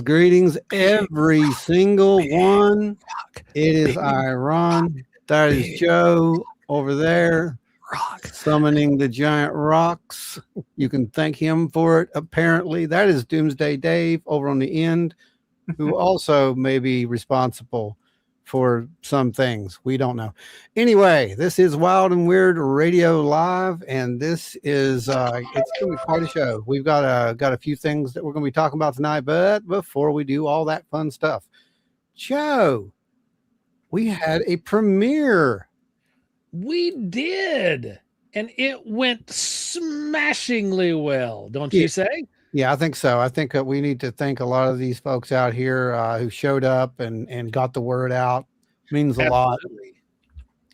Greetings, every single one. It is Iron. That is Joe over there, summoning the giant rocks. You can thank him for it, apparently. That is Doomsday Dave over on the end, who also may be responsible for some things. We don't know. Anyway, this is Wild and Weird Radio Live, and this is it's gonna be quite a show. We've got a few things that we're gonna be talking about tonight, but before we do all that fun stuff, Joe, we had a premiere. We did, and it went smashingly well, don't you say? Yeah, I think so. I think we need to thank a lot of these folks out here who showed up and got the word out. Means a lot.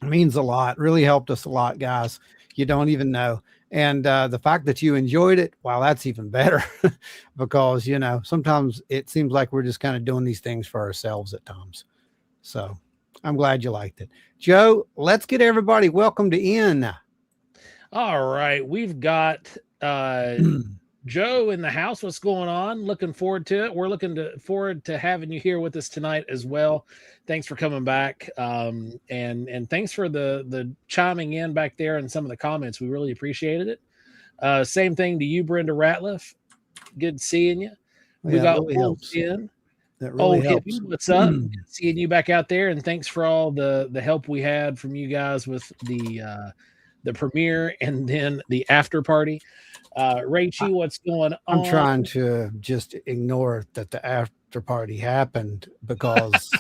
It means a lot. Really helped us a lot, guys. You don't even know. And the fact that you enjoyed it, wow, that's even better. Because, you know, sometimes it seems like we're just kind of doing these things for ourselves at times. So I'm glad you liked it. Joe, let's get everybody welcomed in. All right. We've got Joe in the house. What's going on? Looking forward to it. We're looking forward to having you here with us tonight as well. Thanks for coming back. And thanks for the chiming in back there and some of the comments. We really appreciated it. Same thing to you, Brenda Ratliff. Good seeing you. We got Walton. That really helps. Hippie, what's up? Seeing you back out there, and thanks for all the help we had from you guys with the premiere and then the after party. Rachie, what's going on? I'm trying to just ignore that the after party happened because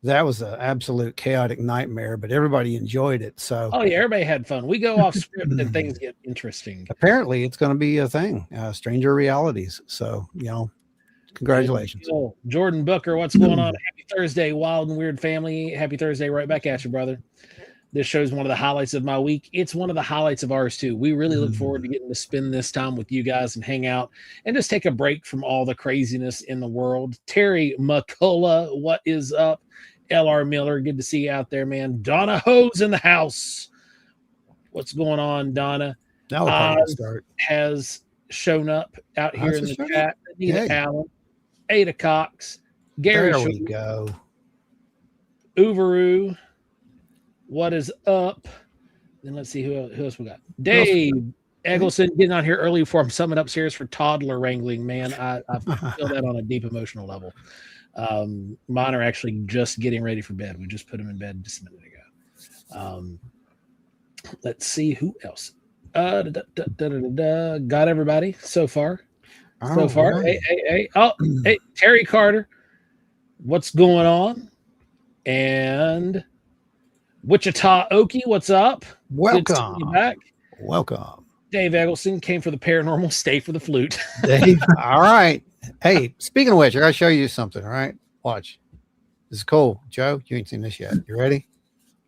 that was an absolute chaotic nightmare, but everybody enjoyed it. So, oh yeah, everybody had fun. We go off script and things get interesting. Apparently, it's going to be a thing, Stranger Realities. So, you know, congratulations. Jordan Booker, what's going on? Happy Thursday, Wild and Weird family. Happy Thursday, right back at you, brother. This show's one of the highlights of my week. It's one of the highlights of ours, too. We really look forward to getting to spend this time with you guys and hang out and just take a break from all the craziness in the world. Terry McCullough, what is up? LR Miller, good to see you out there, man. Donna Ho's in the house. What's going on, Donna? Now has shown up out here in the chat. Anita Allen, Ada Cox, Gary. There we go. Uvaru. What is up? Then let's see who else we got. Dave Eggleston getting on here early before I'm summoned upstairs for toddler wrangling. Man, I feel that on a deep emotional level. Mine are actually just getting ready for bed. We just put them in bed just a minute ago. Let's see who else. Got everybody so far. Right. Hey, Terry Carter. What's going on? And Wichita Okie, what's up? Welcome. Good to see you back. Welcome. Dave Eggleston came for the paranormal, stay for the flute. Dave, all right. Hey, speaking of which, I gotta show you something. All right, watch. This is cool, Joe. You ain't seen this yet. You ready?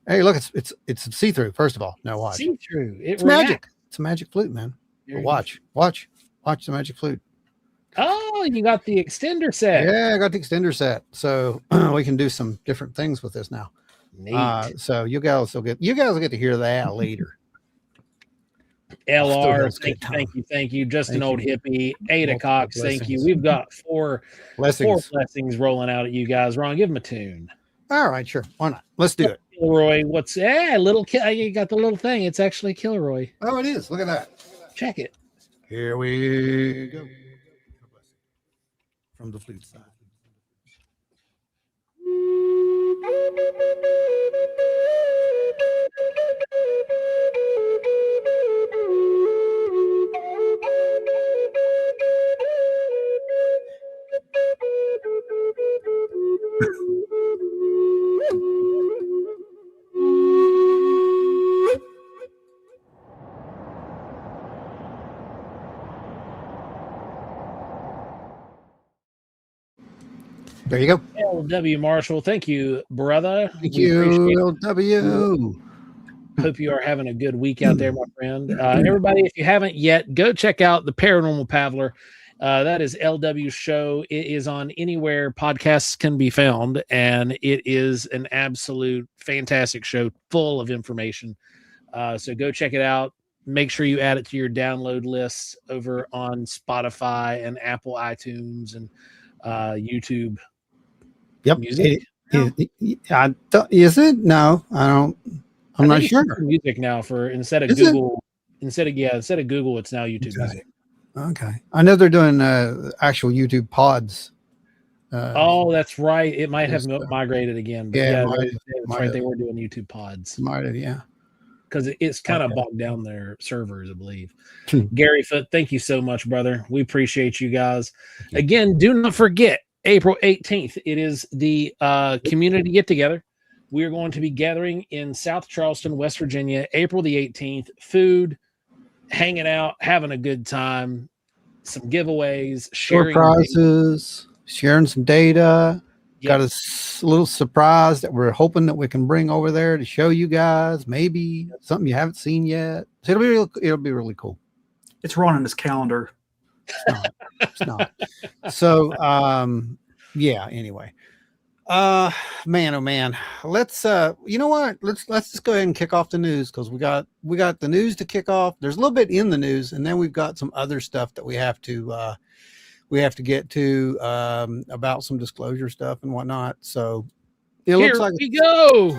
Hey, look, it's see-through. First of all, now watch. See-through. It's magic. It's a magic flute, man. Watch the magic flute. Oh, you got the extender set. Yeah, I got the extender set, so we can do some different things with this now. Neat. So you guys will get to hear that later. LR, Those good thank you. Just an Thank old you. hippie. Ada Multiple Cox, thank you. blessings. We've got four Blessings. blessings rolling out at you guys. Ron, give them a tune. All right, sure. Why not? Let's do it. Kilroy, what's little you got the little thing. It's actually Kilroy. Oh, it is. Look at that. Check it. Here we go. From the flute side. There you go. LW Marshall, thank you, brother. Thank you, LW. Hope you are having a good week out there, my friend. Everybody, if you haven't yet, go check out the Paranormal Paddler. That is LW's show. It is on anywhere podcasts can be found, and it is an absolute fantastic show full of information. So go check it out. Make sure you add it to your download lists over on Spotify and Apple iTunes and YouTube. Yep. Music. Is it? No, I don't. I'm not sure. Music now for instead of Google. Instead of Google, it's now YouTube Music. Okay. I know they're doing actual YouTube pods. That's right. It might have migrated again. But that's right. They were doing YouTube pods. Might have, yeah. Because it's kind of bogged down their servers, I believe. Gary Foote, thank you so much, brother. We appreciate you guys. Again, do not forget April 18th. It is the community get together. We are going to be gathering in South Charleston, West Virginia, April the 18th. Food, hanging out, having a good time, some giveaways, sharing prizes, sharing some data. Got a little surprise that we're hoping that we can bring over there to show you guys. Maybe something you haven't seen yet. So it'll be really cool. It's Ron in his calendar. It's not. So anyway. Man, oh man. Let's you know what? Let's just go ahead and kick off the news, because we got the news to kick off. There's a little bit in the news, and then we've got some other stuff that we have to get to about some disclosure stuff and whatnot. So it looks like we go.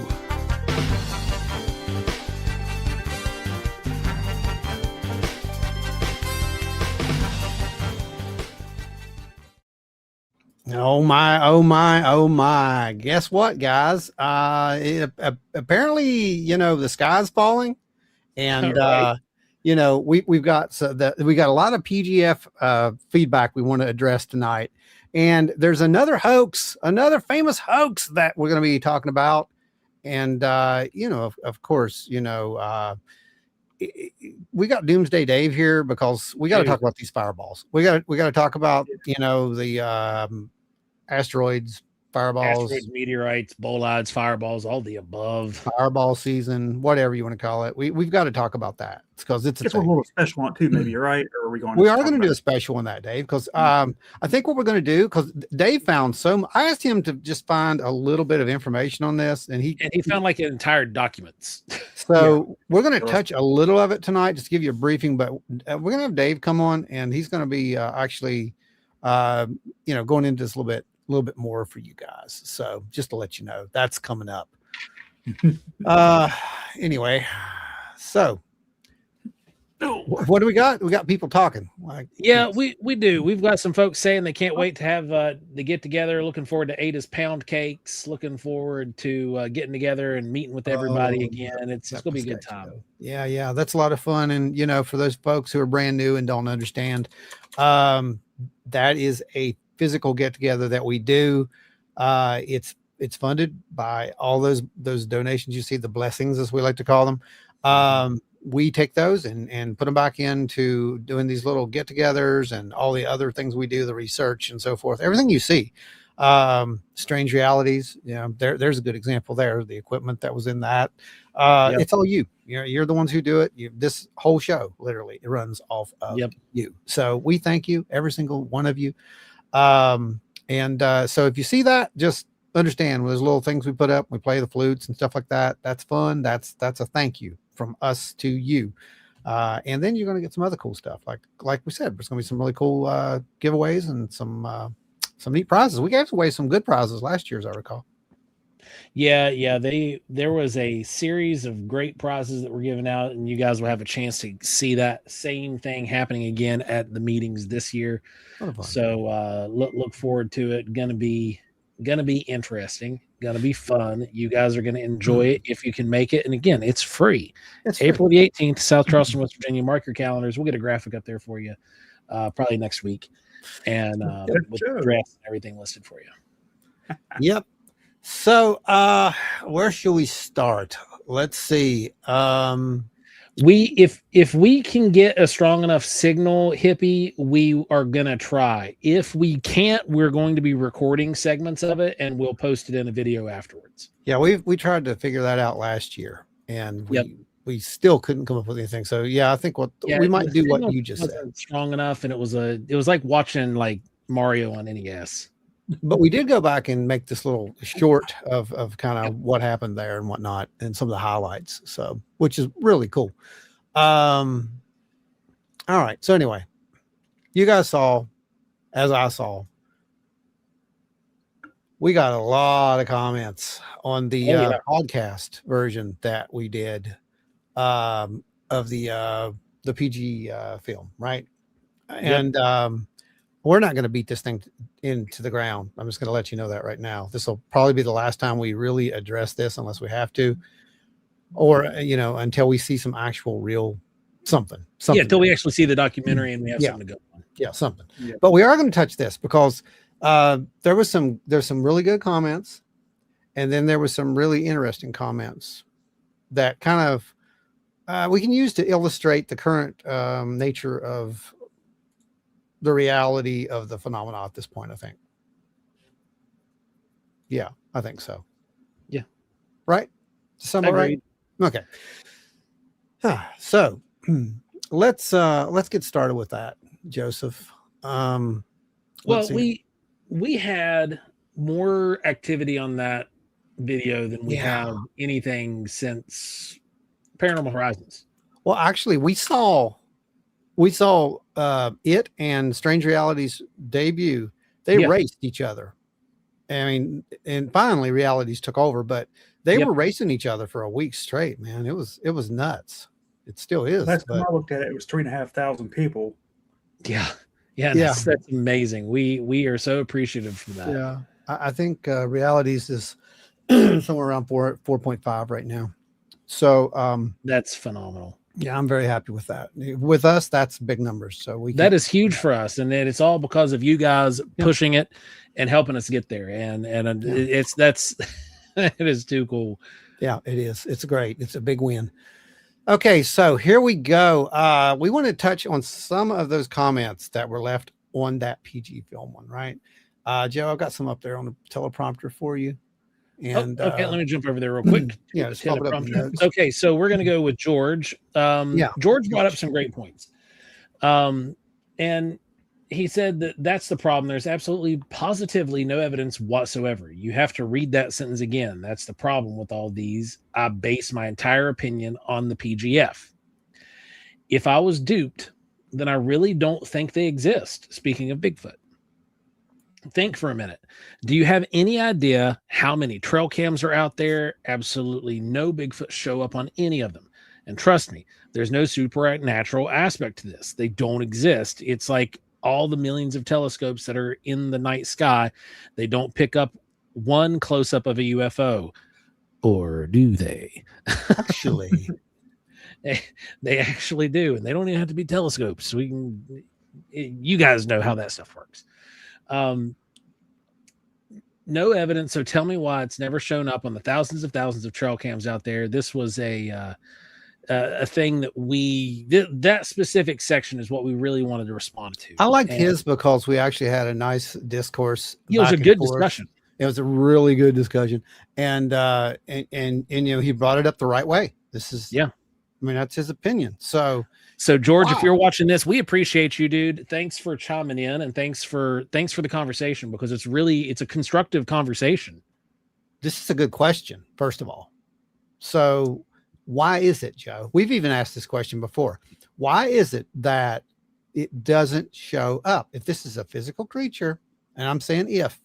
Oh my. Guess what, guys? Apparently, the sky's falling, and right. we've got a lot of PGF feedback we want to address tonight. And there's another famous hoax that we're going to be talking about. And of course, we got Doomsday Dave here because we got to talk about these fireballs. We got to talk about the asteroids, fireballs, meteorites, bolides, fireballs, all the above. Fireball season, whatever you want to call it. We've got to talk about that because it's a little special one too. Maybe you're right. Or are we going? We are going to do a special on that, Dave, because I think what we're going to do, because Dave found I asked him to just find a little bit of information on this, and he found like entire documents. So we're going to touch a little of it tonight, just to give you a briefing. But we're going to have Dave come on, and he's going to be actually, going into this a little bit more for you guys. So just to let you know, that's coming up. Anyway, so what do we got? We got people talking. We do. We've got some folks saying they can't wait to have the get together. Looking forward to Ada's pound cakes. Looking forward to getting together and meeting with everybody again. It's going to be a good time. Yeah, that's a lot of fun. And for those folks who are brand new and don't understand, that is a physical get together that we do. It's funded by all those donations you see, the blessings as we like to call them. We take those and put them back into doing these little get-togethers and all the other things we do, the research and so forth. Everything you see, Strange Realities, there's a good example there. The equipment that was in that, it's all you. You're the ones who do it. This whole show, literally, it runs off of you. So we thank you, every single one of you. So if you see that, just understand those little things we put up, we play the flutes and stuff like that. That's fun. That's a thank you from us to you. And then you're going to get some other cool stuff. Like we said, there's going to be some really cool giveaways and some neat prizes. We gave away some good prizes last year, as I recall. Yeah. There was a series of great prizes that were given out, and you guys will have a chance to see that same thing happening again at the meetings this year. So look forward to it. Gonna be interesting. Gonna be fun. You guys are gonna enjoy it if you can make it. And again, it's free. It's April the 18th, South Charleston, West Virginia. Mark your calendars. We'll get a graphic up there for you probably next week, and with the dress and everything listed for you. Yep. So where should we start? Let's see. If we can get a strong enough signal, Hippie, we are gonna try. If we can't, we're going to be recording segments of it and we'll post it in a video afterwards. Yeah, we tried to figure that out last year, and we still couldn't come up with anything. So yeah, I think we might do what you just said. Strong enough, and it was like watching like Mario on NES. But we did go back and make this little short of kind of what happened there and whatnot, and some of the highlights. So, which is really cool. All right. So anyway, you guys saw, as I saw, we got a lot of comments on the podcast version that we did of the PG film, right? And we're not going to beat this thing into the ground. I'm just going to let you know that right now. This will probably be the last time we really address this, unless we have to, or until we see some actual real something. Yeah, until we actually see the documentary and we have something to go on. Yeah, something. Yeah. But we are going to touch this because there's some really good comments, and then there was some really interesting comments that kind of we can use to illustrate the current nature of the reality of the phenomena at this point, I think. Yeah, I think so. Yeah. Right? Somewhat right? Okay. So let's get started with that, Joseph. Well, we had more activity on that video than we have anything since Paranormal Horizons. Well, actually, we saw it and Strange Realities debut. They raced each other. I mean, and finally Realities took over, but they were racing each other for a week straight, man. It was nuts. It still is. Last time I looked at it, it was 3,500 people. Yeah. That's amazing. We are so appreciative for that. Yeah. I think Realities is somewhere around 4.5 right now. So that's phenomenal. Yeah, I'm very happy with that. With us, that's big numbers. So that is huge for us, and it's all because of you guys pushing it and helping us get there. And it is too cool. Yeah, it is. It's great. It's a big win. Okay, so here we go. We want to touch on some of those comments that were left on that PG film one, right? Joe, I've got some up there on the teleprompter for you. And okay, let me jump over there real quick. Just pop it up in the notes. Okay, so we're gonna go with George. George brought up some great points. And he said that's the problem. There's absolutely positively no evidence whatsoever. You have to read that sentence again. That's the problem with all these. I base my entire opinion on the PGF. If I was duped, then I really don't think they exist. Speaking of Bigfoot. Think for a minute. Do you have any idea how many trail cams are out there? Absolutely no Bigfoot show up on any of them. And trust me, there's no supernatural aspect to this. They don't exist. It's like all the millions of telescopes that are in the night sky. They don't pick up one close-up of a UFO. Or do they? Actually. They actually do. And they don't even have to be telescopes. You guys know how that stuff works. No evidence. So tell me why it's never shown up on the thousands of trail cams out there. This was a thing that that specific section is what we really wanted to respond to. I liked his because we actually had a nice discourse. It was a good discussion. It was a really good discussion. And he brought it up the right way. This is, I mean, that's his opinion. So George, if you're watching this, we appreciate you, dude. Thanks for chiming in, and thanks for the conversation, because it's a constructive conversation. this is a good question, first of all. So why is it, Joe? We've even asked this question before. Why is it that it doesn't show up? If this is a physical creature, and I'm saying if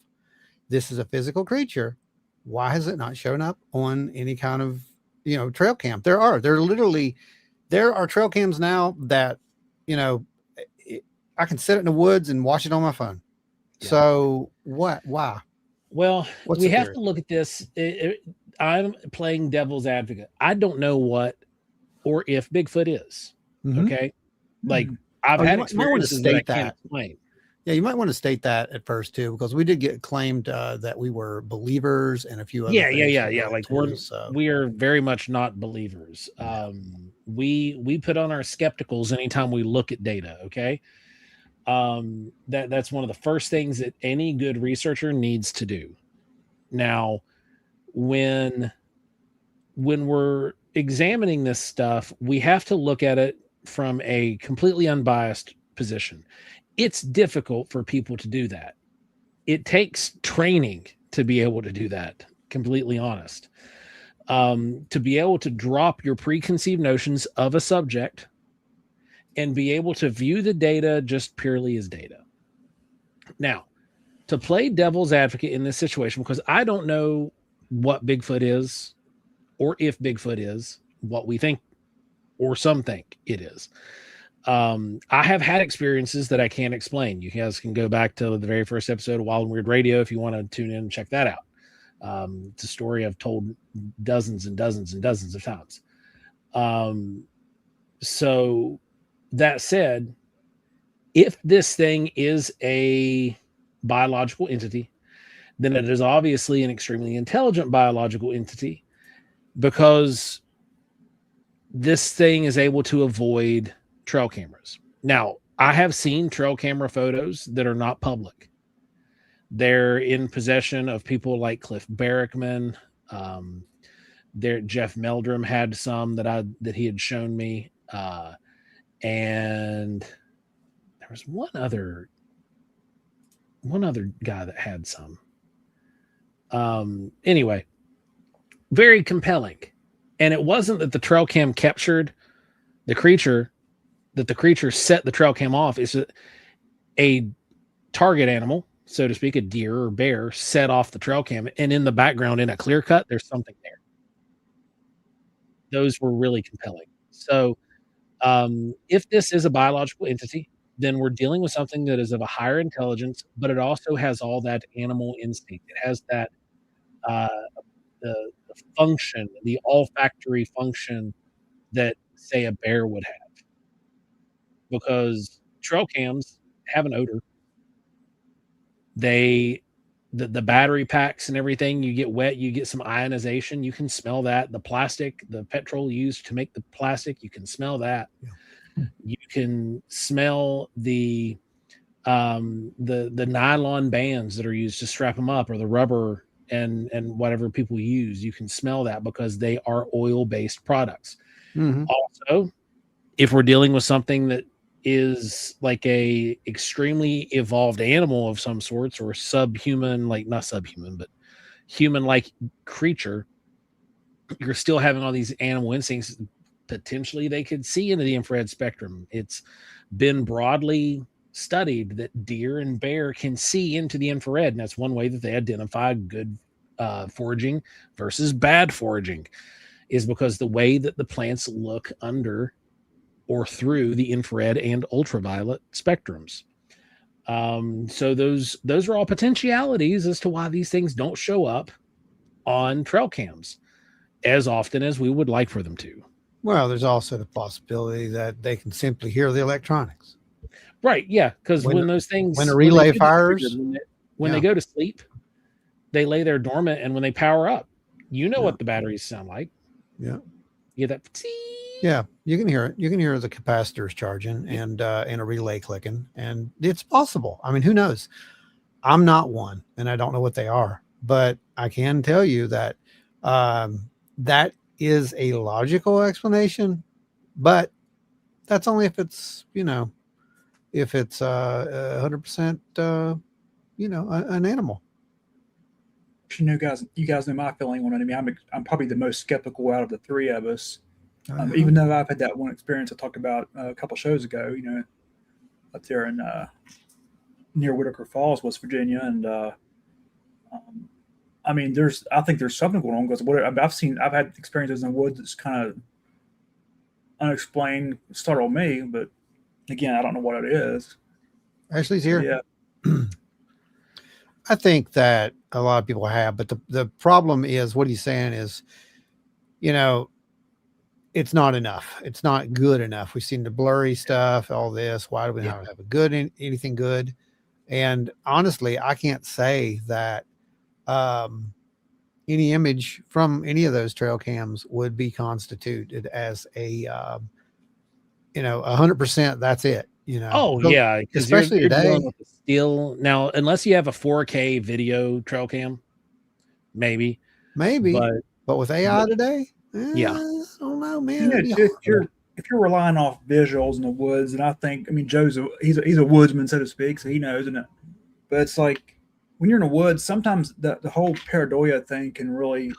this is a physical creature, why has it not shown up on any kind of, trail cam? There are trail cams now that, I can sit in the woods and watch it on my phone. Yeah. So why? Well, we have to look at this. I'm playing devil's advocate. I don't know what or if Bigfoot is. Mm-hmm. Okay. Like I've had experiences that I can't explain. Yeah, you might want to state that at first too, because we did get claimed that we were believers and a few other things. Yeah. Like we are very much not believers. We put on our skepticals anytime we look at data. Okay. That's one of the first things that any good researcher needs to do. Now, when we're examining this stuff, we have to look at it from a completely unbiased position. It's difficult for people to do that. It takes training to be able to do that, completely honest. To be able to drop your preconceived notions of a subject and be able to view the data just purely as data. Now, to play devil's advocate in this situation, because I don't know what Bigfoot is or if Bigfoot is what we think or some think it is. I have had experiences that I can't explain. You guys can go back to the very first episode of Wild and Weird Radio if you want to tune in and check that out. It's a story I've told dozens and dozens and dozens of times. So that said, if this thing is a biological entity, then it is obviously an extremely intelligent biological entity, because this thing is able to avoid trail cameras. Now, I have seen trail camera photos that are not public. They're in possession of people like Cliff Barrickman. Jeff Meldrum had some that he had shown me. And there was one other guy that had some. Anyway, very compelling. And it wasn't that the trail cam captured the creature, that the creature set the trail cam off. It's a target animal, so to speak, a deer or bear, set off the trail cam, and in the background, in a clear cut, there's something there. Those were really compelling. So if this is a biological entity, then we're dealing with something that is of a higher intelligence, but it also has all that animal instinct. It has that the function, the olfactory function that, say, a bear would have, because trail cams have an odor. The battery packs and everything, you get wet, you get some ionization, you can smell that. The plastic, the petrol used to make the plastic, you can smell that. Yeah. You can smell the nylon bands that are used to strap them up, or the rubber and whatever people use. You can smell that because they are oil-based products. Mm-hmm. Also, if we're dealing with something that is like a extremely evolved animal of some sorts, or subhuman, like not subhuman, but human-like creature, you're still having all these animal instincts. Potentially they could see into the infrared spectrum. It's been broadly studied that deer and bear can see into the infrared, and that's one way that they identify good foraging versus bad foraging, is because the way that the plants look under or through the infrared and ultraviolet spectrums. So those are all potentialities as to why these things don't show up on trail cams as often as we would like for them to. Well, there's also the possibility that they can simply hear the electronics. Right, yeah, because when a relay fires, when they go to sleep, they lay there dormant, and when they power up, what the batteries sound like. Yeah, you get that. Yeah, you can hear it. You can hear the capacitors charging and a relay clicking, and it's possible. I mean, who knows? I'm not one, and I don't know what they are, but I can tell you that that is a logical explanation, but that's only if it's 100% an animal. you guys know my feeling on it. I mean, I'm probably the most skeptical out of the three of us. Uh-huh. Even though I've had that one experience I talked about a couple shows ago, up there in near Whitaker Falls, West Virginia, and um, I mean, I think there's something going on because I've had experiences in the woods that's kind of unexplained, startled me, but again, I don't know what it is. Ashley's here. Yeah, I think that a lot of people have, but the problem is what he's saying is, it's not enough. It's not good enough. We've seen the blurry stuff, all this. Why do we not have anything good? And honestly, I can't say that any image from any of those trail cams would be constituted as a 100%. That's it. Oh yeah, because especially you're today. dealing with the steel now, unless you have a 4K video trail cam, maybe, but with AI today, yeah, I don't know, man. if you're relying off visuals in the woods, and I mean, Joe's he's a woodsman, so to speak, so he knows, isn't it? But it's like when you're in the woods, sometimes the whole pareidoia thing can really,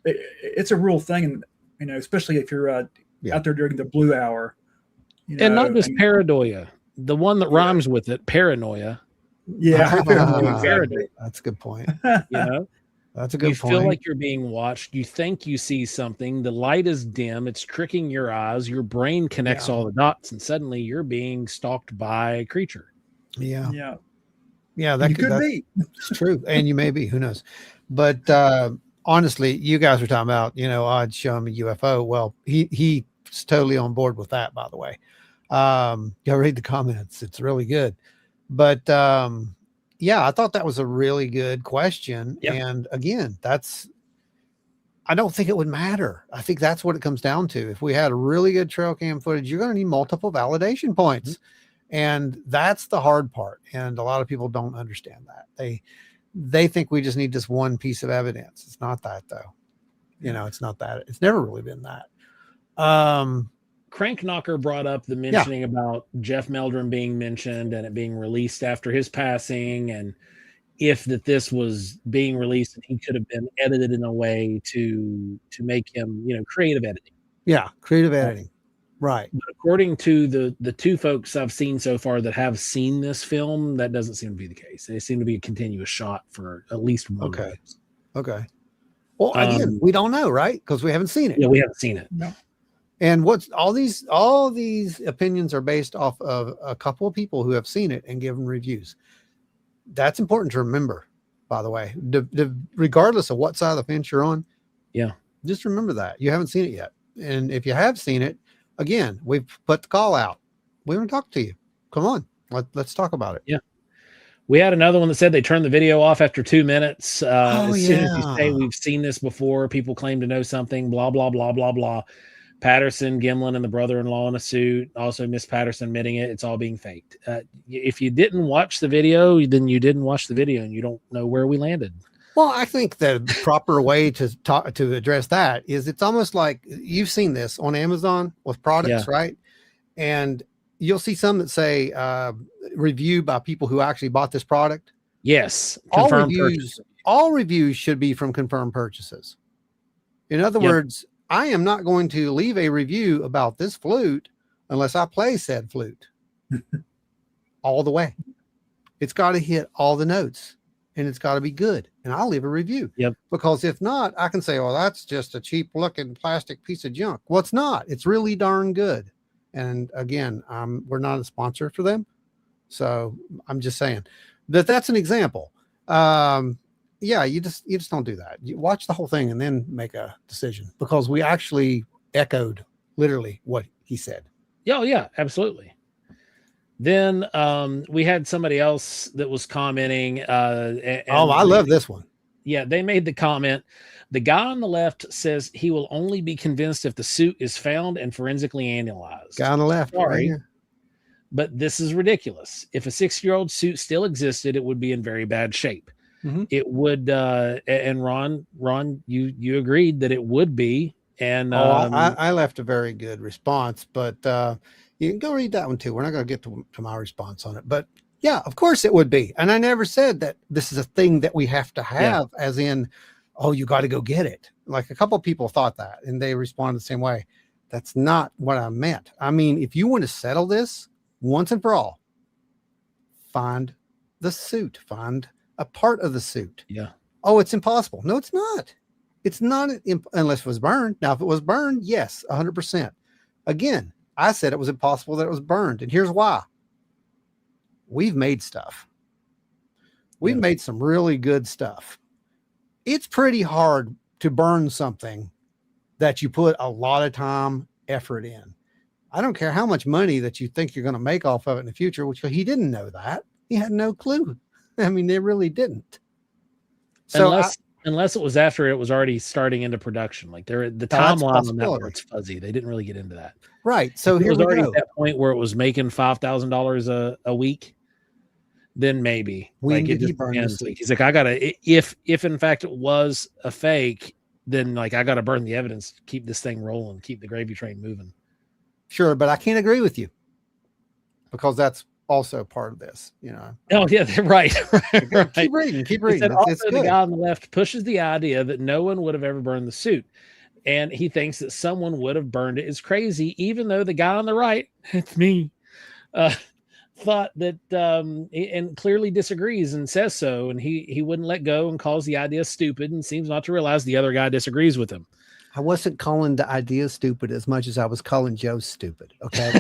it's a real thing, and especially if you're out there during the blue hour. And not just pareidoia, the one that rhymes with it, paranoia. Yeah, exactly. That's a good point. That's a good point. You feel like you're being watched. You think you see something. The light is dim. It's tricking your eyes. Your brain connects all the dots, and suddenly you're being stalked by a creature. Yeah. Yeah, that could be. It's true, and you may be. Who knows? But honestly, you guys were talking about, I'd show him a UFO. Well, he's totally on board with that. By the way, go read the comments. It's really good. But I thought that was a really good question. Yep. And again, I don't think it would matter. I think that's what it comes down to. If we had a really good trail cam footage, you're going to need multiple validation points. Mm-hmm. And that's the hard part. And a lot of people don't understand that. They think we just need this one piece of evidence. It's not that, though. It's not that. It's never really been that. Crank Knocker brought up the mentioning about Jeff Meldrum being mentioned and it being released after his passing, and if this was being released and he could have been edited in a way to make him, creative editing. Yeah, creative editing. Right. But according to the two folks I've seen so far that have seen this film, that doesn't seem to be the case. They seem to be a continuous shot for at least one. Okay. Well, again, we don't know, right? Because we haven't seen it. Yeah, we haven't seen it. No. And what's all these opinions are based off of a couple of people who have seen it and given reviews. That's important to remember, by the way, regardless of what side of the fence you're on. Yeah. Just remember that you haven't seen it yet. And if you have seen it, again, we've put the call out. We want to talk to you. Come on. Let's talk about it. Yeah. We had another one that said they turned the video off after 2 minutes. As soon as you say we've seen this before, people claim to know something, blah, blah, blah, blah, blah. Patterson, Gimlin, and the brother-in-law in a suit. Also, Miss Patterson admitting it. It's all being faked. If you didn't watch the video, then you didn't watch the video, and you don't know where we landed. Well, I think the proper way to address that is it's almost like you've seen this on Amazon with products, right? And you'll see some that say reviewed by people who actually bought this product. Yes. All reviews should be from confirmed purchases. In other words, I am not going to leave a review about this flute unless I play said flute all the way. It's got to hit all the notes and it's got to be good. And I'll leave a review. Yep. Because if not, I can say, well, that's just a cheap looking plastic piece of junk. Well, it's not. It's really darn good. And again, we're not a sponsor for them. I'm just saying that's an example. You just don't do that. You watch the whole thing and then make a decision, because we actually echoed literally what he said. Oh yeah, absolutely. Then we had somebody else that was commenting. I love this one. Yeah, they made the comment. The guy on the left says he will only be convinced if the suit is found and forensically analyzed. Guy on the left. Sorry, right, but this is ridiculous. If a 6-year-old suit still existed, it would be in very bad shape. Mm-hmm. It would, and Ron, you agreed that it would be. And I left a very good response, but you can go read that one too. We're not going to get to my response on it, but Yeah, of course it would be. And I never said that this is a thing that we have to have, as in, oh, you got to go get it. Like a couple of people thought that, and they responded the same way. That's not what I meant. I mean, if you want to settle this once and for all, find the suit, find a part of the suit. Yeah. Oh, it's impossible. No, it's not. It's not unless it was burned. Now, if it was burned, yes, 100%. Again, I said it was impossible that it was burned. And here's why. We've made stuff. We've made some really good stuff. It's pretty hard to burn something that you put a lot of time, effort in. I don't care how much money that you think you're going to make off of it in the future, which he didn't know that. He had no clue. I mean, they really didn't. So unless it was after it was already starting into production, like the timeline on that part's fuzzy. They didn't really get into that. Right. So here it was already at that point where it was making $5,000 a week. Then maybe like it just depends. Like, he's like, I gotta, if in fact it was a fake, then like I gotta burn the evidence to keep this thing rolling, keep the gravy train moving. Sure, but I can't agree with you because that's also part of this, you know. Oh yeah, right. Keep reading. Also, the guy on the left pushes the idea that no one would have ever burned the suit, and he thinks that someone would have burned it is crazy, even though the guy on the right, it's me, thought that and clearly disagrees and says so, and he wouldn't let go and calls the idea stupid and seems not to realize the other guy disagrees with him. I wasn't calling the idea stupid as much as I was calling Joe stupid. Okay.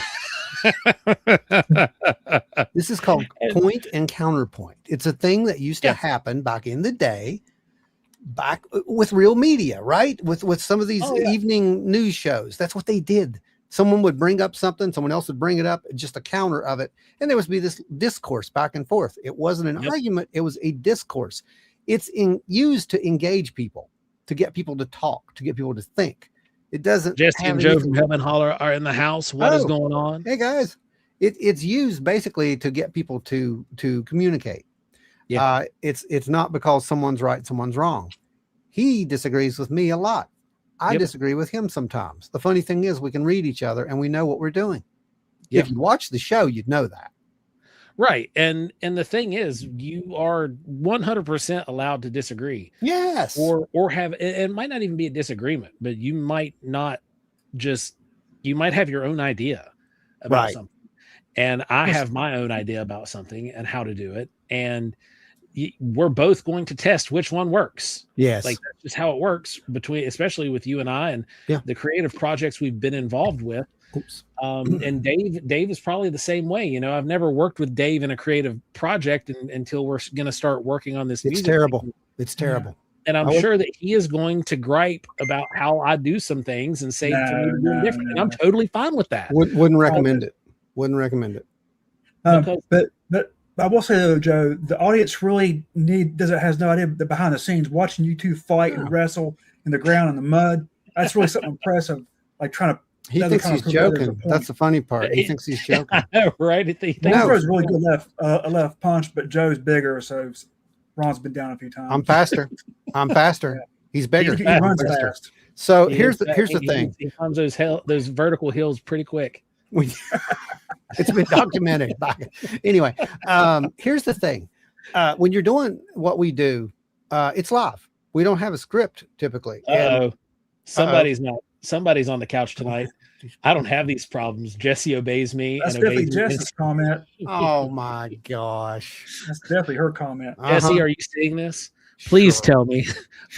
This is called point and counterpoint. It's a thing that used to happen back in the day, back with real media, right? With some of these evening news shows. That's what they did. Someone would bring up something, someone else would bring it up, just a counter of it. And there would be this discourse back and forth. It wasn't an argument. It was a discourse. It's used to engage people, to get people to talk, to get people to think. It doesn't. Jesse and Joe from Heaven Holler are in the house. What is going on? Hey guys, it's used basically to get people to communicate. Yeah. It's not because someone's right, someone's wrong. He disagrees with me a lot. I disagree with him sometimes. The funny thing is we can read each other and we know what we're doing. If you watch the show, you'd know that. Right. And the thing is, you are 100% allowed to disagree. Yes. Or have, it might not even be a disagreement, but you might have your own idea about something. And I have my own idea about something and how to do it. And we're both going to test which one works. Yes. Like that's just how it works especially with you and I and the creative projects we've been involved with. And Dave is probably the same way. You know, I've never worked with Dave in a creative project until we're going to start working on this. It's terrible. It's terrible. And I'm sure that he is going to gripe about how I do some things and say for me to do them different. And I'm totally fine with that. Wouldn't recommend it. Wouldn't recommend it. But I will say though, Joe, the audience really has no idea the behind the scenes watching you two fight and wrestle in the ground in the mud. That's really something impressive. Like trying to. He thinks he's joking. That's the funny part. He thinks he's joking. Right? He throws really good left punch, but Joe's bigger, so Ron's been down a few times. I'm faster. Yeah. He's bigger. He runs fast. So here's the thing. He climbs those vertical hills pretty quick. It's been documented. Anyway, here's the thing. When you're doing what we do, it's live. We don't have a script typically. Somebody's on the couch tonight. I don't have these problems. Jesse obeys me. That's definitely Jess's comment. Oh my gosh. That's definitely her comment. Jesse, are you seeing this? Please tell me.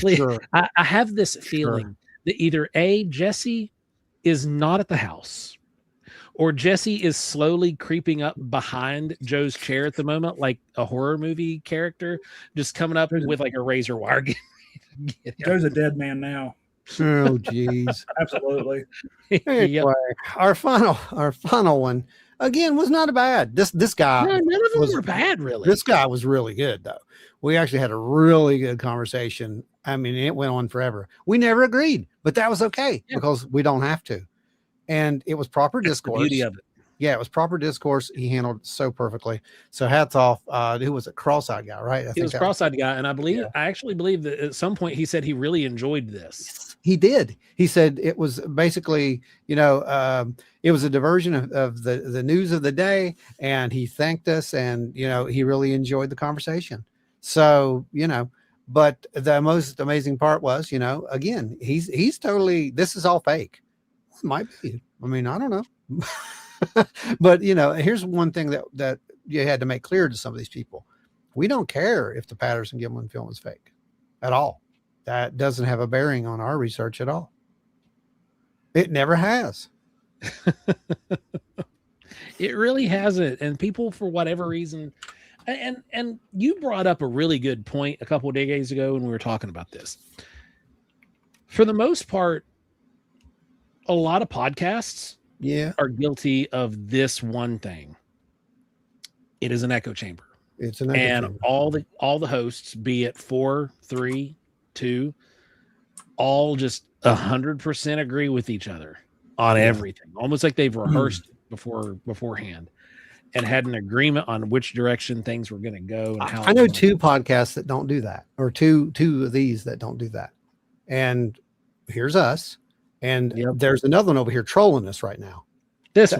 Please. Sure. I have this feeling that either A, Jesse is not at the house, or Jesse is slowly creeping up behind Joe's chair at the moment, like a horror movie character, just coming up with like a razor wire. Joe's a dead man now. Oh geez. Absolutely. Anyway, our final one again was not bad. This guy, none of them were bad, really. This guy was really good though. We actually had a really good conversation. I mean, it went on forever. We never agreed, but that was okay because we don't have to. And it was proper discourse. The beauty of it. Yeah, it was proper discourse. He handled it so perfectly. So hats off. Who was it? Cross-eyed guy, right? He was cross-eyed guy, and I actually believe that at some point he said he really enjoyed this. He did. He said it was basically, it was a diversion of the news of the day, and he thanked us, and he really enjoyed the conversation. So but the most amazing part was, again, he's totally. This is all fake. It might be. I mean, I don't know. But here's one thing that you had to make clear to some of these people. We don't care if the Patterson Gimlin film is fake at all. That doesn't have a bearing on our research at all. It never has. It really hasn't. And people, for whatever reason, and you brought up a really good point a couple of days ago when we were talking about this. For the most part, a lot of podcasts are guilty of this one thing. It is an echo chamber. It's an echo chamber. all the hosts, be it 4, 3, 2, all just 100% agree with each other on everything. Almost like they've rehearsed beforehand and had an agreement on which direction things were going to go. And how I know 2 podcasts that don't do that, or two of these that don't do that. And here's us. And there's another one over here trolling us right now. That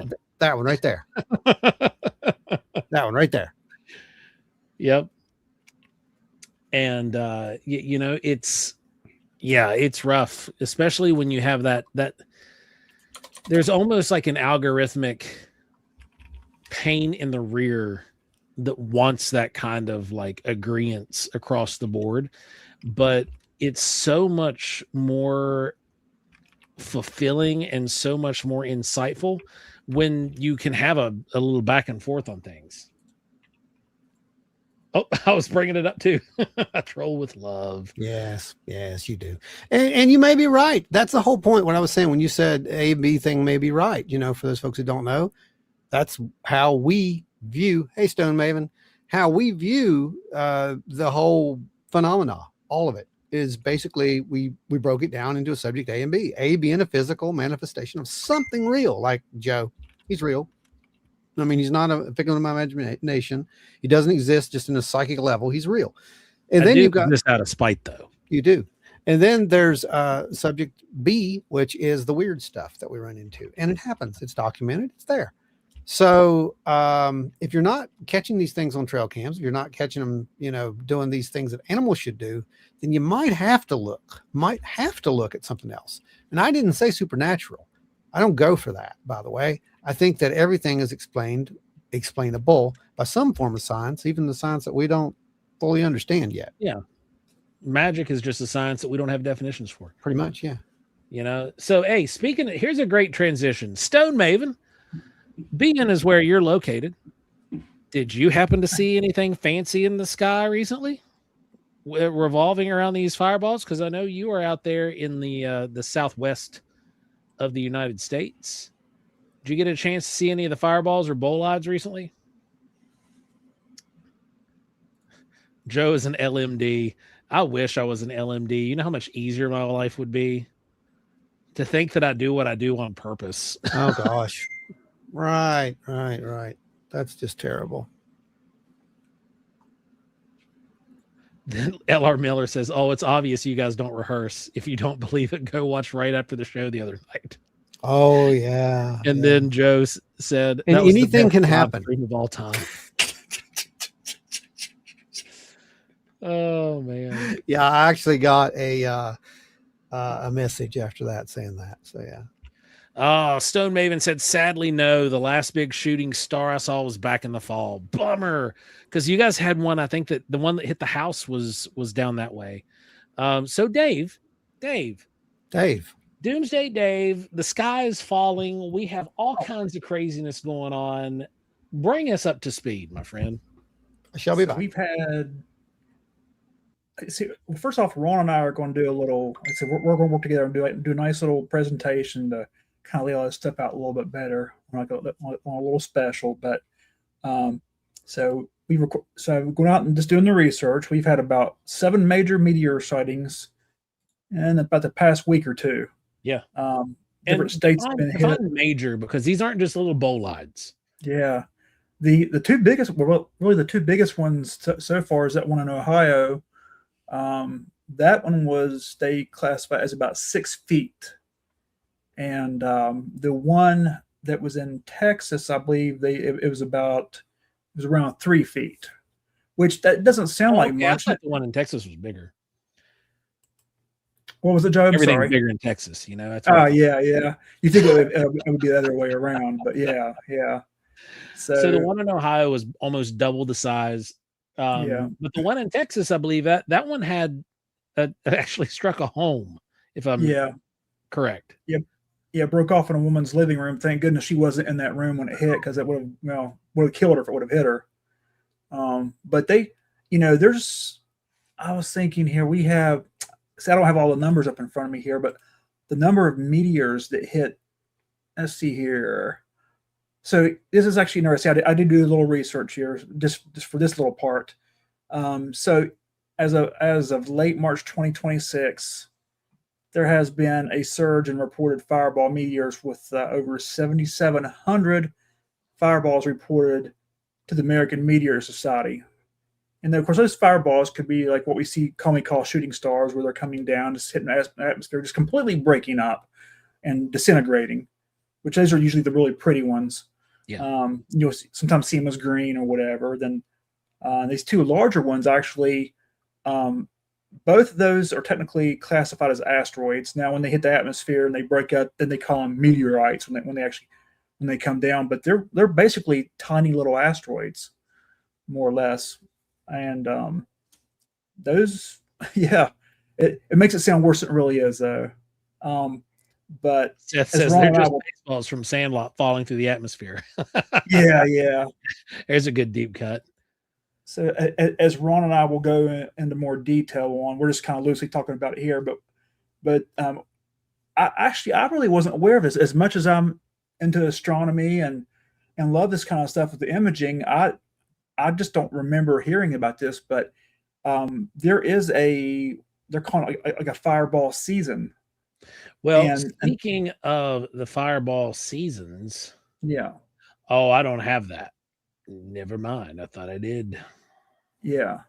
one right there. That one right there. Yep. And it's rough, especially when you have that there's almost like an algorithmic pain in the rear that wants that kind of like agreeance across the board, but it's so much more fulfilling and so much more insightful when you can have a little back and forth on things. Oh, I was bringing it up too. I troll with love. Yes, you do. And you may be right. That's the whole point. What I was saying when you said A, B thing may be right. For those folks who don't know, that's how we view, hey, Stone Maven, how we view the whole phenomena. All of it is basically, we broke it down into a subject A and B. A being a physical manifestation of something real, like Joe. He's real. I mean, he's not a figment of my imagination. He doesn't exist just in a psychic level. He's real. And then you've got this out of spite, though. You do. And then there's subject B, which is the weird stuff that we run into. And it happens. It's documented. It's there. So if you're not catching these things on trail cams, if you're not catching them, doing these things that animals should do, then you might have to look at something else. And I didn't say supernatural. I don't go for that, by the way. I think that everything is explainable by some form of science, even the science that we don't fully understand yet. Yeah. Magic is just a science that we don't have definitions for. Pretty much, yeah. So, hey, here's a great transition. Stone Maven, being is where you're located. Did you happen to see anything fancy in the sky recently revolving around these fireballs? Because I know you are out there in the southwest of the United States. Did you get a chance to see any of the fireballs or bolides recently? Joe is an LMD. I wish I was an LMD. You know how much easier my life would be? To think that I do what I do on purpose. Oh, gosh. Right. That's just terrible. Then L.R. Miller says, oh, it's obvious you guys don't rehearse. If you don't believe it, go watch right after the show the other night. Oh, yeah. And then Joe said, and anything can happen. Of all time. Oh, man. Yeah, I actually got a message after that saying that. So, yeah. Oh, Stone Maven said, sadly, no. The last big shooting star I saw was back in the fall. Bummer. Because you guys had one, I think that the one that hit the house was down that way. So Dave, Doomsday Dave, the sky is falling. We have all kinds of craziness going on. Bring us up to speed, my friend. I shall be back. We've had, first off, Ron and I are going to do a little, we're going to work together and do a nice little presentation to kind of lay all this stuff out a little bit better on a little special. But so going out and just doing the research, we've had about 7 major meteor sightings in about the past week or two. Yeah. different states have been hit. Define major, because these aren't just little bolides. Yeah. The two biggest, well, really the two biggest ones so far is that one in Ohio. That one they classified as about 6 feet. And the one that was in Texas, I believe it was around 3 feet, which that doesn't sound like much. I thought the one in Texas was bigger. What was it, Joe? Everything's bigger in Texas, you know. That's yeah. You think it would be the other way around, but yeah. So the one in Ohio was almost double the size. But the one in Texas, I believe that one had actually struck a home, if I'm correct. Yep. Yeah, broke off in a woman's living room. Thank goodness she wasn't in that room when it hit, because it would have killed her if it would have hit her. But they, I was thinking here, I don't have all the numbers up in front of me here, but the number of meteors that hit, let's see here. So this is actually interesting. I did do a little research here just for this little part. So as of late March 2026, there has been a surge in reported fireball meteors, with over 7,700 fireballs reported to the American Meteor Society. And then, of course, those fireballs could be like what we commonly call shooting stars, where they're coming down, just hitting the atmosphere, just completely breaking up and disintegrating, which those are usually the really pretty ones. Yeah. You'll sometimes see them as green or whatever. Then these two larger ones, actually, both of those are technically classified as asteroids. Now, when they hit the atmosphere and they break up, then they call them meteorites when they come down. But they're basically tiny little asteroids, more or less. And those, it makes it sound worse than it really is, though. But Seth says they're just baseballs from Sandlot falling through the atmosphere. yeah. There's a good deep cut. So as Ron and I will go into more detail on, we're just kind of loosely talking about it here, but I really wasn't aware of this. As much as I'm into astronomy and love this kind of stuff with the imaging, I just don't remember hearing about this. But they're calling it like a fireball season. Well, speaking of the fireball seasons, yeah. Oh, I don't have that. Never mind. I thought I did. Yeah.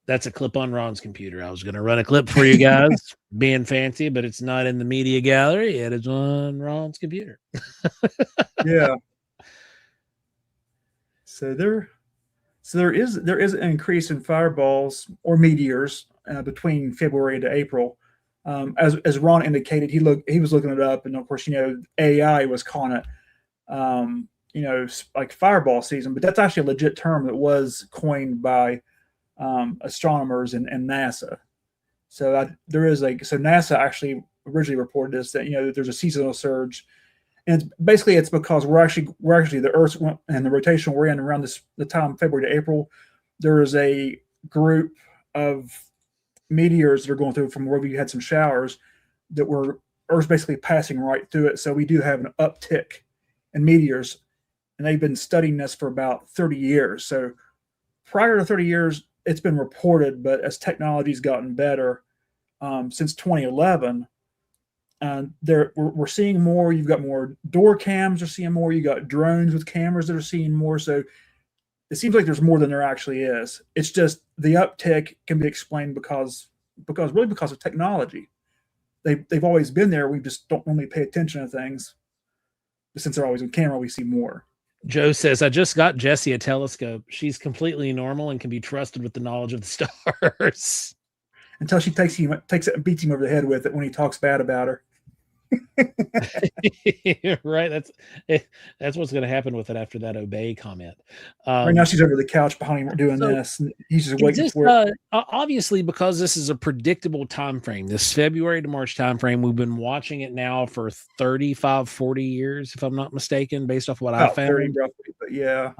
That's a clip on Ron's computer. I was going to run a clip for you guys, being fancy, but it's not in the media gallery. It is on Ron's computer. Yeah. So there is an increase in fireballs or meteors between February to April. As Ron indicated, he was looking it up, and of course, AI was calling it, like fireball season, but that's actually a legit term that was coined by astronomers and NASA. So NASA actually originally reported this, that there's a seasonal surge, and it's because we're actually the Earth and the rotation we're in around the time February to April. There is a group of meteors that are going through from wherever you had some showers that were Earth's basically passing right through it. So we do have an uptick in meteors, and they've been studying this for about 30 years. So prior to 30 years, it's been reported, but as technology's gotten better since 2011, we're seeing more. You've got more door cams are seeing more. You got drones with cameras that are seeing more. So it seems like there's more than there actually is. It's just the uptick can be explained because of technology. They've always been there. We just don't normally pay attention to things. But since they're always on camera, we see more. Joe says, I just got Jessie a telescope. She's completely normal and can be trusted with the knowledge of the stars. Until she takes it and beats him over the head with it when he talks bad about her. Right. That's what's going to happen with it after that obey comment. Right now she's over the couch behind him doing this, and he's just waiting for it. Obviously, because this is a predictable time frame, this February to March time frame, we've been watching it now for 35, 40 years, if I'm not mistaken, based off what I found. 30 roughly, but yeah.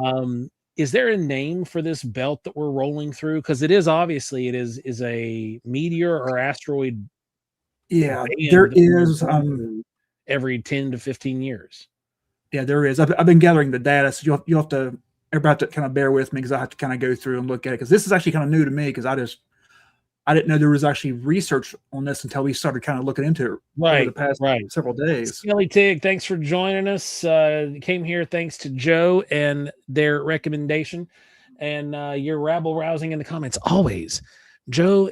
Is there a name for this belt that we're rolling through? Because it is a meteor or asteroid. Yeah, there is every 10 to 15 years. Yeah, there is. I've been gathering the data, so you'll have to everybody have to kind of bear with me because I have to kind of go through and look at it, because this is actually kind of new to me, because I didn't know there was actually research on this until we started kind of looking into it over the past several days. Skelly Tig, thanks for joining us. Came here thanks to Joe and their recommendation, and your rabble rousing in the comments. Always, Joe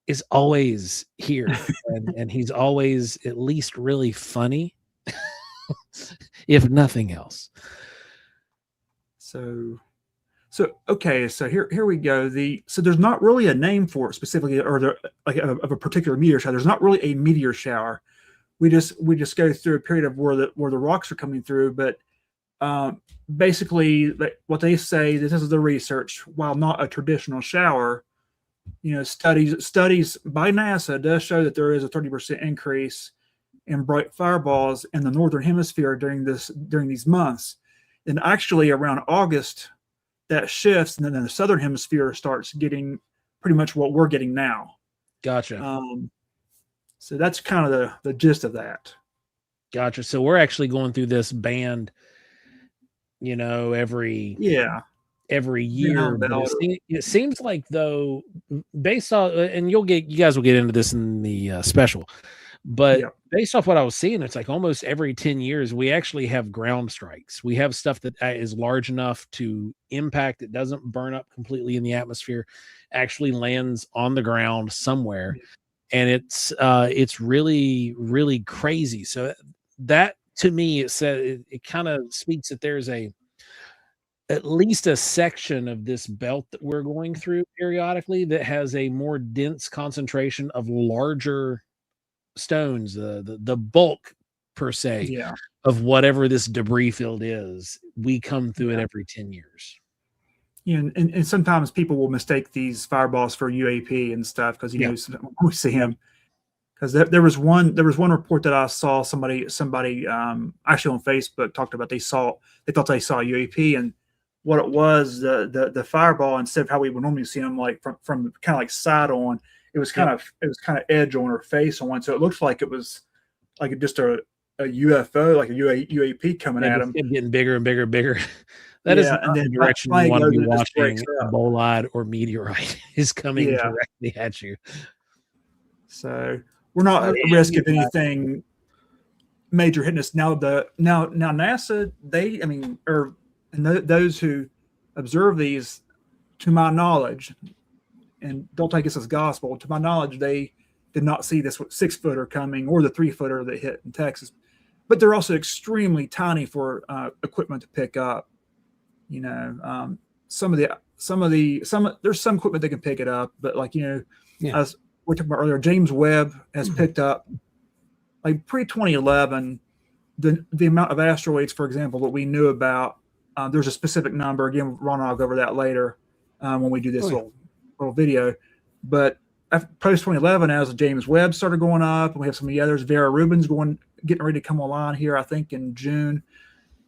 is always here, and he's always at least really funny, if nothing else. So okay, so here we go. So there's not really a name for it specifically, or like of a particular meteor shower. There's not really a meteor shower. We just go through a period of where the rocks are coming through. But basically, what they say, this is the research. While not a traditional shower, studies by NASA does show that there is a 30% increase in bright fireballs in the northern hemisphere during these months. And actually, around August, that shifts, and then the southern hemisphere starts getting pretty much what we're getting now. Gotcha. So that's kind of the gist of that. Gotcha. So we're actually going through this band, every year. But it seems like, though, based on, and you guys will get into this in the special, but based off what I was seeing, it's like almost every 10 years, we actually have ground strikes. We have stuff that is large enough to impact. It doesn't burn up completely in the atmosphere, actually lands on the ground somewhere. And it's really, really crazy. So that, to me, it kind of speaks that there's at least a section of this belt that we're going through periodically that has a more dense concentration of larger stones, the bulk per se of whatever this debris field is. We come through it every 10 years. And sometimes people will mistake these fireballs for UAP and stuff because we see them. Because there was one report that I saw somebody actually on Facebook talked about they thought they saw a UAP, and what it was, the fireball, instead of how we would normally see them like from kind of like side on, it was kind of edge on or face on, so it looked like it was like just a UFO, like a UAP coming at him. Getting bigger and bigger and bigger. That is not the direction you want to be watching. A bolide or meteorite is coming directly at you. So we're not at risk of anything major hitting us. Now NASA, those who observe these, to my knowledge, and don't take this as gospel, to my knowledge, they did not see this 6-footer coming or the 3-footer that hit in Texas. But they're also extremely tiny for equipment to pick up. There's some equipment that can pick it up, but as we talked about earlier, James Webb has picked up, like pre-2011, the amount of asteroids, for example, that we knew about. There's a specific number. Again, Ron and I'll go over that later when we do this little video. But post-2011, as James Webb started going up, and we have some of the others, Vera Rubin's getting ready to come online here, I think, in June.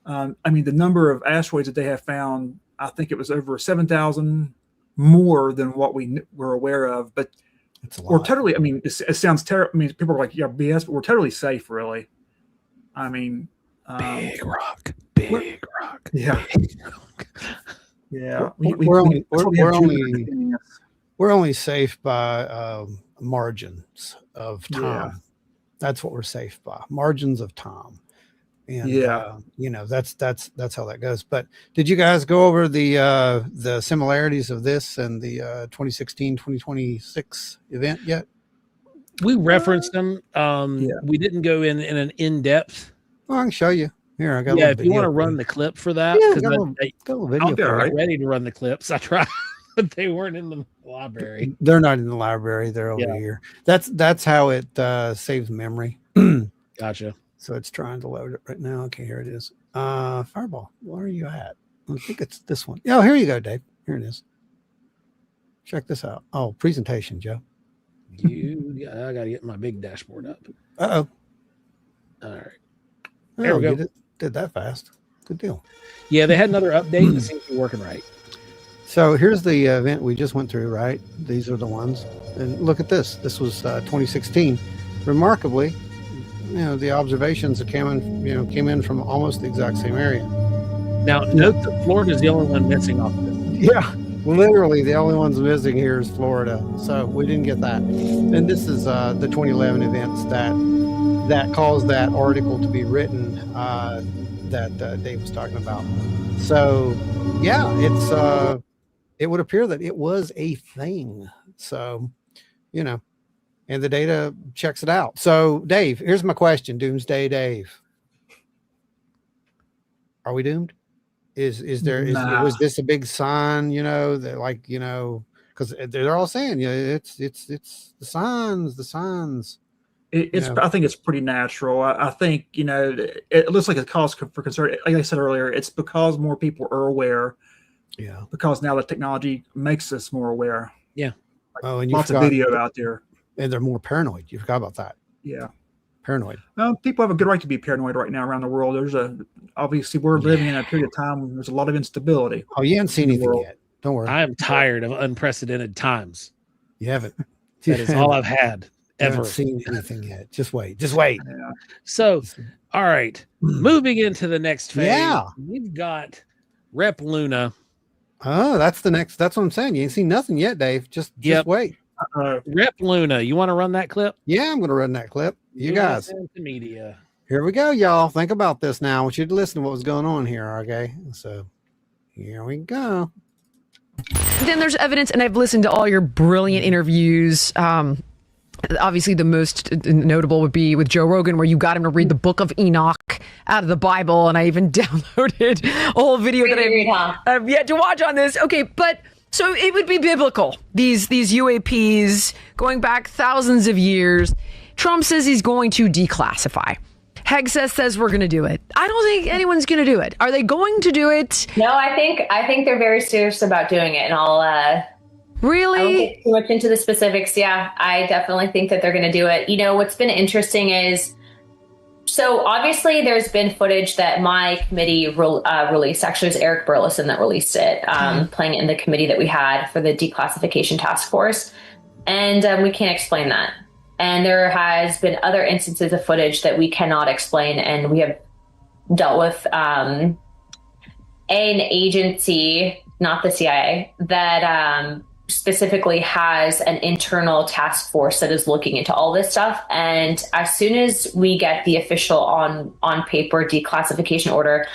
The number of asteroids that they have found, I think it was over 7,000 more than what we were aware of. But we're totally, it sounds terrible. People are like, yeah, BS, but we're totally safe, really. Big rock. Yeah. Big rock. Yeah. We're only safe by margins of time. Yeah. That's what we're safe by, margins of time. And that's how that goes. But did you guys go over the similarities of this and the 2016-2026 event yet? We referenced them. We didn't go in an in-depth. Well, I can show you. Here, I got. Yeah, if you want to run the clip for that, got a little video. I'm ready to run the clips. I tried, but they weren't in the library. They're not in the library. They're over here. That's how it saves memory. Gotcha. So it's trying to load it right now. Okay, here it is. Fireball. Where are you at? I think it's this one. Oh, here you go, Dave. Here it is. Check this out. Oh, presentation, Joe. I got to get my big dashboard up. Uh-oh. All right. There we go. Did that fast. Good deal. Yeah, they had another update. It seems to be working right. So here's the event we just went through, right? These are the ones. And look at this. This was 2016. Remarkably, the observations that came in from almost the exact same area. Now, note that Florida's the only one missing off of this. Yeah. Literally, the only ones missing here is Florida, so we didn't get that. And this is the 2011 events that caused that article to be written that Dave was talking about. So, yeah, it would appear that it was a thing. So, and the data checks it out. So, Dave, here's my question, Doomsday Dave. Are we doomed? Was this a big sign, that because they're all saying, it's the signs. I think it's pretty natural. I think, it looks like a cause for concern. Like I said earlier, it's because more people are aware. Yeah. Because now the technology makes us more aware. Yeah. And lots of video out there. And they're more paranoid. You forgot about that. Yeah. Paranoid. People have a good right to be paranoid right now around the world. Obviously we're living in a period of time when there's a lot of instability. Oh, you haven't seen anything yet. Don't worry. I am tired of unprecedented times. You haven't. That is all I've had ever. Haven't seen anything yet. Just wait. Yeah. So, all right. Moving into the next phase. Yeah. We've got Rep Luna. Oh, that's the next. That's what I'm saying. You ain't seen nothing yet, Dave. Just wait. Rep Luna. You want to run that clip? Yeah, I'm going to run that clip. You guys. Media. Here we go, y'all. Think about this now. I want you to listen to what was going on here, okay? So here we go. Then there's evidence, and I've listened to all your brilliant interviews. Obviously, the most notable would be with Joe Rogan, where you got him to read the Book of Enoch out of the Bible, and I even downloaded a whole video that I've yet to watch on this. Okay, but so it would be biblical. These UAPs going back thousands of years. Trump says he's going to declassify. Hegseth says we're going to do it. I don't think anyone's going to do it. Are they going to do it? No, I think they're very serious about doing it, and Really? I won't get too much into the specifics. Yeah, I definitely think that they're going to do it. What's been interesting is, so obviously there's been footage that my committee released. Actually, it was Eric Burleson that released it, playing it in the committee that we had for the declassification task force. And we can't explain that. And there has been other instances of footage that we cannot explain. And we have dealt with an agency, not the CIA, that specifically has an internal task force that is looking into all this stuff. And as soon as we get the official on paper declassification order,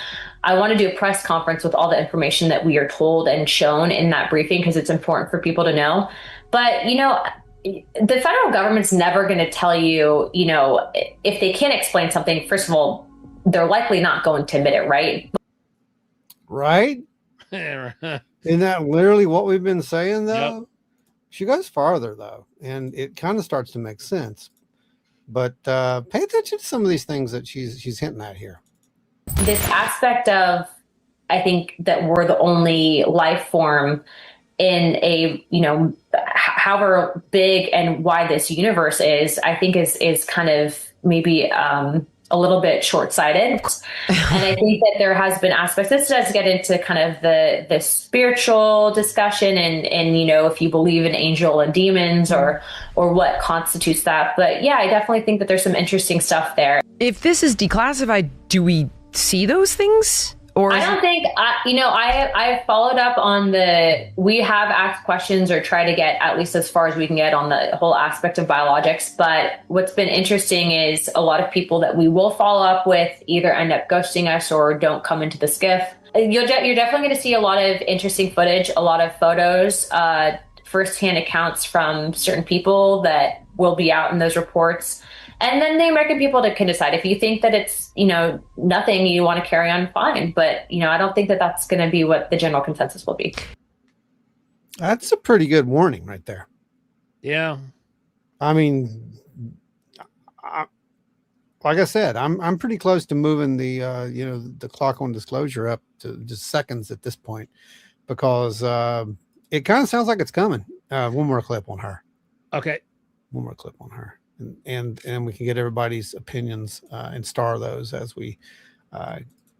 I want to do a press conference with all the information that we are told and shown in that briefing, because it's important for people to know. But, the federal government's never going to tell you, if they can't explain something. First of all, they're likely not going to admit it, right? Right? Isn't that literally what we've been saying, though? Yep. She goes farther, though, and it kind of starts to make sense. But pay attention to some of these things that she's hinting at here. This aspect of, I think, that we're the only life form in a, however big and wide this universe is, I think is kind of maybe a little bit short-sighted. And I think that there has been aspects, this does get into kind of the spiritual discussion and if you believe in angel and demons or what constitutes that. But yeah, I definitely think that there's some interesting stuff there. If this is declassified, do we see those things? Or I don't think, I have followed up on we have asked questions or try to get at least as far as we can get on the whole aspect of biologics. But what's been interesting is a lot of people that we will follow up with either end up ghosting us or don't come into the skiff. You're definitely going to see a lot of interesting footage, a lot of photos, firsthand accounts from certain people that will be out in those reports. And then the American people can decide. If you think that it's, nothing, you want to carry on, fine. But, I don't think that that's going to be what the general consensus will be. That's a pretty good warning right there. Yeah. I mean, like I said, I'm pretty close to moving the clock on disclosure up to just seconds at this point, because it kind of sounds like it's coming. One more clip on her. Okay. One more clip on her. And we can get everybody's opinions and star those as we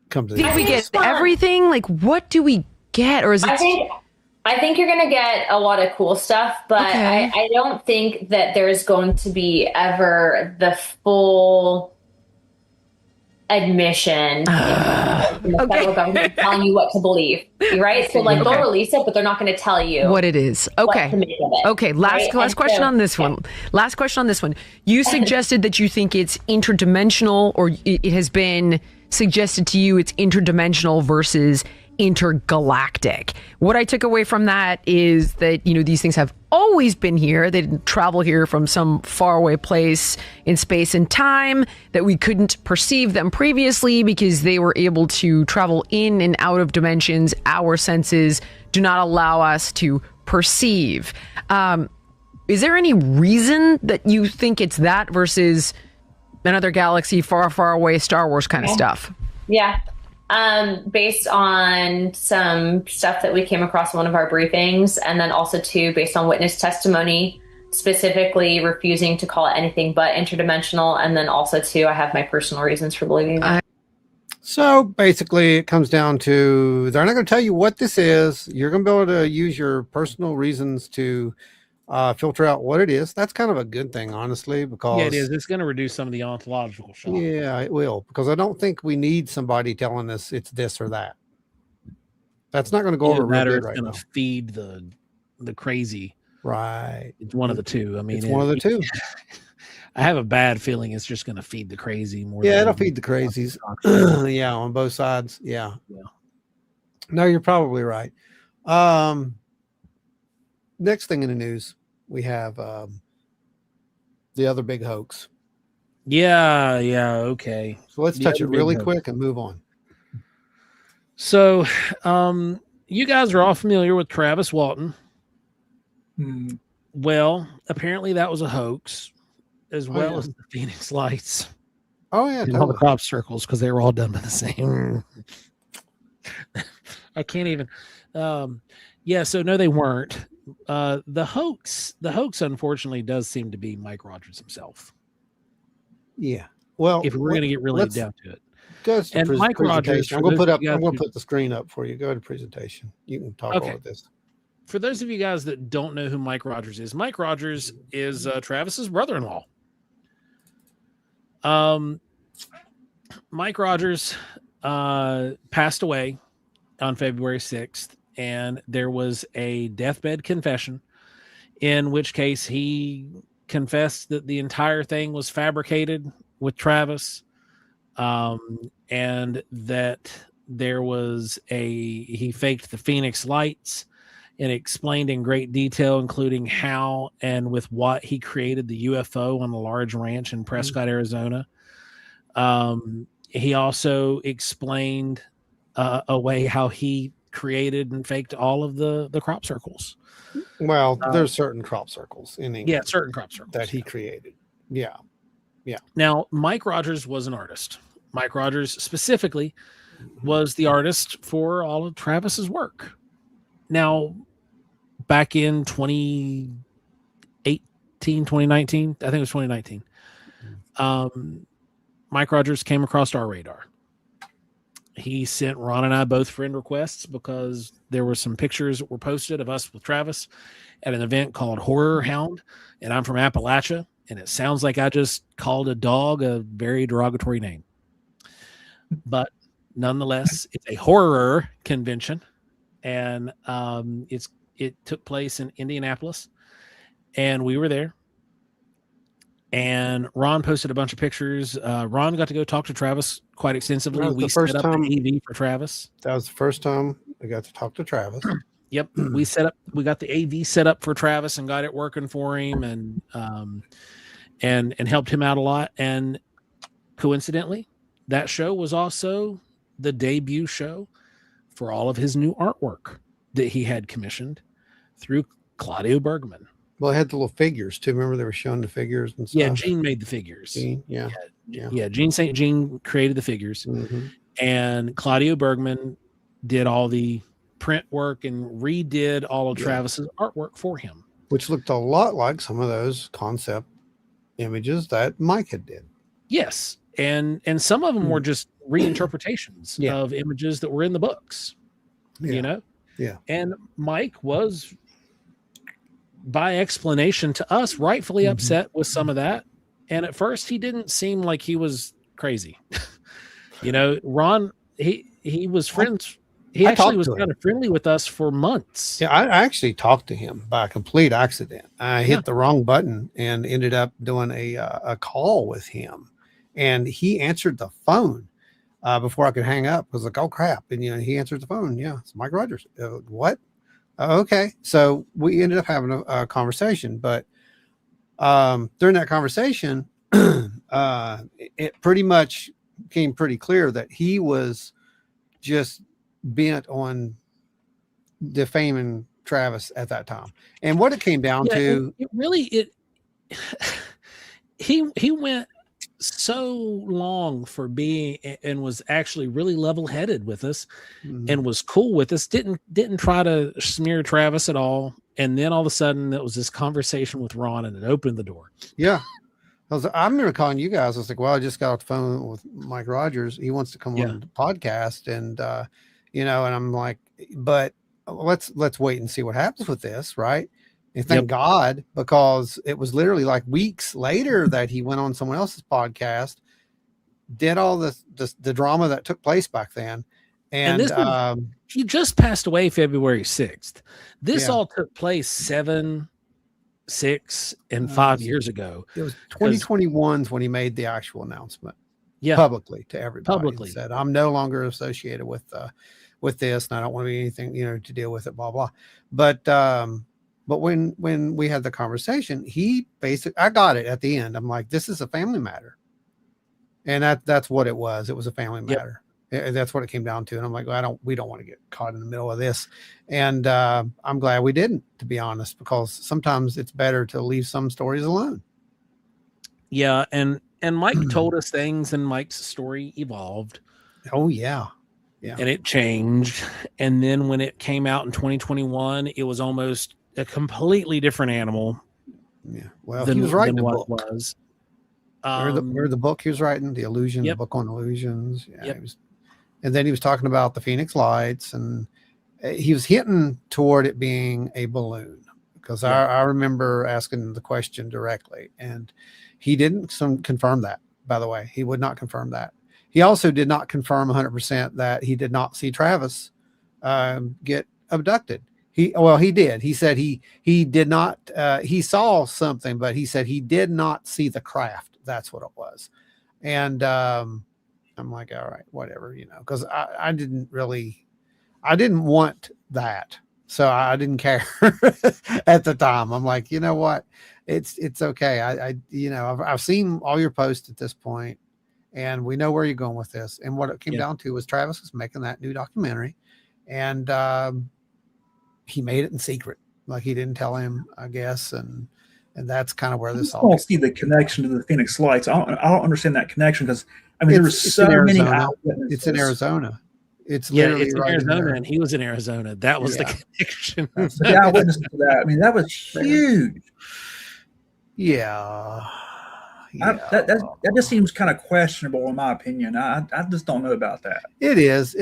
come to the end. We get everything. Like, what do we get? Or is it? I think you're going to get a lot of cool stuff, but okay. I don't think that there's going to be ever the full admission. The federal government telling you what to believe, right? So like they'll release it, but they're not going to tell you what it is. Okay. what to make of it, Okay. Last right? question on this one. Last question on this one. You suggested that you think it's interdimensional, or it has been suggested to you it's interdimensional versus intergalactic. What I took away from that is that, you know, these things have always been here. They didn't travel here from some faraway place in space and time, that we couldn't perceive them previously because they were able to travel in and out of dimensions our senses do not allow us to perceive. Is there any reason that you think it's that versus another galaxy far, far away, Star Wars kind of stuff? Yeah. Based on some stuff that we came across in one of our briefings, and then also too based on witness testimony, specifically refusing to call it anything but interdimensional, and then also too I have my personal reasons for believing that. So basically it comes down to, they're not going to tell you what this is. You're going to be able to use your personal reasons to filter out what it is. That's kind of a good thing, honestly, because Yeah, it is. It's going to reduce some of the ontological shock. Yeah, it will, because I don't think we need somebody telling us it's this or that. That's not going to go over real good right now. It's going to feed the crazy. Right. It's one of the two. I mean, it's one of the two. I have a bad feeling it's just going to feed the crazy more. Yeah, it'll feed the crazies. Yeah, on both sides. Yeah. No, you're probably right. Next thing in the news, we have the other big hoax. Yeah, okay. So let's touch it really quick and move on. So, you guys are all familiar with Travis Walton. Well, apparently that was a hoax, as well as the Phoenix Lights. Oh, yeah. And all the crop circles, because they were all done by the same. I can't even. Yeah, so no, they weren't. The hoax, unfortunately, does seem to be Mike Rogers himself. Yeah. Well, if we're going to get really down to it. Go to and Mike Rogers, I'm going to put the screen up for you. Go to presentation. You can talk about this. For those of you guys that don't know who Mike Rogers is Travis's brother-in-law. Mike Rogers passed away on February 6th, and there was a deathbed confession, in which case he confessed that the entire thing was fabricated with Travis, and that he faked the Phoenix Lights, and explained in great detail, including how and with what he created the UFO on a large ranch in Prescott, Arizona. He also explained a way how he created and faked all of the crop circles. Well, there's certain crop circles in England. Yeah, certain crop circles that he created. Yeah. Now, Mike Rogers was an artist. Mike Rogers specifically was the artist for all of Travis's work. Now, back in 2019, I think it was 2019, Mike Rogers came across our radar. He sent Ron and I both friend requests because there were some pictures that were posted of us with Travis at an event called Horror Hound, and I'm from Appalachia, and it sounds like I just called a dog a very derogatory name. But nonetheless, it's a horror convention, and it took place in Indianapolis, and we were there. And Ron posted a bunch of pictures. Ron got to go talk to Travis quite extensively. We set up an AV for Travis. That was the first time I got to talk to Travis. Yep. We got the AV set up for Travis and got it working for him, and helped him out a lot. And coincidentally, that show was also the debut show for all of his new artwork that he had commissioned through Claudio Bergman. Well, I had the little figures too. Remember they were showing the figures and stuff. Yeah, Gene made the figures. Gene, yeah. Gene St. Jean created the figures, and Claudio Bergman did all the print work and redid all of Travis's artwork for him, which looked a lot like some of those concept images that Mike had did. Yes, and some of them were just reinterpretations of images that were in the books. You know, and Mike was, by explanation to us, rightfully upset with some of that. And at first he didn't seem like he was crazy. Ron, he was friends. He I actually talked was to him. kind of friendly with us for months. Yeah, I actually talked to him by complete accident. I hit the wrong button and ended up doing a call with him, and he answered the phone before I could hang up. I was like, "Oh crap!" And he answered the phone. Yeah, it's Mike Rogers. What? Okay, so we ended up having a conversation, but during that conversation, it pretty much became pretty clear that he was just bent on defaming Travis at that time. And what it came down to, he went so long for being and was actually really level-headed with us and was cool with us, didn't try to smear Travis at all. And then all of a sudden there was this conversation with Ron and it opened the door. Yeah. I remember calling you guys. I was like, well, I just got off the phone with Mike Rogers. He wants to come on the podcast. And, and I'm like, but let's wait and see what happens with this. Right. And thank God, because it was literally like weeks later that he went on someone else's podcast, did all the drama that took place back then. And he just passed away February 6th. This all took place 7, 6, and 5 years ago. It was 2021 when he made the actual announcement publicly to everybody. Publicly said, I'm no longer associated with this, and I don't want to be anything, to deal with it, blah, blah. But when we had the conversation, I got it at the end. I'm like, this is a family matter. And that's what it was. It was a family matter. That's what it came down to. And I'm like, we don't want to get caught in the middle of this. And I'm glad we didn't, to be honest, because sometimes it's better to leave some stories alone. Yeah. And Mike told us things, and Mike's story evolved. Oh yeah. Yeah. And it changed. And then when it came out in 2021, it was almost a completely different animal. Yeah. Well, he was writing the book. Was. Where the book he was writing, the illusion, the book on illusions. Yeah. And then he was talking about the Phoenix Lights, and he was hinting toward it being a balloon, because I remember asking the question directly, and he didn't confirm that, by the way. He would not confirm that. He also did not confirm 100% that he did not see Travis get abducted. He did. He said he did not, he saw something, but he said he did not see the craft. That's what it was. And I'm like, all right, whatever, because I didn't want that. So I didn't care at the time. I'm like, you know what? It's okay. I've seen all your posts at this point, and we know where you're going with this. And what it came down to was Travis was making that new documentary, and he made it in secret. Like, he didn't tell him, I guess. And that's kind of where this all. I don't see the connection to the Phoenix Lights. I don't understand that connection, because there were so many eyewitnesses. It's in Arizona. It's literally it's in Arizona, and he was in Arizona. That was the connection. The eyewitnesses to that. That was huge. Yeah. That just seems kind of questionable, in my opinion. I just don't know about that. It is,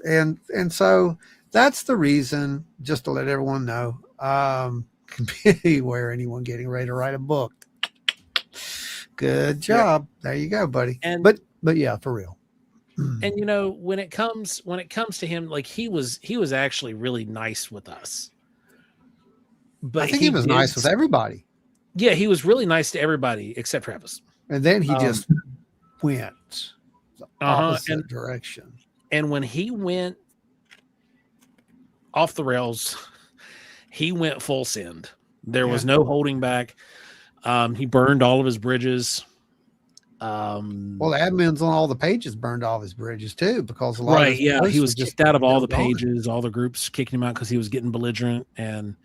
and so that's the reason. Just to let everyone know, beware anyone getting ready to write a book. Good job. There you go, buddy. And but yeah, for real. And when it comes to him, like, he was actually really nice with us. But I think he was nice with everybody. Yeah, he was really nice to everybody except Travis. And then he just went the opposite direction. And when he went off the rails, he went full send. There was no holding back. He burned all of his bridges. Well, the admins on all the pages burned all of his bridges too, because a lot of he was kicked out of all the pages. All the groups kicking him out because he was getting belligerent and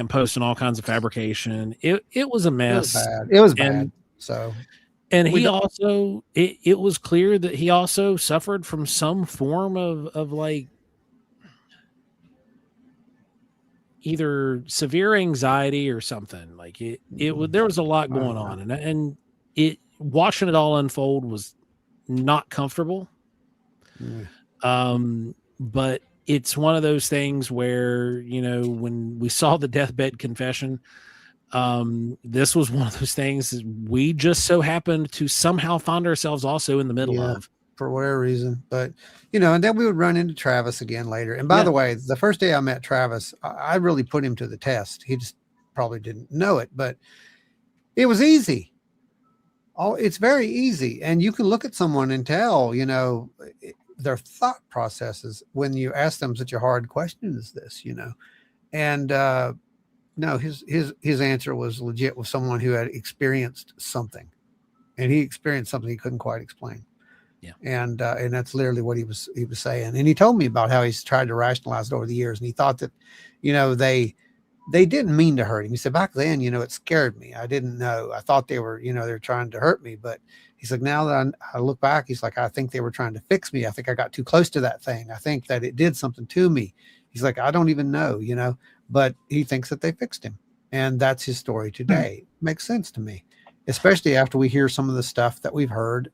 posting all kinds of fabrication. It was a mess. It was bad. And he also, it was clear that he also suffered from some form of like either severe anxiety or something. Like there was a lot going on, and watching it all unfold was not comfortable. But it's one of those things where, when we saw the deathbed confession, this was one of those things we just so happened to somehow find ourselves also in the middle of. for whatever reason. But, and then we would run into Travis again later. And by the way, the first day I met Travis, I really put him to the test. He just probably didn't know it, but it was easy. It's very easy. And you can look at someone and tell, their thought processes when you ask them such a hard question as this, and, no, his answer was legit with someone who had experienced something, and he experienced something he couldn't quite explain. Yeah. And that's literally what he was saying. And he told me about how he's tried to rationalize it over the years. And he thought that, they didn't mean to hurt him. He said, back then, it scared me. I didn't know. I thought they were, they were trying to hurt me. But he's like, now that I look back, he's like, I think they were trying to fix me. I think I got too close to that thing. I think that it did something to me. He's like, I don't even know, but he thinks that they fixed him. And that's his story today. Makes sense to me, especially after we hear some of the stuff that we've heard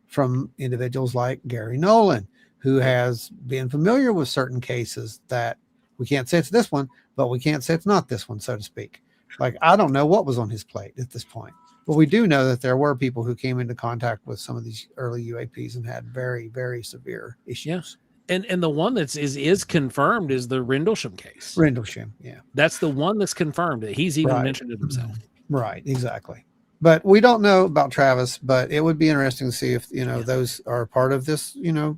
from individuals like Gary Nolan, who has been familiar with certain cases that we can't say it's this one, but we can't say it's not this one, so to speak. Like, I don't know what was on his plate at this point, but we do know that there were people who came into contact with some of these early UAPs and had very, very severe issues. Yeah. And the one that's is confirmed is the Rendlesham case. Rendlesham, yeah. That's the one that's confirmed. He's even mentioned it himself. Right, exactly. But we don't know about Travis, but it would be interesting to see if, those are part of this,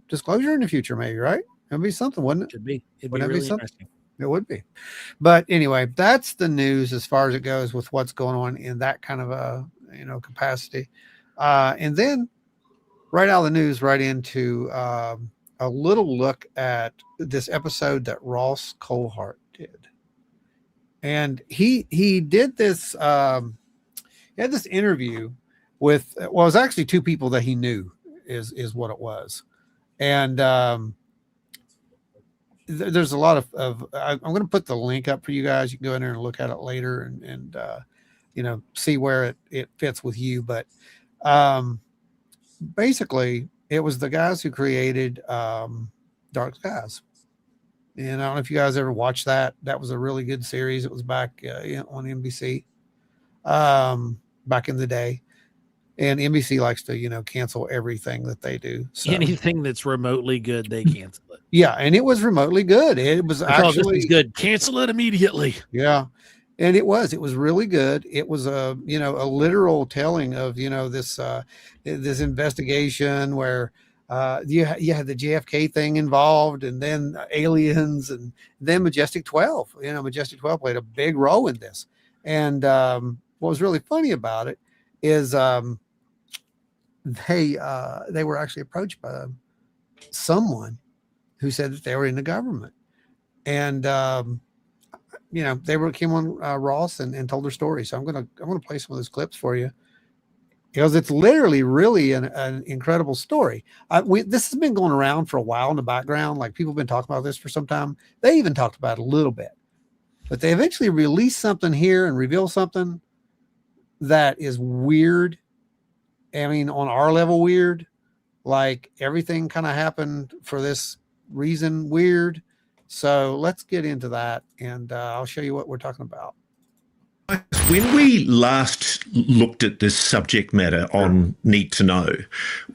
disclosure in the future, maybe, right? It'd be something, wouldn't it? Should be. It'd be really interesting. It would be. But anyway, that's the news as far as it goes with what's going on in that kind of a, capacity. And then right out of the news, right into a little look at this episode that Ross Coulthart did. And he did this, he had this interview with, it was actually two people that he knew is what it was. And, there's a lot of I'm going to put the link up for you guys. You can go in there and look at it later and see where it fits with you. But basically, it was the guys who created Dark Skies. And I don't know if you guys ever watched that. That was a really good series. It was back on NBC back in the day. And NBC likes to, cancel everything that they do. So. Anything that's remotely good, they cancel it. Yeah, and it was remotely good. It was actually good. Cancel it immediately. Yeah, and it was really good. It was a literal telling of this this investigation where you had the JFK thing involved, and then aliens, and then Majestic 12. Majestic 12 played a big role in this. And what was really funny about it is they were actually approached by someone who said that they were in the government, and they came on Ross and told their story. So I'm gonna play some of those clips for you because it's literally really an incredible story. This has been going around for a while in the background. Like, people have been talking about this for some time. They even talked about it a little bit, but they eventually released something here and revealed something that is weird. I mean, on our level, weird. Like, everything kind of happened for this reason, weird. So let's get into that, and I'll show you what we're talking about. When we last looked at this subject matter on Need to Know,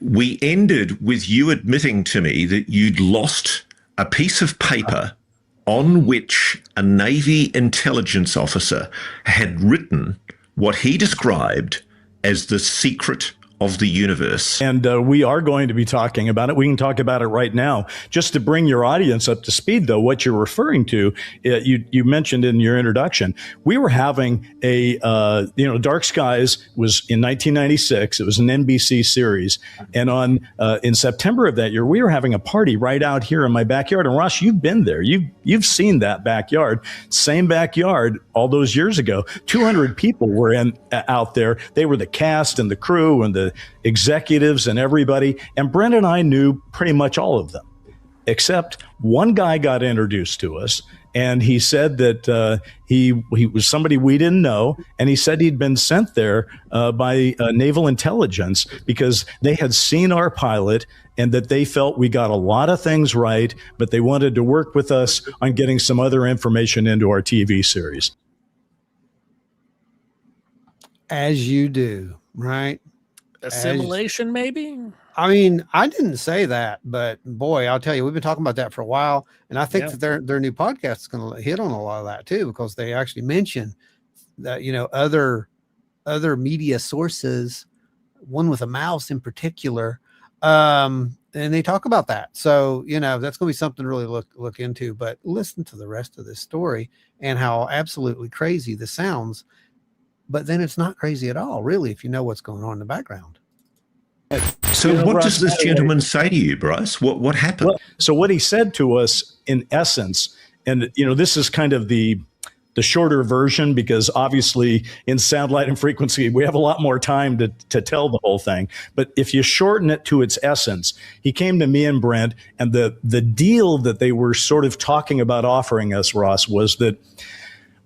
we ended with you admitting to me that you'd lost a piece of paper on which a Navy intelligence officer had written what he described as the secret of the universe. And we are going to be talking about it. We can talk about it right now. Just to bring your audience up to speed, though, what you're referring to, you mentioned in your introduction, we were having a, Dark Skies was in 1996. It was an NBC series. And in September of that year, we were having a party right out here in my backyard. And Ross, you've been there. You've seen that backyard. Same backyard all those years ago. 200 people were out there. They were the cast and the crew and the executives and everybody. And Brent and I knew pretty much all of them, except one guy got introduced to us. And he said that he was somebody we didn't know. And he said he'd been sent there by naval intelligence because they had seen our pilot and that they felt we got a lot of things right, but they wanted to work with us on getting some other information into our TV series. As you do, right? Assimilation, maybe? I mean, I didn't say that, but boy, I'll tell you, we've been talking about that for a while, and I think that their new podcast is going to hit on a lot of that too, because they actually mention that other media sources, one with a mouse in particular, and they talk about that. So that's going to be something to really look into. But listen to the rest of this story and how absolutely crazy this sounds, but then it's not crazy at all, really, if you know what's going on in the background. So what does this gentleman say to you, Bryce? What happened? Well, so what he said to us, in essence, and this is kind of the shorter version, because obviously in sound, light, and frequency, we have a lot more time to tell the whole thing. But if you shorten it to its essence, he came to me and Brent, and the deal that they were sort of talking about offering us, Ross, was that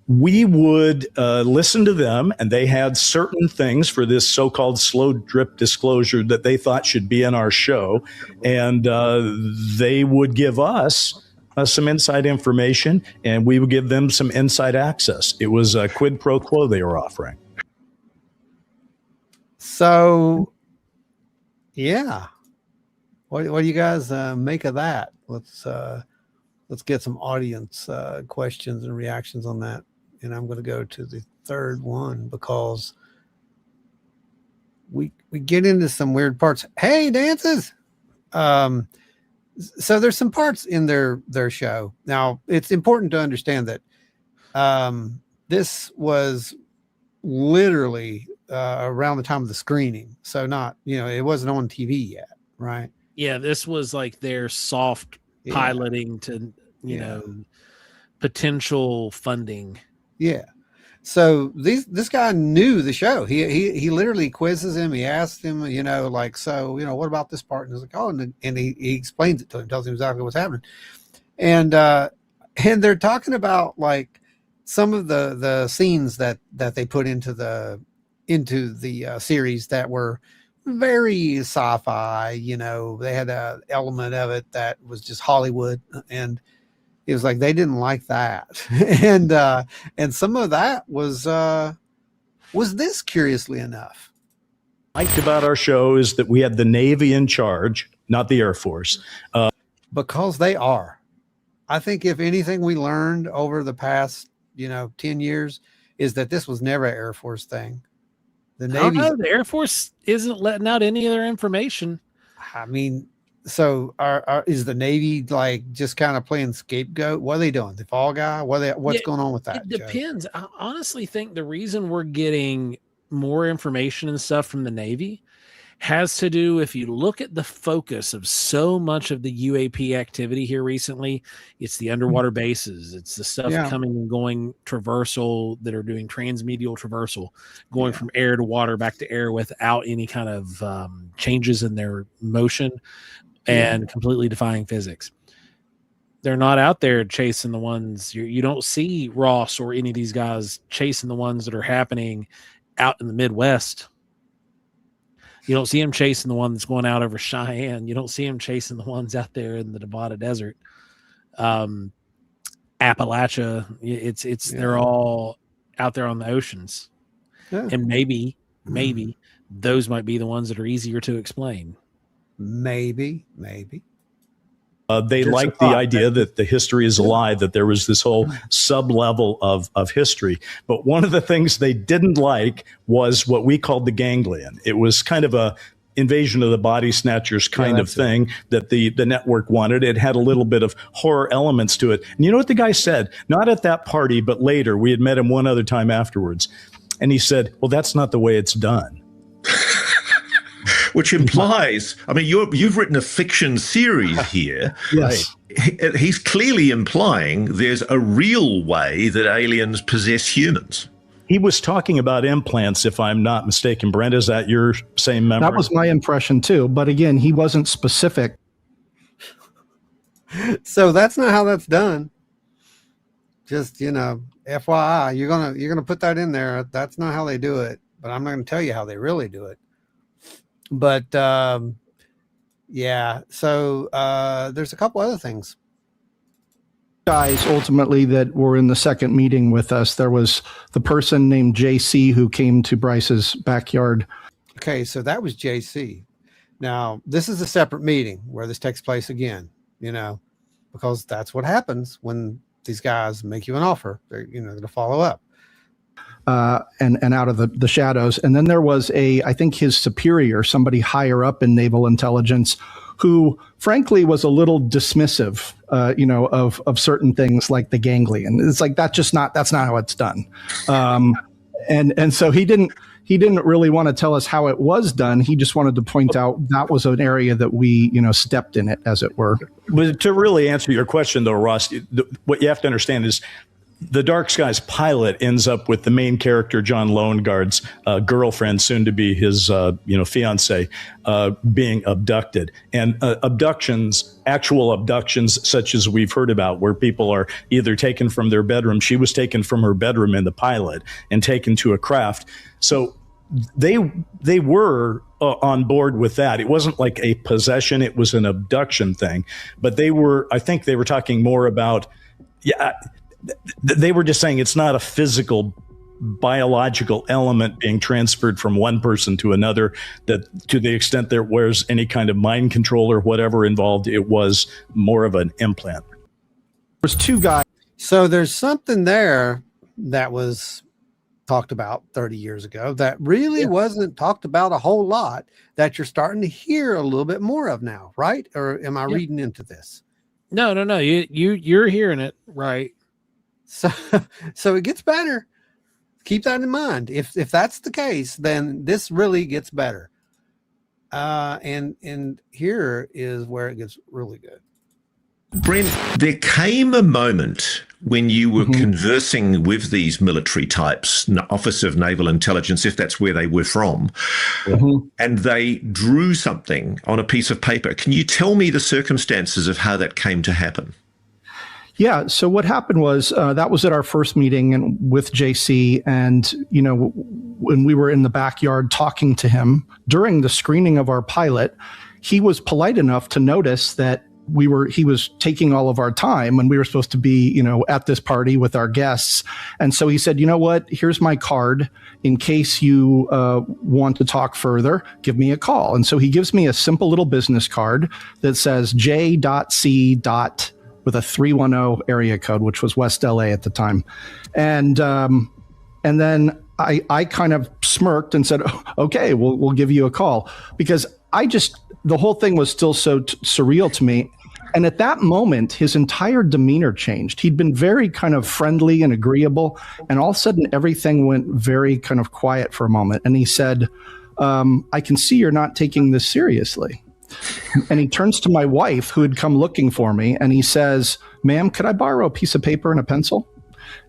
we would listen to them, and they had certain things for this so-called slow drip disclosure that they thought should be in our show, and they would give us some inside information, and we would give them some inside access. It was a quid pro quo they were offering. So, yeah, what do you guys make of that? Let's get some audience questions and reactions on that. And I'm going to go to the third one because we get into some weird parts. Hey, dances. So there's some parts in their show. Now, it's important to understand that this was literally around the time of the screening. So not, it wasn't on TV yet, right? Yeah, this was like their soft piloting to, potential funding. Yeah. So this guy knew the show. He literally quizzes him. He asks him, what about this part? And he's like, oh, and he explains it to him, tells him exactly what's happening. And they're talking about like some of the scenes that they put into the series that were very sci-fi. They had an element of it that was just Hollywood, and it was like they didn't like that, and some of that was this, curiously enough. Liked about our show is that we had the Navy in charge, not the Air Force, because they are. I think if anything we learned over the past 10 years is that this was never an Air Force thing. The Navy, the Air Force isn't letting out any of their information. I mean. So is the Navy like just kind of playing scapegoat? What are they doing? The fall guy? What's going on with that? It depends. Joe? I honestly think the reason we're getting more information and stuff from the Navy has to do, if you look at the focus of so much of the UAP activity here recently, it's the underwater bases. It's the stuff coming and going traversal that are doing transmedial traversal, going from air to water, back to air without any kind of changes in their motion. And completely defying physics. They're not out there chasing the ones. You don't see Ross or any of these guys chasing the ones that are happening out in the Midwest. You don't see them chasing the one that's going out over Cheyenne. You don't see them chasing the ones out there in the Nevada desert. Appalachia, they're all out there on the oceans. Yeah. And maybe those might be the ones that are easier to explain. Maybe. They liked the idea that the history is a lie, that there was this whole sub-level of history. But one of the things they didn't like was what we called the ganglion. It was kind of a invasion of the body snatchers kind of thing that the network wanted. It had a little bit of horror elements to it. And you know what the guy said? Not at that party, but later. We had met him one other time afterwards. And he said, well, that's not the way it's done. Which implies, I mean, you've written a fiction series here. Yes. He's clearly implying there's a real way that aliens possess humans. He was talking about implants, if I'm not mistaken. Brent, is that your same memory? That was my impression too. But again, he wasn't specific. So that's not how that's done. Just, FYI, you're gonna put that in there. That's not how they do it. But I'm not going to tell you how they really do it. But so there's a couple other things. Guys ultimately that were in the second meeting with us. There was the person named JC who came to Bryce's backyard. Okay, so that was JC. Now, this is a separate meeting where this takes place again, because that's what happens when these guys make you an offer. They're, going to follow up. And out of the shadows. And then there was I think his superior, somebody higher up in naval intelligence, who frankly was a little dismissive, of certain things like the ganglion. It's like, that's not how it's done. And so he didn't really want to tell us how it was done. He just wanted to point out that was an area that we, stepped in it, as it were. But to really answer your question, though, Ross, what you have to understand is the Dark Skies pilot ends up with the main character, John Lowengarde's girlfriend, soon to be his, fiance, being abducted. And actual abductions, such as we've heard about, where people are either taken from their bedroom. She was taken from her bedroom in the pilot and taken to a craft. So they were on board with that. It wasn't like a possession. It was an abduction thing. But I think they were talking more about, they were just saying it's not a physical biological element being transferred from one person to another, that to the extent there was any kind of mind control or whatever involved, it was more of an implant. There's two guys. So there's something there that was talked about 30 years ago that really wasn't talked about a whole lot, that you're starting to hear a little bit more of now, right? Or am I reading into this? No. You're hearing it right. So it gets better. Keep that in mind. If that's the case, then this really gets better. And here is where it gets really good. Brent, there came a moment when you were conversing with these military types, Office of Naval Intelligence, if that's where they were from, and they drew something on a piece of paper. Can you tell me the circumstances of how that came to happen? Yeah. So what happened was that was at our first meeting with JC. And, when we were in the backyard talking to him during the screening of our pilot, he was polite enough to notice that he was taking all of our time when we were supposed to be, at this party with our guests. And so he said, you know what, here's my card. In case you want to talk further, give me a call. And so he gives me a simple little business card that says J.C. with a 310 area code, which was West LA at the time. And then I kind of smirked and said, okay, we'll give you a call, because the whole thing was still so surreal to me. And at that moment, his entire demeanor changed. He'd been very kind of friendly and agreeable. And all of a sudden, everything went very kind of quiet for a moment. And he said, I can see you're not taking this seriously. And he turns to my wife, who had come looking for me, and he says, ma'am, could I borrow a piece of paper and a pencil?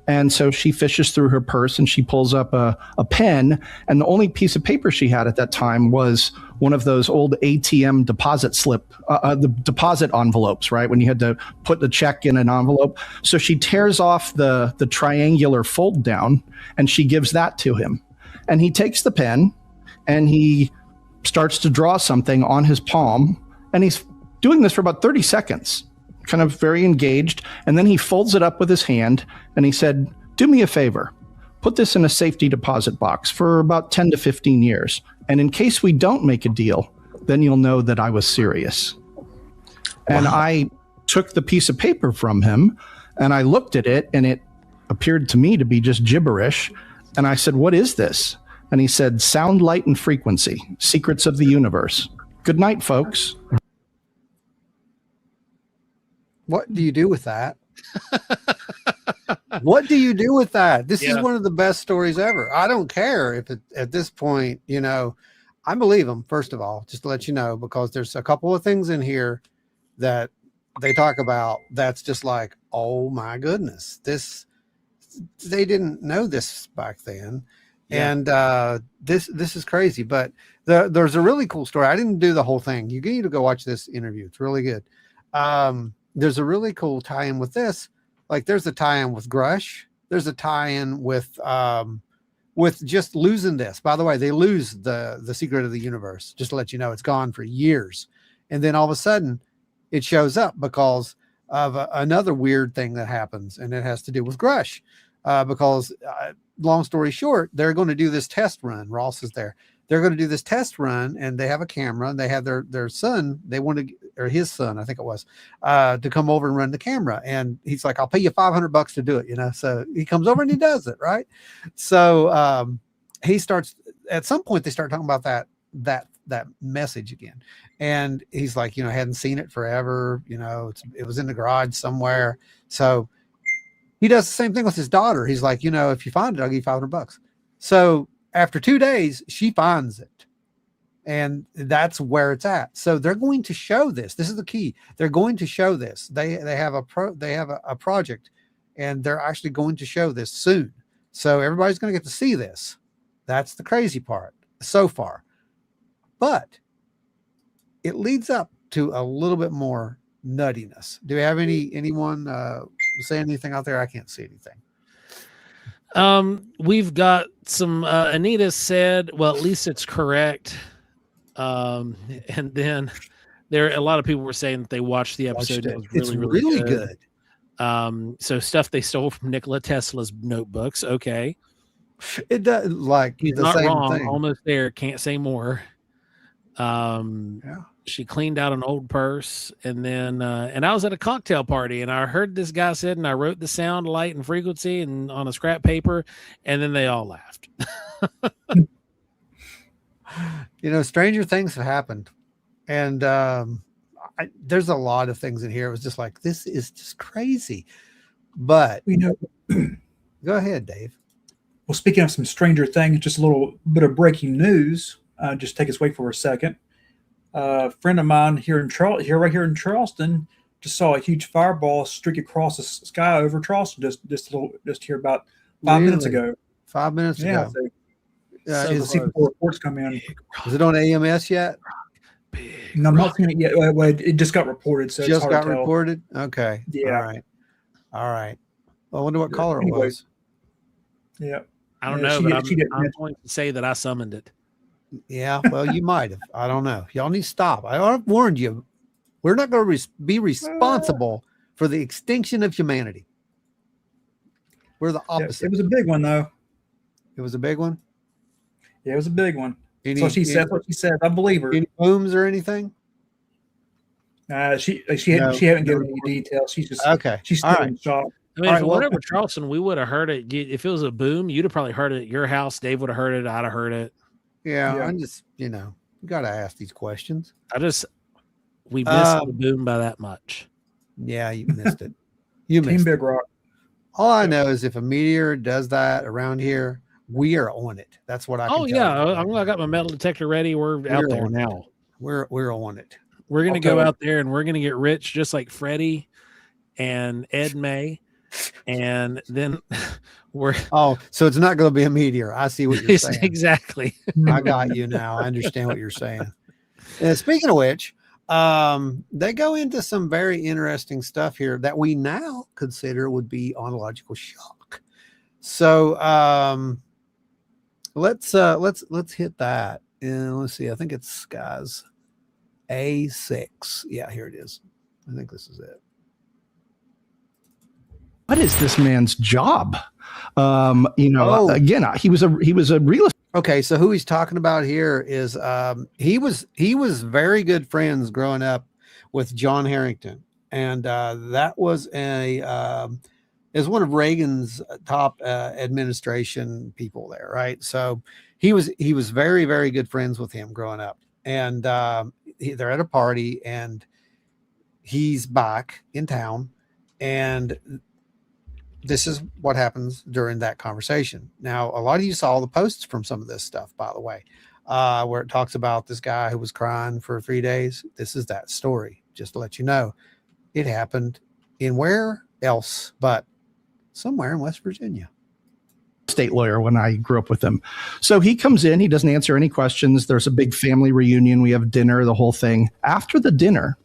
And so she fishes through her purse and she pulls up a pen. And the only piece of paper she had at that time was one of those old ATM deposit the deposit envelopes, right? When you had to put the check in an envelope. So she tears off the triangular fold down and she gives that to him. And he takes the pen and he starts to draw something on his palm. And he's doing this for about 30 seconds. Kind of very engaged. And then he folds it up with his hand and he said, do me a favor, put this in a safety deposit box for about 10 to 15 years. And in case we don't make a deal, then you'll know that I was serious. And I took the piece of paper from him and I looked at it and it appeared to me to be just gibberish. And I said, what is this? And he said, sound, light, and frequency, secrets of the universe. Good night, folks. What do you do with that? What do you do with that? This is one of the best stories ever. I don't care if at this point, I believe them, first of all, just to let you know, because there's a couple of things in here that they talk about that's just like, oh my goodness, they didn't know this back then. Yeah. And this is crazy. But there's a really cool story. I didn't do the whole thing. You need to go watch this interview. It's really good. There's a really cool tie-in with this. Like there's a tie-in with Grush. There's a tie-in with just losing this. By the way, they lose the secret of the universe. Just to let you know, it's gone for years. And then all of a sudden it shows up because of another weird thing that happens. And it has to do with Grush. Because long story short, they're going to do this test run. Ross is there. they're going to do this test run, and they have a camera, and they have their son. They want to, or his son, I think it was, to come over and run the camera. And he's like, I'll pay you $500 to do it. So he comes over and he does it. Right. So he starts, at some point they start talking about that message again. And he's like, hadn't seen it forever. It was in the garage somewhere. So he does the same thing with his daughter. He's like, if you find it, I'll give you $500. So after 2 days, she finds it. And that's where it's at. So they're going to show this. This is the key. They're going to show this. They have a project, and they're actually going to show this soon. So everybody's going to get to see this. That's the crazy part so far. But it leads up to a little bit more nuttiness. Do we have anyone say anything out there? I can't see anything. We've got some Anita said, well, at least it's correct. And then a lot of people were saying that they watched the episode. It was really good. So stuff they stole from Nikola Tesla's notebooks. Okay. It does, like, he's the not same wrong. thing. Almost there. Can't say more. She cleaned out an old purse, and then and I was at a cocktail party, and I heard this guy said, and I wrote the sound, light, and frequency and on a scrap paper, and then they all laughed. Stranger things have happened, and there's a lot of things in here. It was just like, this is just crazy. But go ahead, Dave. Well, speaking of some stranger things, just a little bit of breaking news. Just take us away for a second. A friend of mine right here in Charleston, just saw a huge fireball streak across the sky over Charleston just here about 5 minutes ago. 5 minutes ago. See before reports come in. Is it on AMS yet? No, I'm not seeing it yet. Well, it just got reported, so just it's hard got to tell. reported. Okay. Yeah. All right. Well, I wonder what color it was. Yeah. I don't know, but I'm going to say that I summoned it. Yeah, well, you might have. I don't know. Y'all need to stop. I've warned you. We're not going to be responsible for the extinction of humanity. We're the opposite. It was a big one, though. It was a big one? Yeah, it was a big one. What she said. I believe her. Any booms or anything? She haven't given any details. She's just okay. She's still in shock. I mean, if it went over Charleston, we would have heard it. If it was a boom, you'd have probably heard it at your house. Dave would have heard it. I'd have heard it. Yeah. I'm just, you got to ask these questions. We missed the boom by that much. Yeah, you missed it. You missed Team Big Rock. All I know is if a meteor does that around here, we are on it. That's what I can tell you. I got my metal detector ready. We're out there now. We're on it. We're going to go out there and we're going to get rich just like Freddie and Ed May. And then so it's not going to be a meteor. I see what you're saying. Exactly. I got you now. I understand what you're saying. And speaking of which, they go into some very interesting stuff here that we now consider would be ontological shock. So let's hit that. And let's see. I think it's guys A6. Yeah, here it is. I think this is it. What is this man's job? Again, he was a real. Okay, so who he's talking about here is he was very good friends growing up with John Harrington, and that was is one of Reagan's top administration people there, right? So he was very, very good friends with him growing up, and they're at a party, and he's back in town, and this is what happens during that conversation. Now, a lot of you saw the posts from some of this stuff, by the way, where it talks about this guy who was crying for 3 days. This is that story, just to let you know. It happened in where else but somewhere in West Virginia. State lawyer when I grew up with him. So he comes in, he doesn't answer any questions. There's a big family reunion. We have dinner, the whole thing. After the dinner,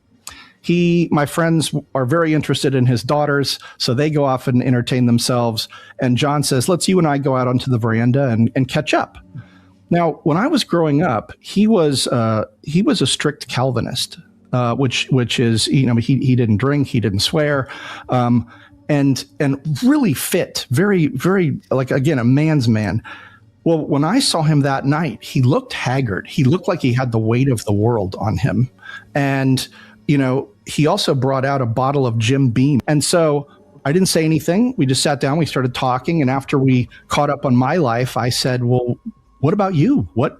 my friends are very interested in his daughters, so they go off and entertain themselves. And John says, let's you and I go out onto the veranda and catch up. Now, when I was growing up, he was a strict Calvinist, which is, he didn't drink, he didn't swear, and really fit, very, very, like, again, a man's man. Well, when I saw him that night, he looked haggard. He looked like he had the weight of the world on him. And, he also brought out a bottle of Jim Beam. And so I didn't say anything. We just sat down, we started talking. And after we caught up on my life, I said, well, what about you? What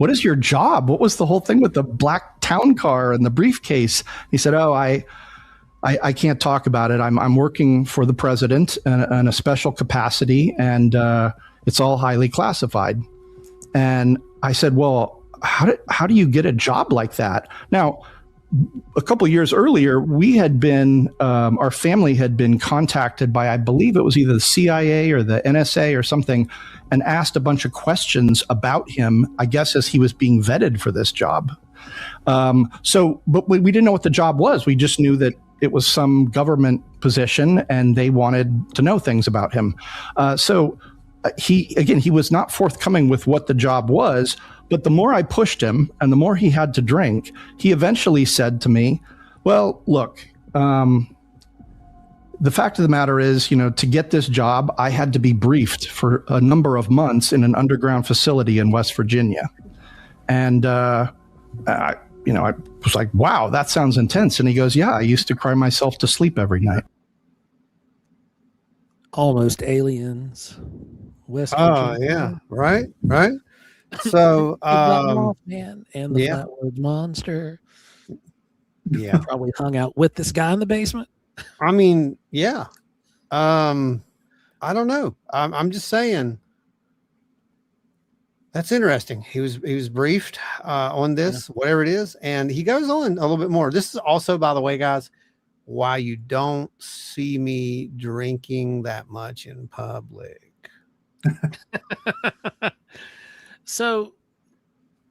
is your job? What was the whole thing with the black town car and the briefcase? He said, oh, I can't talk about it. I'm working for the president in a special capacity, and it's all highly classified. And I said, well, how do you get a job like that? Now, a couple of years earlier, we had been, our family had been contacted by, I believe it was either the CIA or the NSA or something, and asked a bunch of questions about him, I guess, as he was being vetted for this job. But we didn't know what the job was. We just knew that it was some government position and they wanted to know things about him. He was not forthcoming with what the job was, but the more I pushed him and the more he had to drink, he eventually said to me, well, look, the fact of the matter is, to get this job, I had to be briefed for a number of months in an underground facility in West Virginia. And, I was like, wow, that sounds intense. And he goes, yeah, I used to cry myself to sleep every night. Almost aliens. West Virginia. Oh, yeah. Right. So, man, and the Flatwoods Monster. Yeah. Probably hung out with this guy in the basement. I mean, yeah. I don't know. I'm just saying. That's interesting. He was briefed on this, whatever it is, and he goes on a little bit more. This is also, by the way, guys, why you don't see me drinking that much in public. So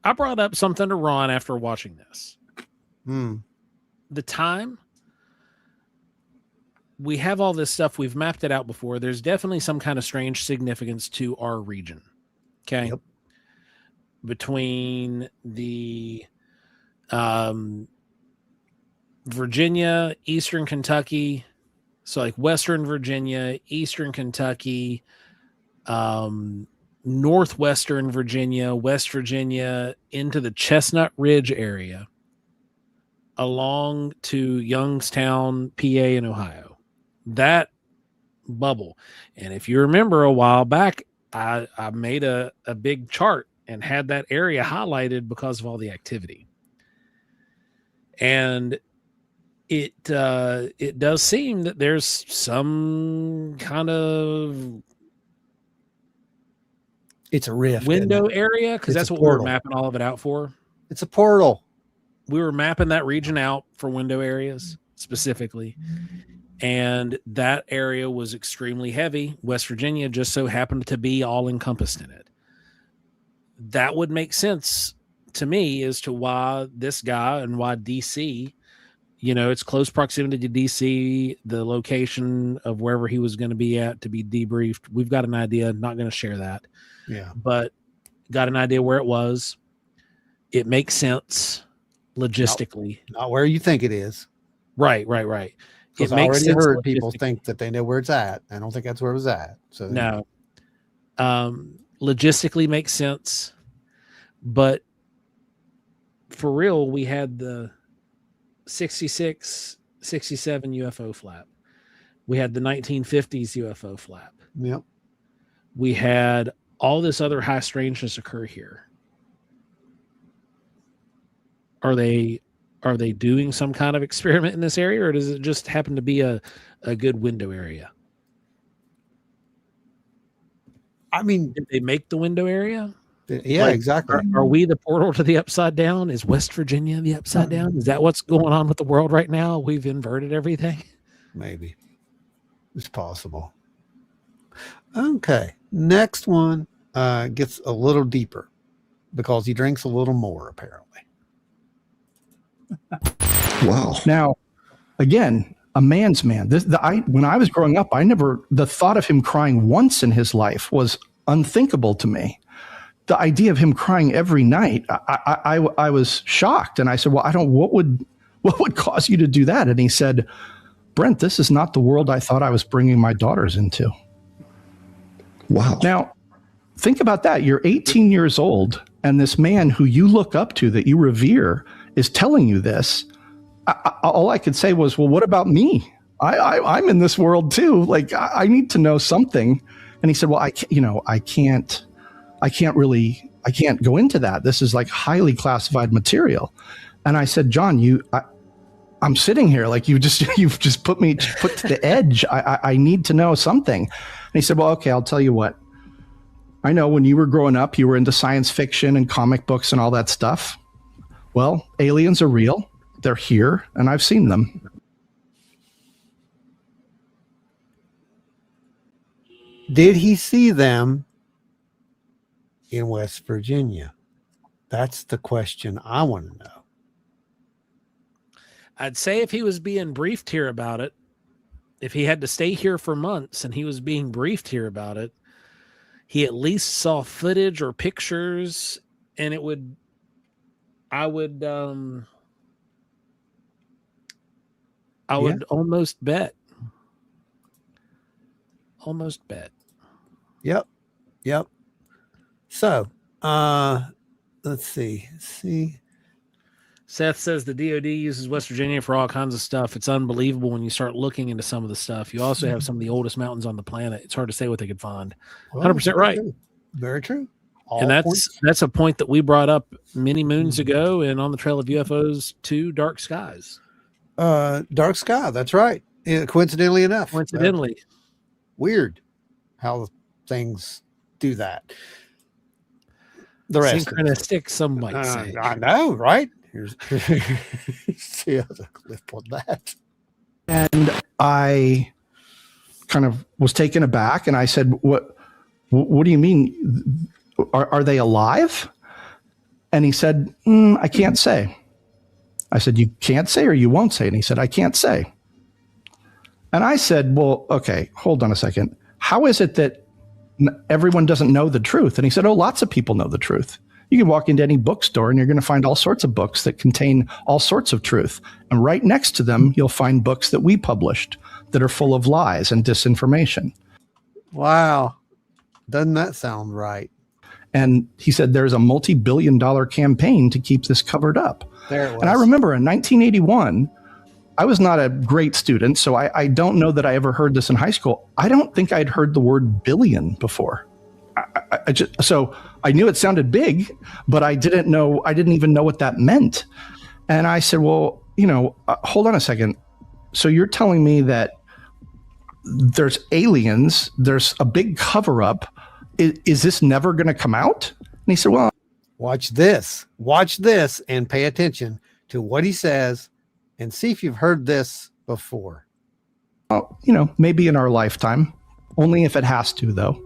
I brought up something to Ron after watching this. The time. We have all this stuff. We've mapped it out before. There's definitely some kind of strange significance to our region. Okay. Yep. Between the Virginia, Eastern Kentucky, so like Western Virginia, Eastern Kentucky, Northwestern Virginia, West Virginia, into the Chestnut Ridge area, along to Youngstown, PA, and Ohio. That bubble. And if you remember a while back, I made a big chart and had that area highlighted because of all the activity. And it does seem that there's some kind of It's a rift window area, because It's that's a what we were portal. mapping all of it out for. It's a portal. We were mapping that region out for window areas specifically. And that area was extremely heavy. West Virginia just so happened to be all encompassed in it. That would make sense to me as to why this guy and why DC, it's close proximity to DC, the location of wherever he was going to be at to be debriefed. We've got an idea, not going to share that. Yeah. But got an idea where it was. It makes sense logistically. Not where you think it is. Right. Because I already heard people think that they know where it's at. I don't think that's where it was at. So no. Logistically makes sense. But for real, we had the 66, 67 UFO flap. We had the 1950s UFO flap. Yep. We had all this other high strangeness occur here. Are they doing some kind of experiment in this area, or does it just happen to be a good window area? I mean, did they make the window area? Yeah, exactly. Are we the portal to the upside down? Is West Virginia the upside down? Is that what's going on with the world right now? We've inverted everything. Maybe it's possible. Okay. Next one gets a little deeper because he drinks a little more, apparently. Wow. Now, again, a man's man. When I was growing up, the thought of him crying once in his life was unthinkable to me. The idea of him crying every night, I was shocked. And I said, well, what would cause you to do that? And he said, Brent, this is not the world I thought I was bringing my daughters into. Wow. Now, think about that. You're 18 years old, and this man who you look up to, that you revere, is telling you this. All I could say was, well, what about me? I'm in this world too. Like, I need to know something. And he said, well, I can't go into that. This is like highly classified material. And I said, John, I'm sitting here, like you've just put to the edge. I need to know something. And he said, well, okay, I'll tell you what. I know when you were growing up, you were into science fiction and comic books and all that stuff. Well, aliens are real. They're here, and I've seen them. Did he see them in West Virginia? That's the question I want to know. I'd say if he was being briefed here about it, if he had to stay here for months and he was being briefed here about it, he at least saw footage or pictures, and I would almost bet. Yep. So, let's see. Seth says the DOD uses West Virginia for all kinds of stuff. It's unbelievable when you start looking into some of the stuff. You also have some of the oldest mountains on the planet. It's hard to say what they could find. 100% right. True. Very true. And that's a point that we brought up many moons ago and on the Trail of UFOs to Dark Skies. Dark Sky, that's right. Coincidentally enough. Weird how things do that. The rest. Synchronistic, some might say. I know, right? Here's the other clip on that. And I kind of was taken aback, and I said, What do you mean? Are they alive? And he said, I can't say. I said, you can't say or you won't say? And he said, I can't say. And I said, well, okay, hold on a second. How is it that everyone doesn't know the truth? And he said, oh, lots of people know the truth. You can walk into any bookstore and you're going to find all sorts of books that contain all sorts of truth. And right next to them, you'll find books that we published that are full of lies and disinformation. Wow. Doesn't that sound right? And he said, there's a multi-billion-dollar campaign to keep this covered up. There it was. And I remember in 1981, I was not a great student, so I don't know that I ever heard this in high school. I don't think I'd heard the word billion before. So I knew it sounded big, but I didn't even know what that meant. And I said, well, hold on a second. So you're telling me that there's aliens, there's a big cover-up. Is this never going to come out? And he said, well, watch this and pay attention to what he says and see if you've heard this before. Well, maybe in our lifetime, only if it has to, though.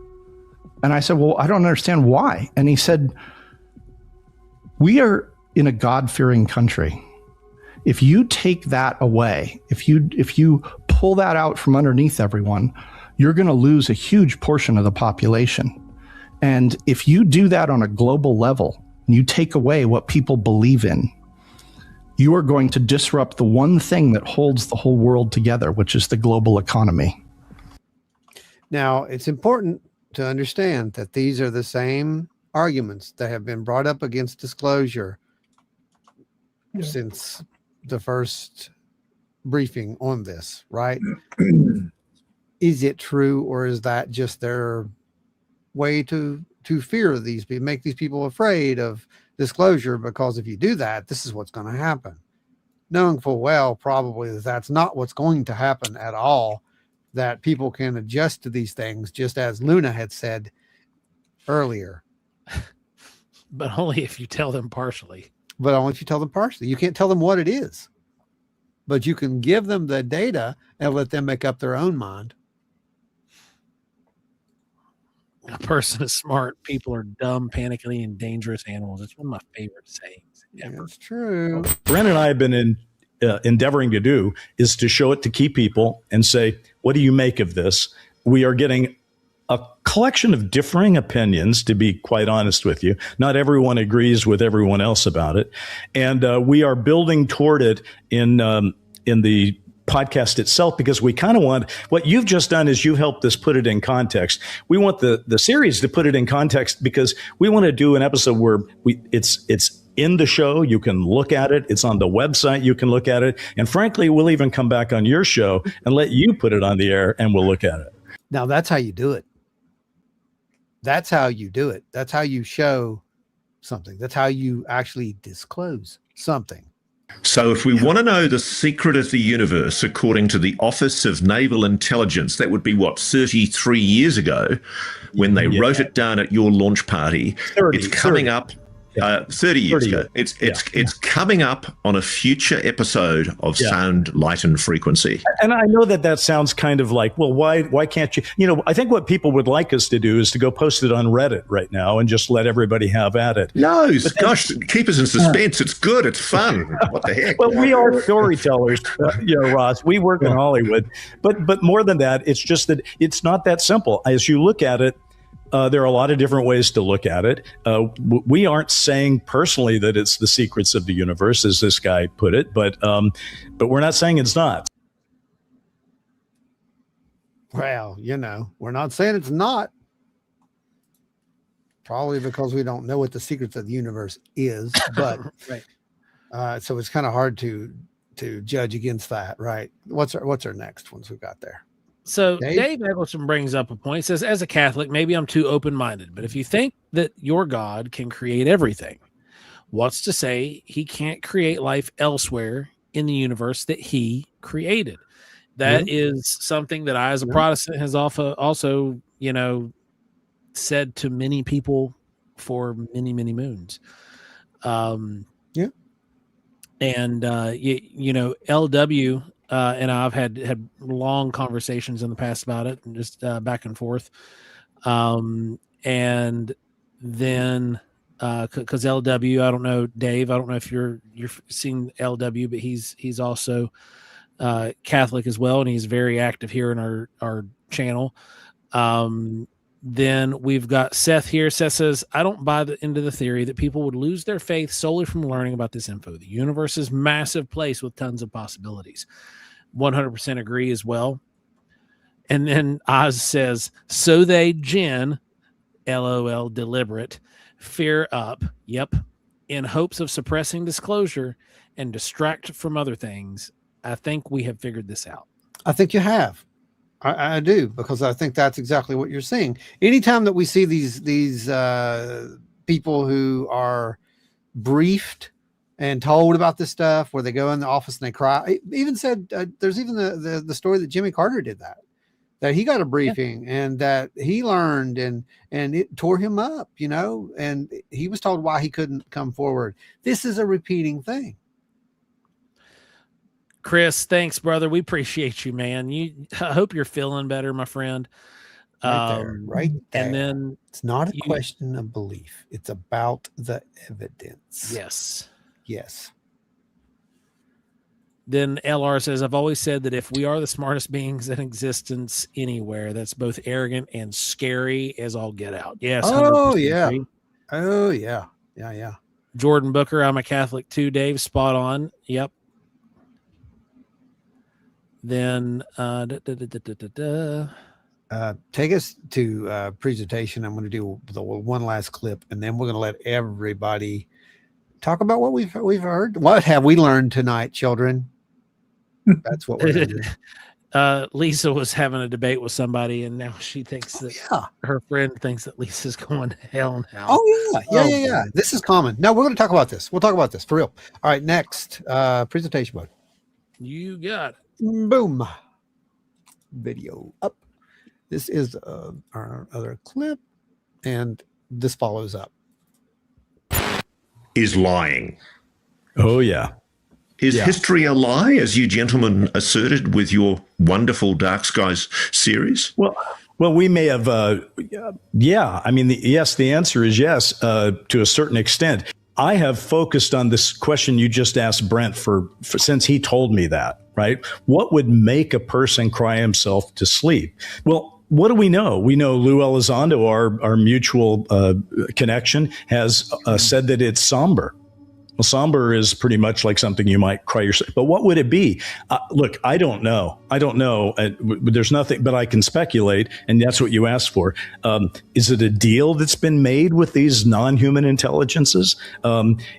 And I said, well, I don't understand why. And he said, we are in a God-fearing country. If you take that away, if you pull that out from underneath everyone, you're going to lose a huge portion of the population. And if you do that on a global level, and you take away what people believe in, you are going to disrupt the one thing that holds the whole world together, which is the global economy. Now, it's important to understand that these are the same arguments that have been brought up against disclosure since the first briefing on this, right? Is it true, or is that just their way to fear these people, make these people afraid of disclosure? Because if you do that, this is what's going to happen. Knowing full well probably that's not what's going to happen at all, that people can adjust to these things, just as Luna had said earlier. But only if you tell them partially. But only if you tell them partially. You can't tell them what it is. But you can give them the data and let them make up their own mind. A person is smart. People are dumb, panicky, and dangerous animals. It's one of my favorite sayings ever. That's true. Brent and I have been endeavoring to do is to show it to key people and say, what do you make of this? We are getting a collection of differing opinions, to be quite honest with you. Not everyone agrees with everyone else about it. And we are building toward it in the podcast itself, because we kind of want, what you've just done is you've helped us put it in context. We want the series to put it in context, because we want to do an episode where it's in the show. You can look at it. It's on the website. You can look at it. And frankly, we'll even come back on your show and let you put it on the air, and we'll look at it. Now that's how you do it. That's how you do it. That's how you show something. That's how you actually disclose something. So if we want to know the secret of the universe, according to the Office of Naval Intelligence, that would be, 33 years ago when they wrote it down at your launch party. 30, it's coming up 30 years ago. It's coming up on a future episode of Sound, Light and Frequency. And I know that sounds kind of like, well, why can't you? I think what people would like us to do is to go post it on Reddit right now and just let everybody have at it. No, gosh, keep us in suspense. It's good. It's fun. What the heck? Well, we are storytellers, Ross. We work in Hollywood. But more than that, it's just that it's not that simple. As you look at it, there are a lot of different ways to look at it. We aren't saying personally that it's the secrets of the universe, as this guy put it, but we're not saying it's not. Well, we're not saying it's not. Probably because we don't know what the secrets of the universe is, but right. So it's kind of hard to judge against that, right? What's our next ones we got there? So Dave Eggleston brings up a point. He says, as a Catholic, maybe I'm too open-minded, but if you think that your God can create everything, what's to say he can't create life elsewhere in the universe that he created? That is something that I, as a Protestant, has also, said to many people for many, many moons. And, LW, and I've had long conversations in the past about it, and just back and forth. And then, because LW, I don't know, Dave, I don't know if you're seeing LW, but he's also Catholic as well, and he's very active here in our channel. Then we've got Seth here. Seth says, I don't buy into the theory that people would lose their faith solely from learning about this info. The universe is a massive place with tons of possibilities. 100% agree as well. And then Oz says, so they Jen, LOL, deliberate, fear up, yep, in hopes of suppressing disclosure and distract from other things. I think we have figured this out. I think you have. I do, because I think that's exactly what you're seeing. Anytime that we see these people who are briefed and told about this stuff, where they go in the office and they cry. It even said there's even the story that Jimmy Carter did that he got a briefing and that he learned and it tore him up, and he was told why he couldn't come forward. This is a repeating thing. Chris, thanks, brother. We appreciate you, man. I hope you're feeling better, my friend. Right there. And then it's not a question of belief. It's about the evidence. Yes. Then LR says, I've always said that if we are the smartest beings in existence anywhere, that's both arrogant and scary as all get out. Yes. Oh, yeah. Agree. Oh, yeah. Yeah. Jordan Booker, I'm a Catholic too, Dave. Spot on. Yep. Then take us to presentation. I'm going to do the one last clip, and then we're going to let everybody talk about what we've heard. What have we learned tonight, children? That's what we're going to do. Lisa was having a debate with somebody, and now she thinks that her friend thinks that Lisa's going to hell now. Oh yeah. This is common. No, we're going to talk about this. We'll talk about this for real. All right, next presentation mode. You got it. Boom. Video up. This is our other clip, and this follows up. Is lying. Oh, yeah. Is history a lie, as you gentlemen asserted with your wonderful Dark Skies series? Well, we may have, I mean, yes, the answer is yes, to a certain extent. I have focused on this question you just asked Brent for since he told me that, right? What would make a person cry himself to sleep? Well, what do we know? We know Lou Elizondo, our mutual connection, has said that it's somber. Well, somber is pretty much like something you might cry yourself. But what would it be? Look, I don't know. There's nothing, but I can speculate, and that's what you asked for. Is it a deal that's been made with these non-human intelligences?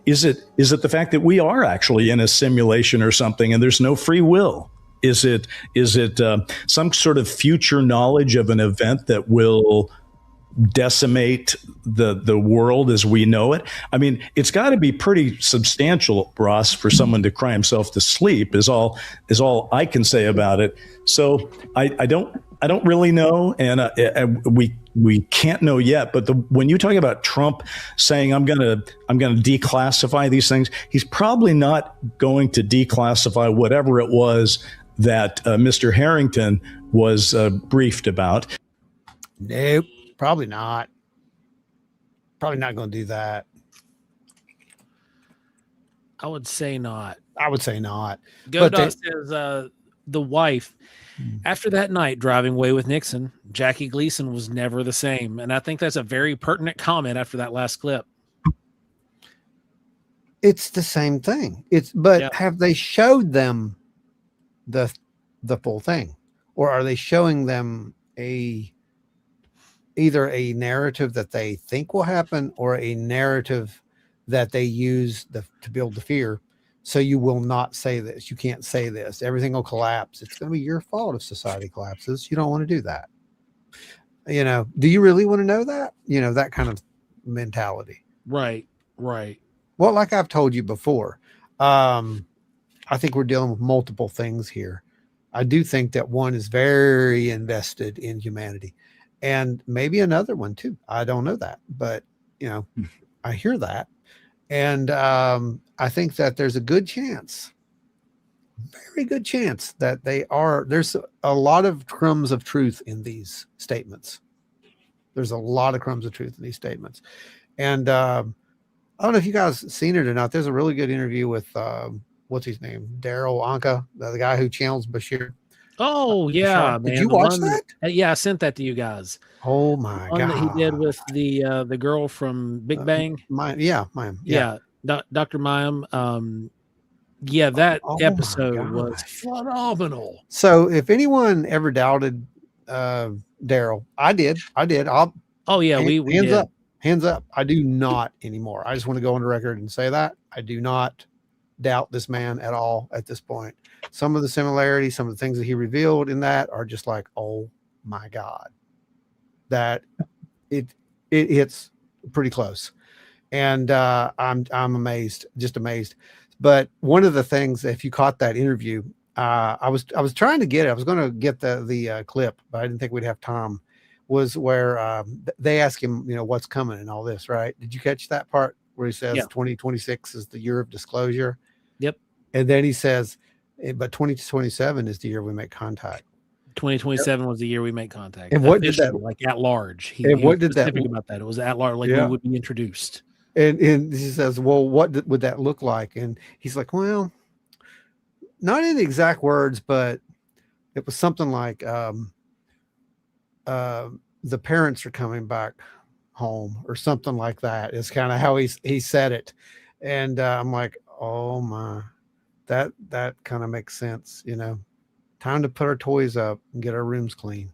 Is it the fact that we are actually in a simulation or something, and there's no free will? Is it some sort of future knowledge of an event that will decimate the world as we know it? I mean, it's got to be pretty substantial, Ross, for someone to cry himself to sleep is all I can say about it. So I don't really know, and we can't know yet. But when you talk about Trump saying I'm gonna declassify these things, he's probably not going to declassify whatever it was that Mr. Harrington was briefed about. Nope. Probably not. Probably not going to do that. I would say not. I would say not. Godot says the wife, after that night driving away with Nixon, Jackie Gleason was never the same. And I think that's a very pertinent comment after that last clip. It's the same thing. Have they showed them the full thing? Or are they showing them either a narrative that they think will happen or a narrative that they use to build the fear? So you will not say this. You can't say this. Everything will collapse. It's going to be your fault if society collapses. You don't want to do that. Do you really want to know that? That kind of mentality. Right. Well, like I've told you before, I think we're dealing with multiple things here. I do think that one is very invested in humanity. And maybe another one too. I don't know that, but I hear that. And I think that there's a good chance, very good chance that there's a lot of crumbs of truth in these statements. There's a lot of crumbs of truth in these statements. And I don't know if you guys seen it or not. There's a really good interview with, what's his name? Daryl Anka, the guy who channels Bashir. Oh yeah, man. Did you watch that? Yeah, I sent that to you guys. Oh my god! That he did with the girl from Big Bang. Mayim. Yeah, Dr. Mayim. That episode was phenomenal. So if anyone ever doubted Daryl, I did. Hands up. I do not anymore. I just want to go on the record and say that I do not doubt this man at all at this point. Some of the similarities, some of the things that he revealed in that are just like, oh my God, that it hits pretty close. And I'm amazed, just amazed. But one of the things, if you caught that interview, I was trying to get it. I was going to get the clip, but I didn't think we'd have time. Was where they ask him, what's coming and all this, right? Did you catch that part where he says 2026 is the year of disclosure? Yep. And then he says, but 2027 is the year we make contact. 2027 was the year we make contact. And what did that like at large? What did that about that? It was at large, like we would be introduced. And he says, well, what would that look like? And he's like, well, not in the exact words, but it was something like the parents are coming back home or something like that. Is kind of how he said it. And I'm like, oh my, that kind of makes sense. Time to put our toys up and get our rooms clean.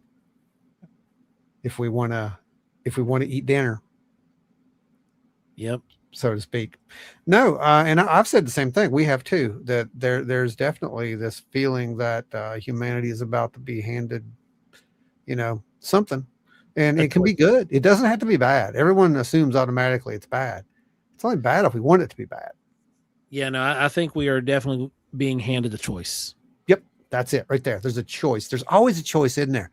If we want to eat dinner. Yep. So to speak. No. And I've said the same thing. We have too, that there's definitely this feeling that humanity is about to be handed, something, and it can be good. It doesn't have to be bad. Everyone assumes automatically it's bad. It's only bad if we want it to be bad. Yeah, no, I think we are definitely being handed a choice. Yep. That's it right there. There's a choice. There's always a choice in there.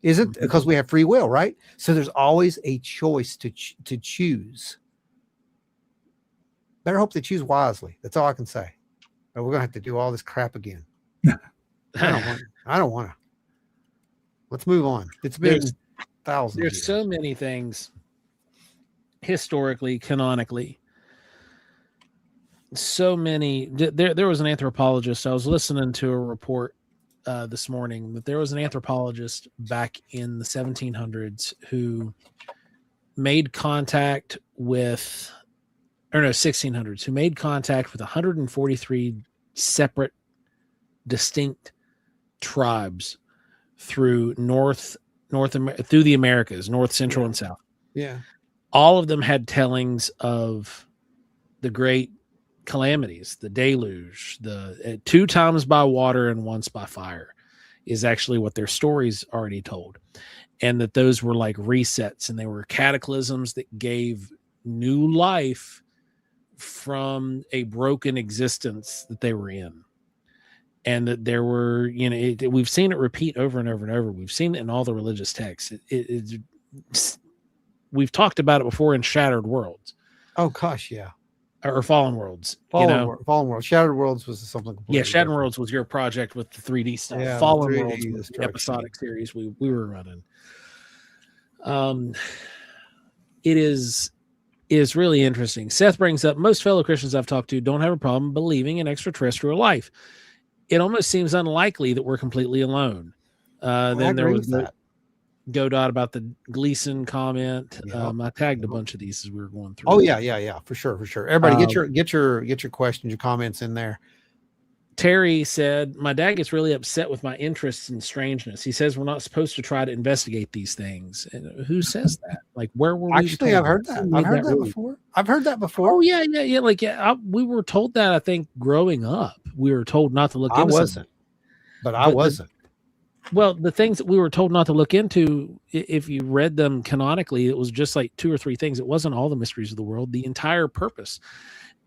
Isn't because we have free will, right? So there's always a choice to choose. Better hope they choose wisely. That's all I can say. But we're going to have to do all this crap again. I don't want to. Let's move on. It's been thousands. There's so many things historically, canonically. So many. There was an anthropologist. I was listening to a report this morning that there was an anthropologist back in the 1700s who made contact with or no, 1600s, who made contact with 143 separate, distinct tribes through through the Americas, North, Central, and South. Yeah. All of them had tellings of the great calamities, the deluge, the 2 times by water and once by fire, is actually what their stories already told. And that those were like resets, and they were cataclysms that gave new life from a broken existence that they were in. And that there were, we've seen it repeat over and over and over. We've seen it in all the religious texts. We've talked about it before in Shattered Worlds. Oh gosh, yeah. Or Fallen Worlds. Fallen Worlds. Shattered Worlds was something completely Shattered different. Worlds was your project with the 3D stuff. Yeah, Fallen 3D Worlds was the episodic series we were running. It is really interesting. Seth brings up, most fellow Christians I've talked to don't have a problem believing in extraterrestrial life. It almost seems unlikely that we're completely alone. Then there was Godot about the Gleason comment. I tagged a bunch of these as we were going through. Oh yeah, for sure. Everybody, get your questions, your comments in there. Terry said, my dad gets really upset with my interests in strangeness. He says we're not supposed to try to investigate these things. And who says that? Like, where were we? Actually, I've heard that. I've heard that before. Oh yeah. We were told that. I think growing up, we were told not to look into. I wasn't. Well, the things that we were told not to look into, if you read them canonically, it was just like 2 or 3 things. It wasn't all the mysteries of the world. The entire purpose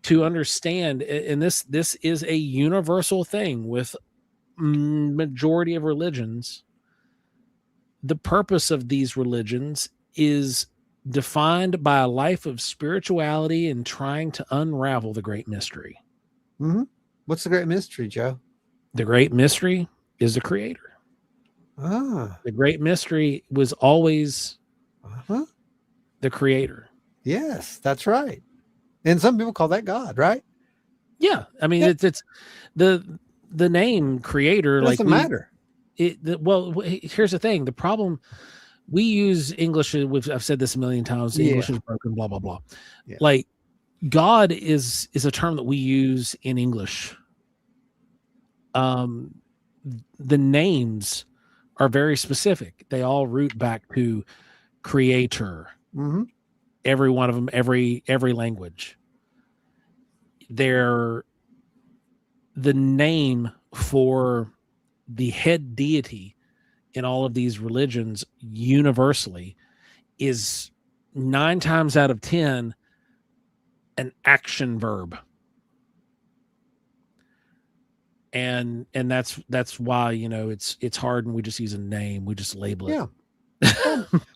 to understand, and this is a universal thing with majority of religions. The purpose of these religions is defined by a life of spirituality and trying to unravel the great mystery. Mm-hmm. What's the great mystery, Joe? The great mystery is the Creator. The great mystery was always the Creator. Yes, that's right. And some people call that God, right? Yeah, I mean it's the name Creator. It doesn't matter. Here's the thing: the problem, we use English. I've said this a million times. English is broken. Blah blah blah. Yeah. Like God is a term that we use in English. The names are very specific. They all root back to Creator. Mm-hmm. Every one of them, every language. The name for the head deity in all of these religions universally is 9 times out of 10 an action verb. And that's why, it's hard, and we just use a name, we just label it. Yeah.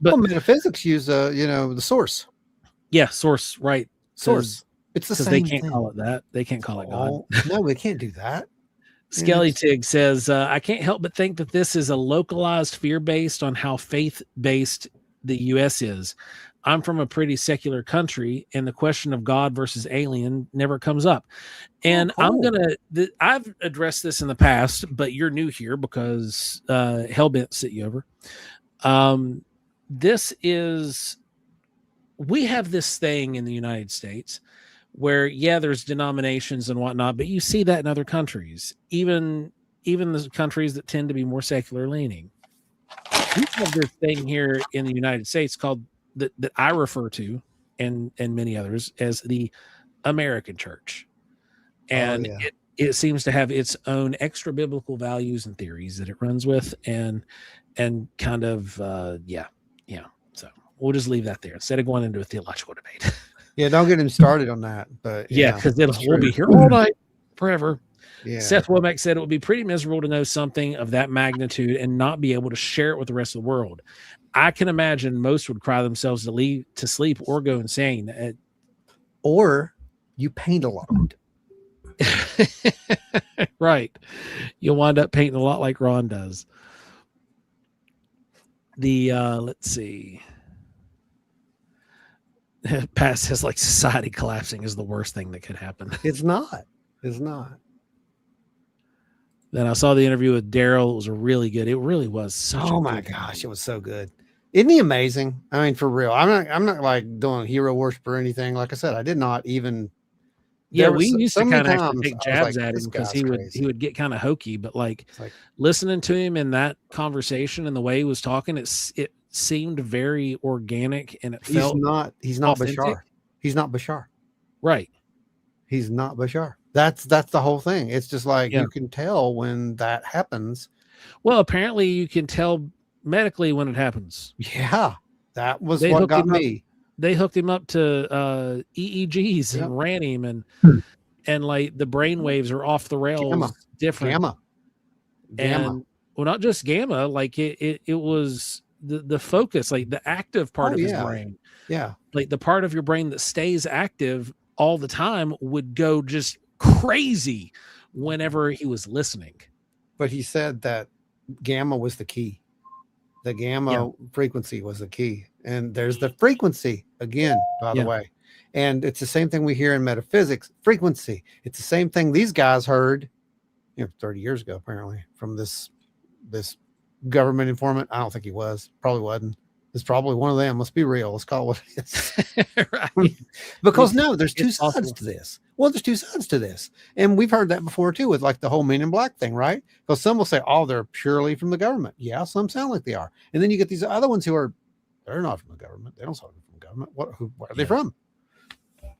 But metaphysics use the source. Yeah, source, right. Source. It's the same thing. They can't thing. call it that. They can't call it God. No, we can't do that. Skelly Tig says, I can't help but think that this is a localized fear based on how faith-based the U.S. is. I'm from a pretty secular country, and the question of God versus alien never comes up. And I've addressed this in the past, but you're new here because Hellbent sent you over. We have this thing in the United States where, there's denominations and whatnot, but you see that in other countries, even the countries that tend to be more secular leaning. We have this thing here in the United States called that I refer to, and many others, as the American church. And it seems to have its own extra biblical values and theories that it runs with, and kind of, So we'll just leave that there instead of going into a theological debate. Yeah, don't get him started on that. But because we'll be here all night, forever. Yeah. Seth Womack said it would be pretty miserable to know something of that magnitude and not be able to share it with the rest of the world. I can imagine most would cry themselves to sleep or go insane. Or you paint a lot. Right. You'll wind up painting a lot like Ron does. Let's see. Pat says, like, society collapsing is the worst thing that could happen. It's not. Then I saw the interview with Daryl. It was really good. It really was such oh my gosh, it was so good. Isn't he amazing? I mean, for real. I'm not like doing hero worship or anything. Like I said, I did not even. Yeah, There we was used so to many kind of actually times take I was jabs like, at this him because guy's he crazy. would get kind of hokey, but like It's like, listening to him in that conversation and the way he was talking, it seemed very organic and it felt he's not authentic. Bashar. He's not Bashar. Right. He's not Bashar. That's the whole thing. It's just like Yeah. you can tell when that happens. Well, apparently you can tell medically when it happens. Yeah, that was They what hooked got him up. me. They hooked him up to EEGs and ran him and like the brain waves are off the rails different. Gamma. And well, not just gamma, like it was the focus, like the active part of his brain. Yeah. Like the part of your brain that stays active all the time would go just crazy whenever he was listening. But he said that gamma was the key. The gamma frequency was the key. And there's the frequency again, by the way. And it's the same thing we hear in metaphysics, frequency. It's the same thing these guys heard, 30 years ago, apparently, from this government informant. I don't think he was. Probably wasn't. It's probably one of them. Let's be real. Let's call it what it is. Right. Because there's two sides to this. Well, there's two sides to this. And we've heard that before too, with like the whole Men in Black thing, right? Because some will say, oh, they're purely from the government. Yeah, some sound like they are. And then you get these other ones who are, they're not from the government. They don't sound from the government. Where are they from?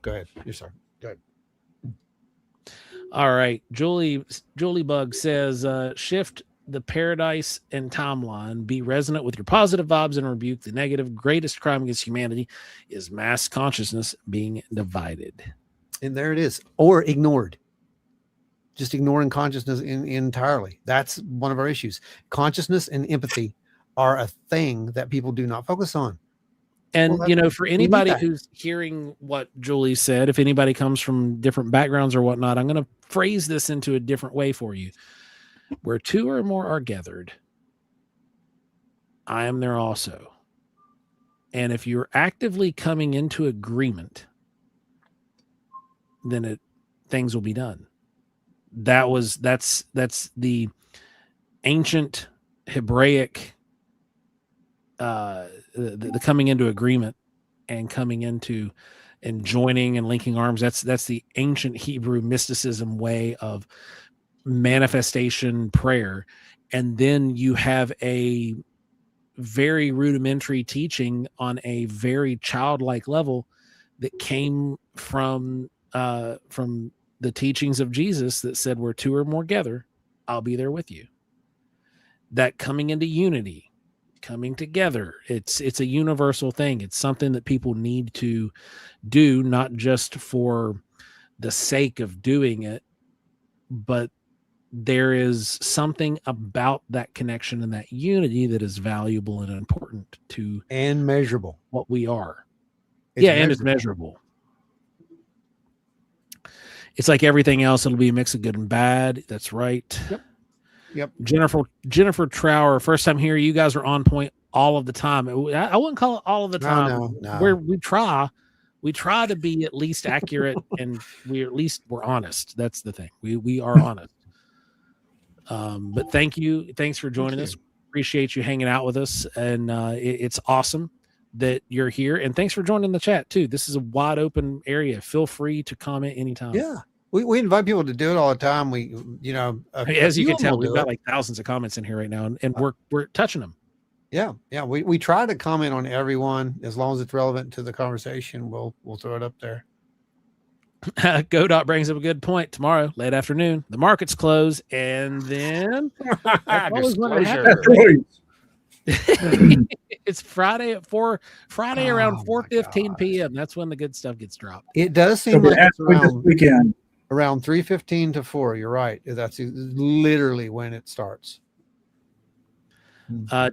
Go ahead. You're sorry. Go ahead. All right. Julie Bug says, shift the paradise and timeline, be resonant with your positive vibes and rebuke the negative. Greatest crime against humanity is mass consciousness being divided. And there it is. Or ignored. Just ignoring consciousness entirely. That's one of our issues. Consciousness and empathy are a thing that people do not focus on. And, for anybody who's hearing what Julie said, if anybody comes from different backgrounds or whatnot, I'm going to phrase this into a different way for you. Where two or more are gathered, I am there also. And if you're actively coming into agreement, then things will be done. That's the ancient Hebraic, the coming into agreement and coming into and joining and linking arms. That's the ancient Hebrew mysticism way of manifestation prayer. And then you have a very rudimentary teaching on a very childlike level that came from the teachings of Jesus that said, where two or more gather, I'll be there with you. That coming into unity, coming together, it's a universal thing. It's something that people need to do, not just for the sake of doing it, but there is something about that connection and that unity that is valuable and important to and measurable what we are. And it's measurable. It's like everything else. It'll be a mix of good and bad. That's right. Yep. Jennifer Trower, first time here. You guys are on point all of the time. I wouldn't call it all of the time. No. Where we try to be at least accurate and we're honest. That's the thing. We are honest. But thank you. Thanks for joining us. Appreciate you hanging out with us. And it's awesome that you're here. And thanks for joining the chat too. This is a wide open area. Feel free to comment anytime. Yeah. We invite people to do it all the time. We, as you can tell, we've got like thousands of comments in here right now, and we're touching them. Yeah. We try to comment on everyone as long as it's relevant to the conversation. We'll throw it up there. GoDot brings up a good point. Tomorrow, late afternoon, the markets close, and then it's Friday at 4. Friday around 4:15 p.m. That's when the good stuff gets dropped. It does seem like it's around 3:15 to 4. You're right. That's literally when it starts.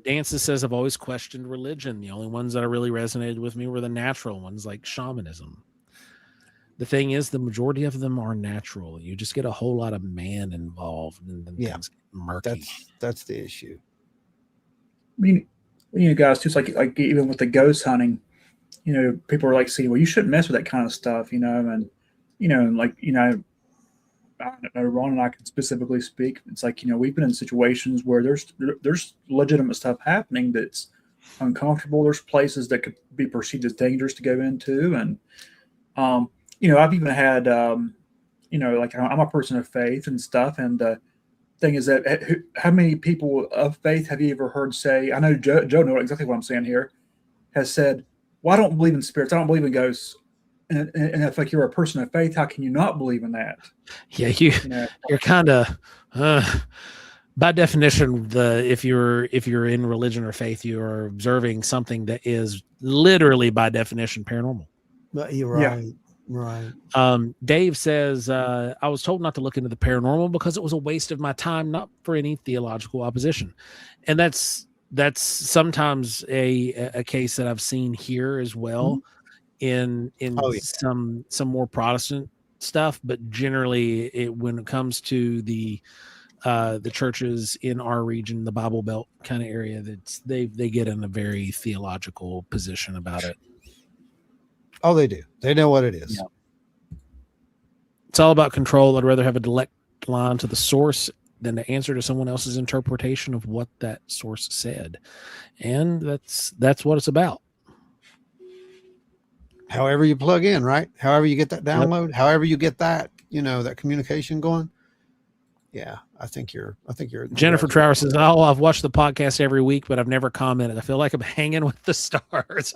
Dances says, I've always questioned religion. The only ones that really resonated with me were the natural ones, like shamanism. The thing is, the majority of them are natural. You just get a whole lot of man involved, and then things get murky. That's the issue. I mean, guys, just like even with the ghost hunting, people are like saying, well, you shouldn't mess with that kind of stuff, and I don't know, Ron and I can specifically speak. It's like, we've been in situations where there's legitimate stuff happening that's uncomfortable. There's places that could be perceived as dangerous to go into. And, I've even had, like I'm a person of faith and stuff. And the thing is that how many people of faith have you ever heard say, I know Joe knows exactly what I'm saying here, has said, well, I don't believe in spirits. I don't believe in ghosts. And if like you're a person of faith, how can you not believe in that? Yeah, you're kind of by definition, if you're in religion or faith, you are observing something that is literally by definition paranormal. But you're right. Yeah. Right. Dave says, I was told not to look into the paranormal because it was a waste of my time, not for any theological opposition. And that's sometimes a case that I've seen here as well. Mm-hmm. In some more Protestant stuff, but generally when it comes to the churches in our region, the Bible Belt kind of area, they get in a very theological position about it. Oh, they do. They know what it is. Yeah. It's all about control. I'd rather have a direct line to the source than to answer to someone else's interpretation of what that source said. And that's what it's about. However you plug in, right? However you get that download, however you get that, that communication going. Yeah, I think you're Jennifer Trower says, I've watched the podcast every week, but I've never commented. I feel like I'm hanging with the stars.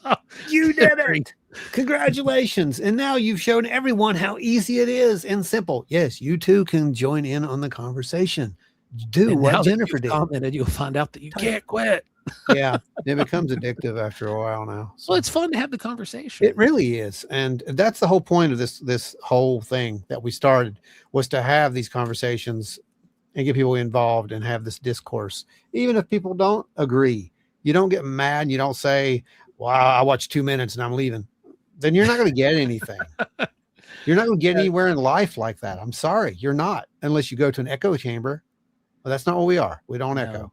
You did it. Congratulations. And now you've shown everyone how easy it is and simple. Yes, you too can join in on the conversation. Do and what Jennifer did. Commented, you'll find out that you can't quit. Yeah, it becomes addictive after a while now. So. Well, it's fun to have the conversation. It really is. And that's the whole point of this whole thing that we started, was to have these conversations and get people involved and have this discourse. Even if people don't agree, you don't get mad. You don't say, wow, I watched 2 minutes and I'm leaving. Then you're not going to get anything. You're not going to get anywhere in life like that. I'm sorry. You're not, unless you go to an echo chamber. Well, that's not what we are. We don't echo.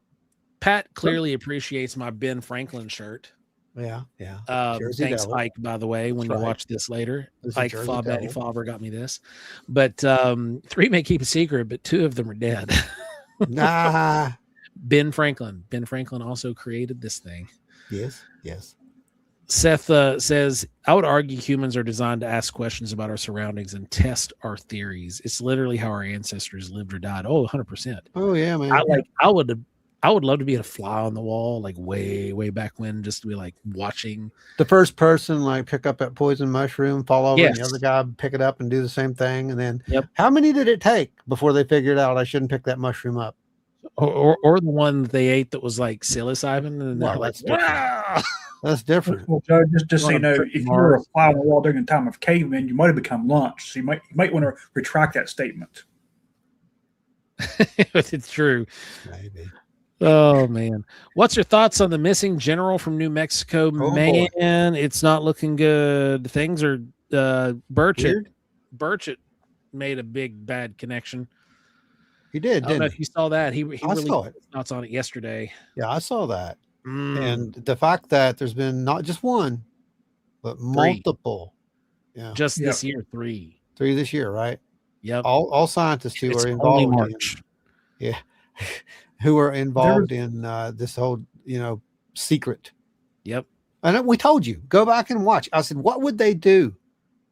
Pat clearly appreciates my Ben Franklin shirt. Yeah. Thanks, Devil. Ike, by the way, when you watch this later. Ike Daddy Fauber got me this. But 3 may keep a secret, but 2 of them are dead. Nah. Ben Franklin. Ben Franklin also created this thing. Yes. Seth says, I would argue humans are designed to ask questions about our surroundings and test our theories. It's literally how our ancestors lived or died. Oh, 100%. Oh, yeah, man. I would love to be a fly on the wall, like way, way back when, just to be like watching the first person, like pick up that poison mushroom, fall over, and the other guy pick it up and do the same thing. And then how many did it take before they figured out I shouldn't pick that mushroom up? Or the one that they ate that was like psilocybin, and they're like, wow. That's different. Well, Joe, just so you know, if you were a fly on the wall during the time of cavemen, you might have become lunch. So you might want to retract that statement. It's true. Maybe. Oh man, what's your thoughts on the missing general from New Mexico? Man, boy. It's not looking good. Things are Burchett made a big bad connection. He did. I don't know if you saw that. He really saw it. Thoughts on it yesterday. Yeah, I saw that. And the fact that there's been not just one, but 3. multiple. Yeah, just this year, 3 this year, right? Yep. All scientists who are involved. Who are involved in this whole, secret. Yep. And we told you, go back and watch. I said, what would they do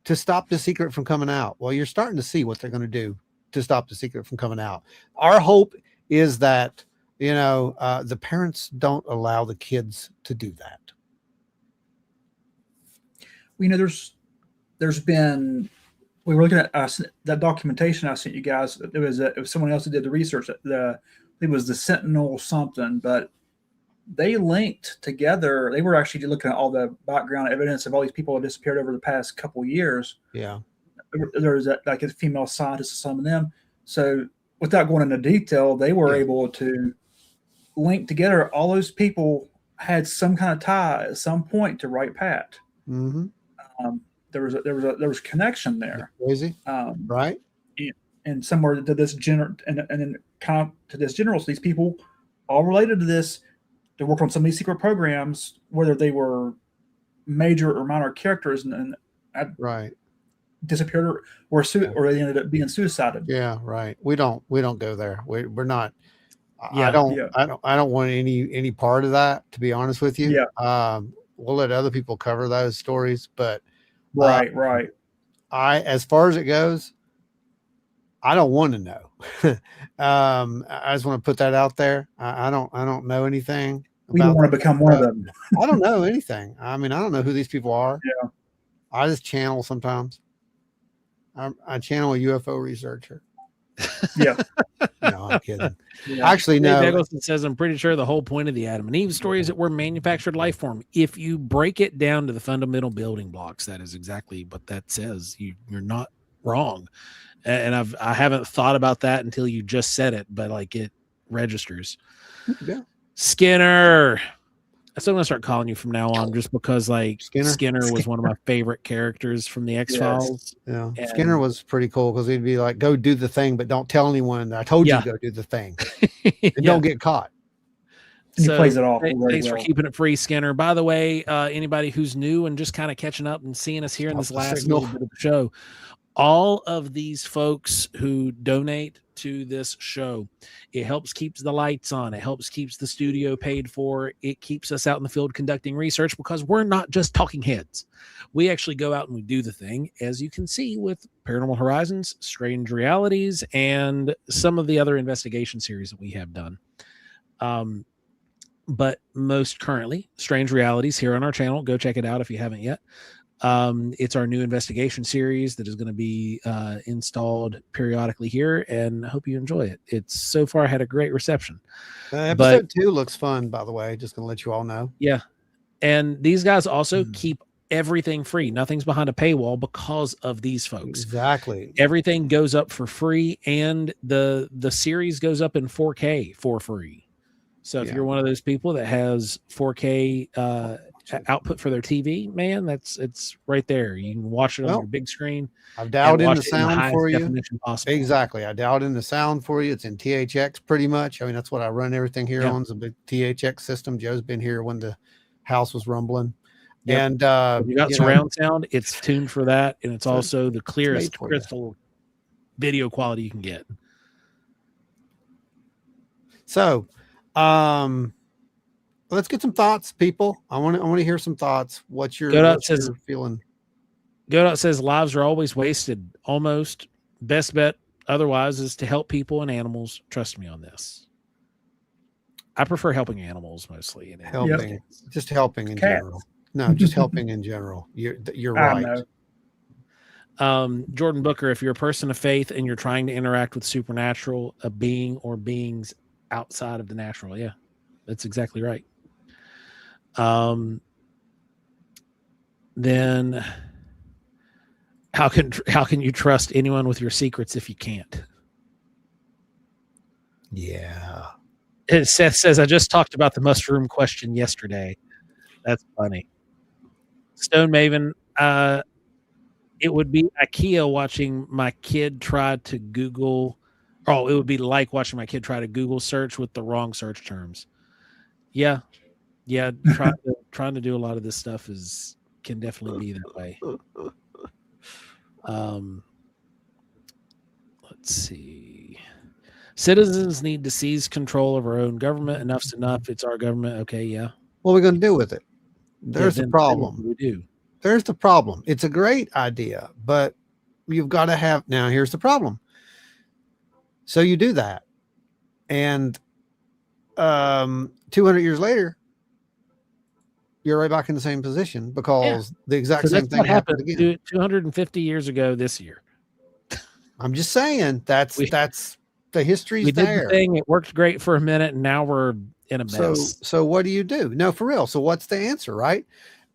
to stop the secret from coming out? Well, you're starting to see what they're going to do to stop the secret from coming out. Our hope is that, the parents don't allow the kids to do that. There's been, we were looking at that documentation I sent you guys. It was someone else who did the research. It was the Sentinel something, but they linked together. They were actually looking at all the background evidence of all these people who disappeared over the past couple of years. Yeah. There was like a female scientist, some of them. So without going into detail, they were able to link together. All those people had some kind of tie at some point to Wright Pat. Mm-hmm. There was connection there. Crazy. Right. And somewhere to this general, and then kind of to this general, so these people all related to this. They worked on some of these secret programs, whether they were major or minor characters, and disappeared or they ended up being suicided. Yeah, right. We don't go there. We're not. Yeah. I don't want any part of that, to be honest with you. Yeah. We'll let other people cover those stories, but Right. as far as it goes, I don't want to know. I just want to put that out there. I don't know anything. We don't want to become one of them. I don't know anything. I mean, I don't know who these people are. Yeah. I just channel sometimes. I channel a UFO researcher. Yeah. No, I'm kidding. Yeah. Actually, Dave no. Eggleston says, I'm pretty sure the whole point of the Adam and Eve story is that we're manufactured life form. If you break it down to the fundamental building blocks, that is exactly what that says. You're not wrong. And I haven't thought about that until you just said it, but like it registers. Yeah. Skinner. I'm still gonna start calling you from now on, just because like Skinner? Skinner was one of my favorite characters from the X-Files. Yeah. And- Skinner was pretty cool because he'd be like, go do the thing, but don't tell anyone that I told you to go do the thing. And don't get caught. He plays it off. Thanks for keeping it free, Skinner. By the way, anybody who's new and just kind of catching up and seeing us here in this last little bit of the show, all of these folks who donate to this show, it helps keeps the lights on. It helps keeps the studio paid for. It keeps us out in the field conducting research, because we're not just talking heads. We actually go out and we do the thing, as you can see with Paranormal Horizons, Strange Realities, and some of the other investigation series that we have done. But most currently, Strange Realities here on our channel. Go check it out if you haven't yet. It's our new investigation series that is going to be installed periodically here, and I hope you enjoy it. It's so far had a great reception. Episode 2 looks fun, by the way. Just going to let you all know. Yeah. And these guys also keep everything free. Nothing's behind a paywall because of these folks. Exactly. Everything goes up for free, and the series goes up in 4K for free. So if you're one of those people that has 4K output for their TV, man, it's right there. You can watch it on your big screen. I've dialed in the the sound for you. Possible. Exactly. I dialed in the sound for you. It's in THX pretty much. I mean, that's what I run everything here on. It's a big THX system. Joe's been here when the house was rumbling. Yep. And if you got surround sound, it's tuned for that, and it's also the clearest crystal video quality you can get. So let's get some thoughts, people. I want to hear some thoughts. What's your feeling? Godot says lives are always wasted. Almost. Best bet otherwise is to help people and animals. Trust me on this. I prefer helping animals mostly. Just helping in general. No, just helping in general. You're right. Jordan Booker, if you're a person of faith and you're trying to interact with supernatural, a being or beings outside of the natural, yeah, that's exactly right. Then how can you trust anyone with your secrets if you can't? Yeah. Seth says, I just talked about the mushroom question yesterday. That's funny. Stone Maven, it would be IKEA watching my kid try to Google. Oh, it would be like watching my kid try to Google search with the wrong search terms. Yeah. Trying to do a lot of this stuff can definitely be that way. Let's see. Citizens need to seize control of our own government. Enough's enough. It's our government. Okay, yeah. What are we going to do with it? There's the problem. We do. There's the problem. It's a great idea, but you've got to have. Now, here's the problem. So you do that, and 200 years later, you're right back in the same position because the exact same thing happened again. 250 years ago this year. I'm just saying that's the history's we there. Did the thing. It worked great for a minute, and now we're in a mess. So what do you do? No, for real. So what's the answer, right?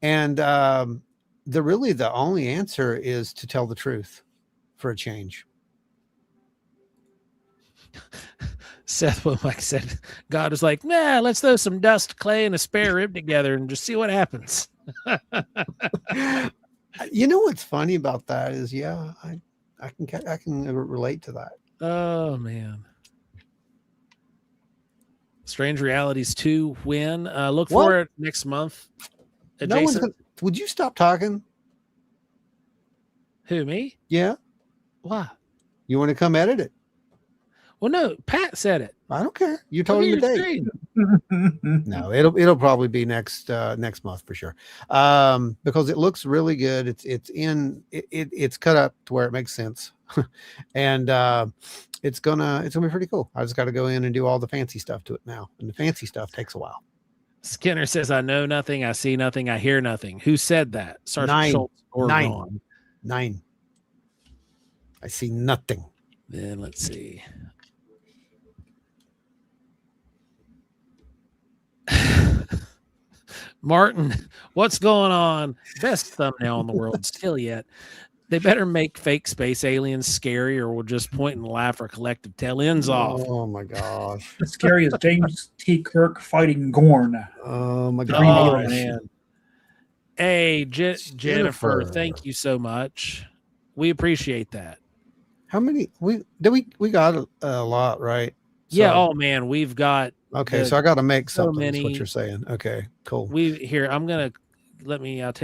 And the only answer is to tell the truth for a change. Seth Womack said, God is like, nah, let's throw some dust, clay, and a spare rib together and just see what happens. You know what's funny about that is, I can relate to that. Oh, man. Strange Realities 2 when? Look for it next month. Would you stop talking? Who, me? Yeah. Why? You want to come edit it? Well, no, Pat said it. I don't care. You told him the date. No, it'll probably be next month for sure. Because it looks really good. It's cut up to where it makes sense. And it's gonna be pretty cool. I just got to go in and do all the fancy stuff to it now. And the fancy stuff takes a while. Skinner says, I know nothing, I see nothing, I hear nothing. Who said that? Sergeant Schultz or Ron? 9. I see nothing. Then let's see. Martin, what's going on? Best thumbnail in the world still yet. They better make fake space aliens scary or we'll just point and laugh our collective tail ends off. Oh my gosh. As scary as James T. Kirk fighting Gorn. Oh my Oh, gosh. man. Hey, Jennifer, thank you so much. We appreciate that. How many we got a lot, right? Yeah. So- Oh man, we've got. Okay, so I got to make so something. That's what many- you're saying. Okay, cool. I'll tell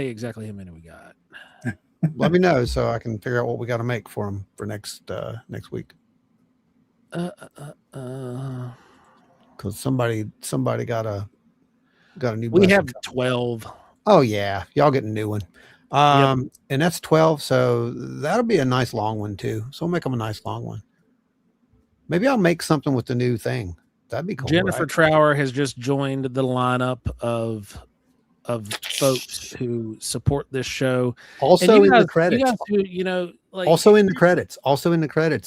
you exactly how many we got. Let me know so I can figure out what we got to make for them for next week. Because somebody got a new. We bus. have 12. Oh yeah, y'all get a new one. And that's 12, so that'll be a nice long one too. So we'll make them a nice long one. Maybe I'll make something with the new thing. That'd be cool. Jennifer right? Trower has just joined the lineup of folks who support this show. Also in the credits. You guys who, like Also in the credits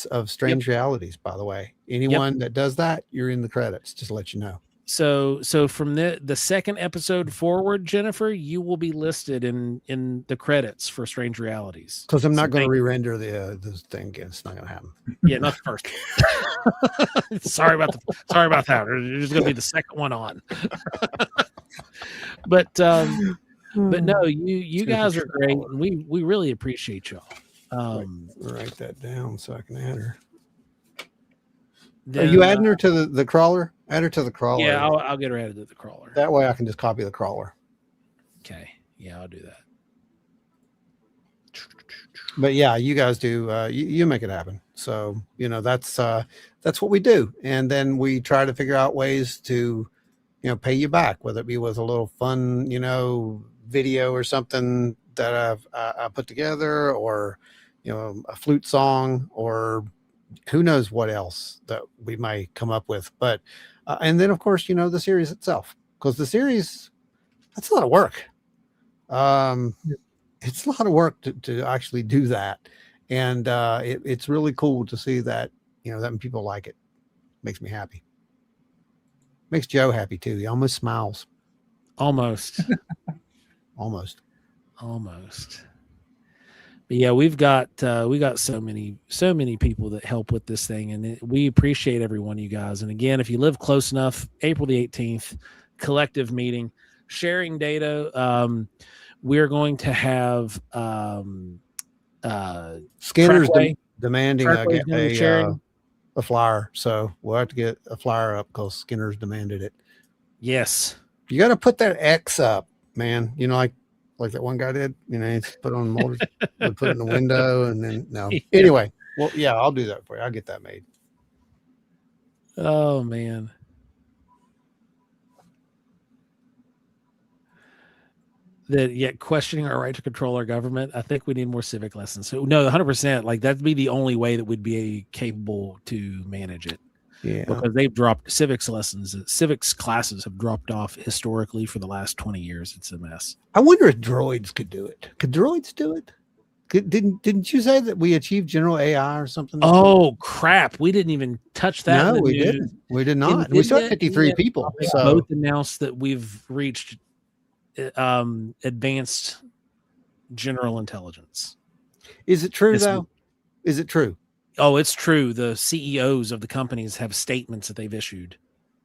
of Strange Realities, by the way. Anyone that does that, you're in the credits, just to let you know. So from the second episode forward, Jennifer, you will be listed in the credits for Strange Realities. Because I'm not going to re-render the thing again. It's not going to happen. Yeah, not the first. Sorry about that. There's going to be the second one on. But no, you guys are great, and we really appreciate y'all. Write that down so I can add her. Then, Are you adding her to the crawler? Add her to the crawler. Yeah, I'll get her added to the crawler. That way I can just copy the crawler. Okay. Yeah, I'll do that. But yeah, you guys do. You make it happen. So that's what we do, and then we try to figure out ways to pay you back, whether it be with a little fun video or something that I put together, or a flute song, or who knows what else that we might come up with. But and then of course the series itself, because the series, that's a lot of work. It's a lot of work to actually do that, and it's really cool to see that that when people like it. Makes me happy. Makes Joe happy too. He almost smiles. Almost. Almost. But yeah, we got so many people that help with this thing, and we appreciate every one of you guys. And again, if you live close enough, April the 18th, collective meeting, sharing data. We're going to have Skinner's Trackway. demanding Trackway's gonna be sharing. a flyer, so we'll have to get a flyer up because Skinner's demanded it. Yes, you got to put that X up, man. Like that one guy did. He's put on molders, put it in the window, and then no. Yeah. Anyway, well, yeah, I'll do that for you. I'll get that made. Oh man. Questioning our right to control our government. I think we need more civic lessons. So no, 100%. Like that'd be the only way that we'd be capable to manage it. Yeah, because they've dropped civics classes have dropped off historically for the last 20 years. It's a mess. I wonder if droids could do it. Could droids do it? Didn't you say that we achieved general AI or something? Oh crap! We didn't even touch that. No, we didn't. We did not. We still had 53 people. So both announced that we've reached advanced general intelligence. Is it true though? Is it true? Oh, it's true. The CEOs of the companies have statements that they've issued.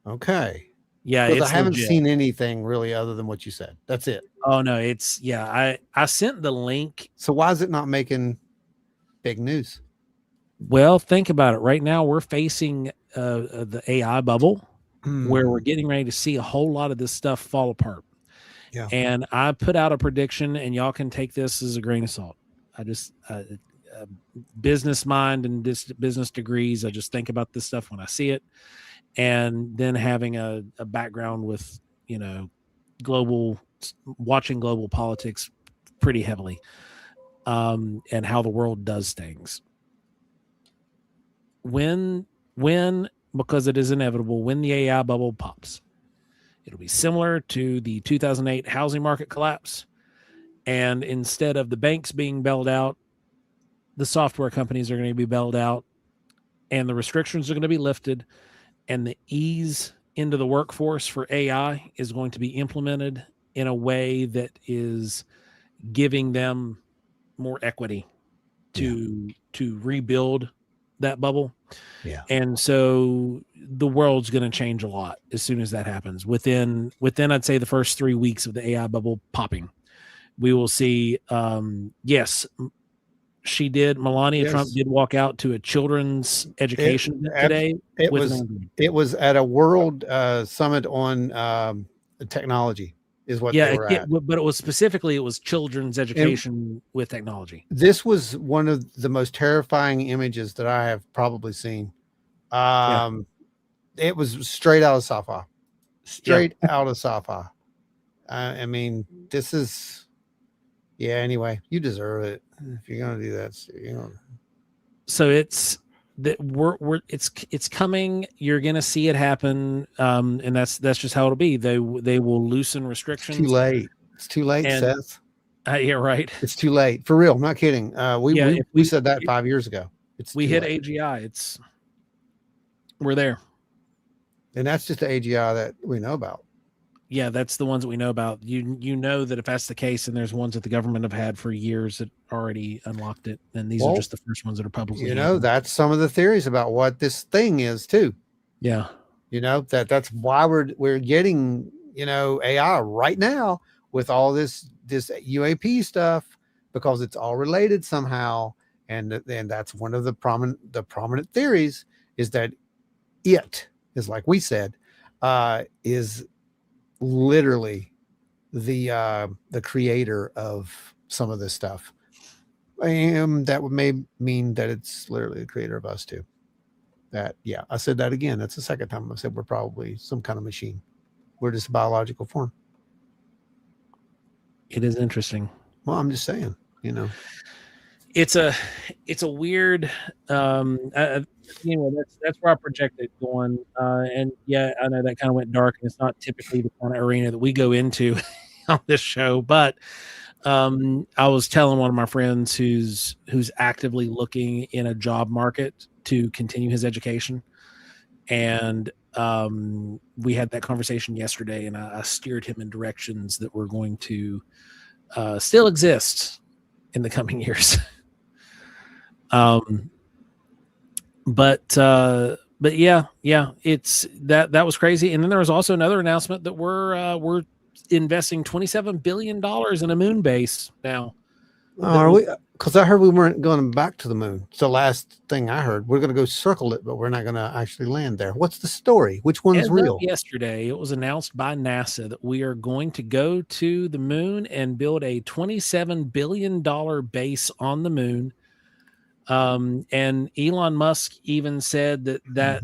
Okay. Yeah, I haven't seen anything really other than what you said. That's it. Oh no, I sent the link. So why is it not making big news? Well, think about it. Right now, we're facing the AI bubble, where we're getting ready to see a whole lot of this stuff fall apart. Yeah. And I put out a prediction, and y'all can take this as a grain of salt. business mind and business degrees. I just think about this stuff when I see it. And then having a background with, watching global politics pretty heavily, and how the world does things. When, because it is inevitable, when the AI bubble pops, it'll be similar to the 2008 housing market collapse. And instead of the banks being bailed out, the software companies are going to be bailed out, and the restrictions are going to be lifted, and the ease into the workforce for AI is going to be implemented in a way that is giving them more equity to rebuild that bubble. Yeah. And so the world's going to change a lot as soon as that happens. Within I'd say the first 3 weeks of the AI bubble popping, we will see, yes, Melania Trump did walk out to a children's education today. It was at a world summit on technology is what they were at. But it was children's education with technology. This was one of the most terrifying images that I have probably seen. It was straight out of sci-fi. Out of sci-fi. I mean, this is... Yeah, anyway, you deserve it if you're gonna do that. So it's that it's coming. You're gonna see it happen, and that's just how it'll be. They will loosen restrictions. It's too late, Seth. Yeah, right. It's too late for real. I'm not kidding. We said that 5 years ago. We hit AGI. We're there, and that's just the AGI that we know about. Yeah, that's the ones that we know about. You know that if that's the case, and there's ones that the government have had for years that already unlocked it, and these are just the first ones that are publicly. That's some of the theories about what this thing is too. Yeah, that's why we're getting AI right now with all this UAP stuff, because it's all related somehow, and that's one of the prominent theories is that it is, like we said, is literally the creator of some of this stuff. That may mean that it's literally the creator of us too. I said that again. That's the second time I said we're probably some kind of machine. We're just a biological form. It is interesting. Well, I'm just saying, it's a weird, that's where I project it going. And yeah, I know that kind of went dark, and it's not typically the kind of arena that we go into on this show, but I was telling one of my friends who's actively looking in a job market to continue his education. And we had that conversation yesterday, and I steered him in directions that were going to still exist in the coming years. But yeah, it's that was crazy. And then there was also another announcement that we're investing $27 billion in a moon base now. Are we? Because I heard we weren't going back to the moon. It's the last thing I heard. We're going to go circle it, but we're not going to actually land there. What's the story? Which one's real? Yesterday, it was announced by NASA that we are going to go to the moon and build a $27 billion base on the moon. And Elon Musk even said that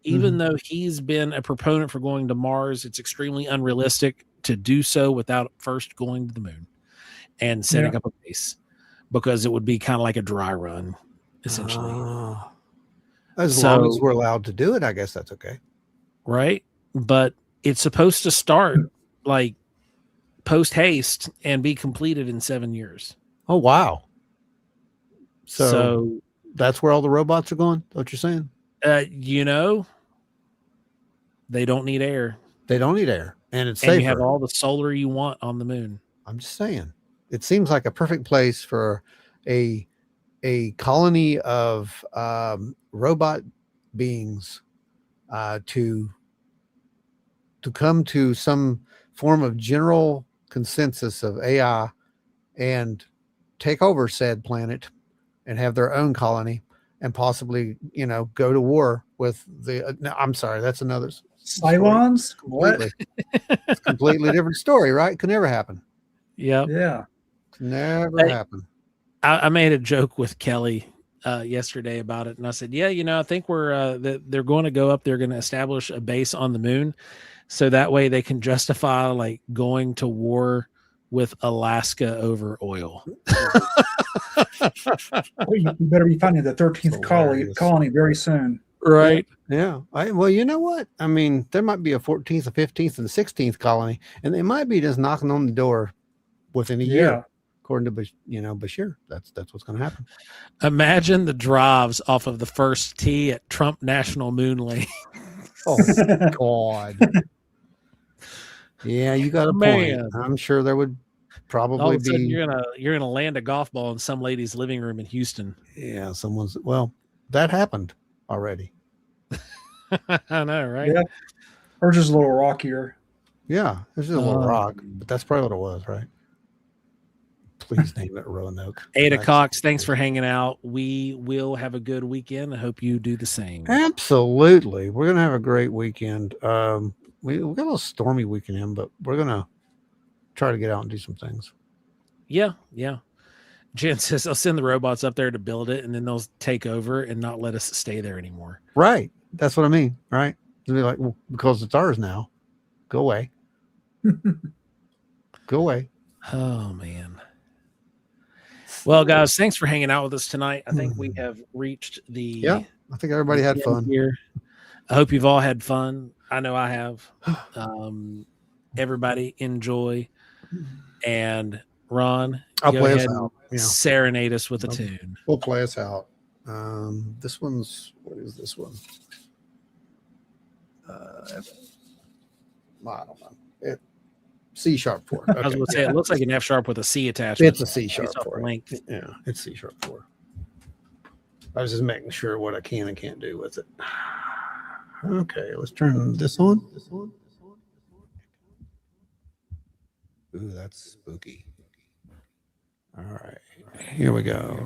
even though he's been a proponent for going to Mars, it's extremely unrealistic to do so without first going to the moon and setting up a base, because it would be kind of like a dry run, essentially. As long as we're allowed to do it, I guess that's okay. Right. But it's supposed to start like post haste and be completed in 7 years. Oh, wow. So that's where all the robots are going? What you're saying? They don't need air. They don't need air. And it's safer. And you have all the solar you want on the moon. I'm just saying. It seems like a perfect place for a colony of robot beings to come to some form of general consensus of AI and take over said planet and have their own colony and possibly, go to war with the. No, I'm sorry, that's another. Cylons? What? It's a completely different story, right? Could never happen. Yeah. Never happen. I made a joke with Kelly yesterday about it, and I said, "Yeah, I think they're going to go up. They're going to establish a base on the moon, so that way they can justify like going to war with Alaska over oil." Well, you better be finding the 13th colony very soon. Right? Yeah. Well, you know what? I mean, there might be a 14th, a 15th, and 16th colony, and they might be just knocking on the door within a year. According to Bashir, that's what's going to happen. Imagine the drives off of the first tee at Trump National Moon Lane. Oh God! Yeah, you got a point. I'm sure there would probably all of a be. sudden you're gonna land a golf ball in some lady's living room in Houston. Yeah, that happened already. I know, right? Yeah. Or just a little rockier. Yeah, it's just a little rock, but that's probably what it was, right? Please name it Roanoke. Ada Cox, thanks for hanging out. We will have a good weekend. I hope you do the same. Absolutely. We're going to have a great weekend. We got a little stormy weekend, but we're going to try to get out and do some things. Yeah. Jen says I'll send the robots up there to build it, and then they'll take over and not let us stay there anymore. Right. That's what I mean, right? They'll be like, well, because it's ours now. Go away. Go away. Oh, man. Well, guys, thanks for hanging out with us tonight. I think we have reached the... Yeah, I think everybody had fun. Here. I hope you've all had fun. I know I have. Everybody enjoy. And Ron, I'll go play ahead us out. and serenade us with a tune. We'll play us out. What is this one? I don't know. C sharp 4. Okay. I was going to say, it looks like an F sharp with a C attachment. It's a C sharp 4. Length. Yeah, it's C sharp 4. I was just making sure what I can and can't do with it. Okay, let's turn this on. Ooh, that's spooky. All right, here we go.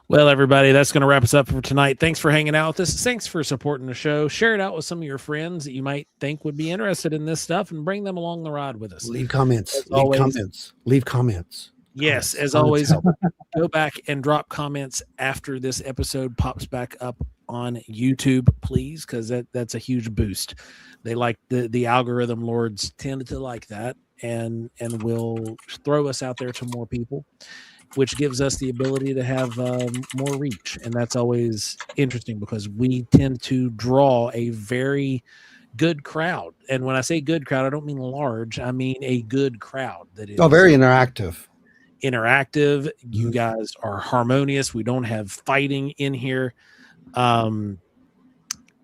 Well, everybody, that's going to wrap us up for tonight. Thanks for hanging out with us. Thanks for supporting the show. Share it out with some of your friends that you might think would be interested in this stuff and bring them along the ride with us. Leave comments. Leave comments. Yes, as always, go back and drop comments after this episode pops back up on YouTube, please, because that's a huge boost. They like the algorithm lords tend to like that, and will throw us out there to more people, which gives us the ability to have more reach. And that's always interesting because we tend to draw a very good crowd. And when I say good crowd, I don't mean large. I mean a good crowd that is very interactive. You guys are harmonious. We don't have fighting in here.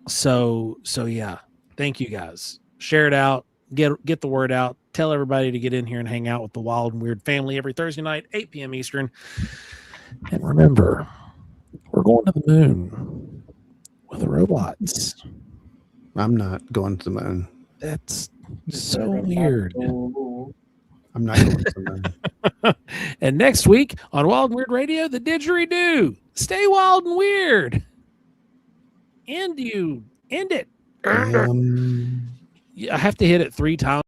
So yeah, thank you guys. Share it out. Get the word out. Tell everybody to get in here and hang out with the Wild and Weird family every Thursday night, 8 p.m. Eastern. And remember, we're going to the moon with the robots. I'm not going to the moon. That's so weird. I'm not going to the moon. And next week on Wild and Weird Radio, the didgeridoo. Stay wild and weird. End it. I have to hit it 3 times.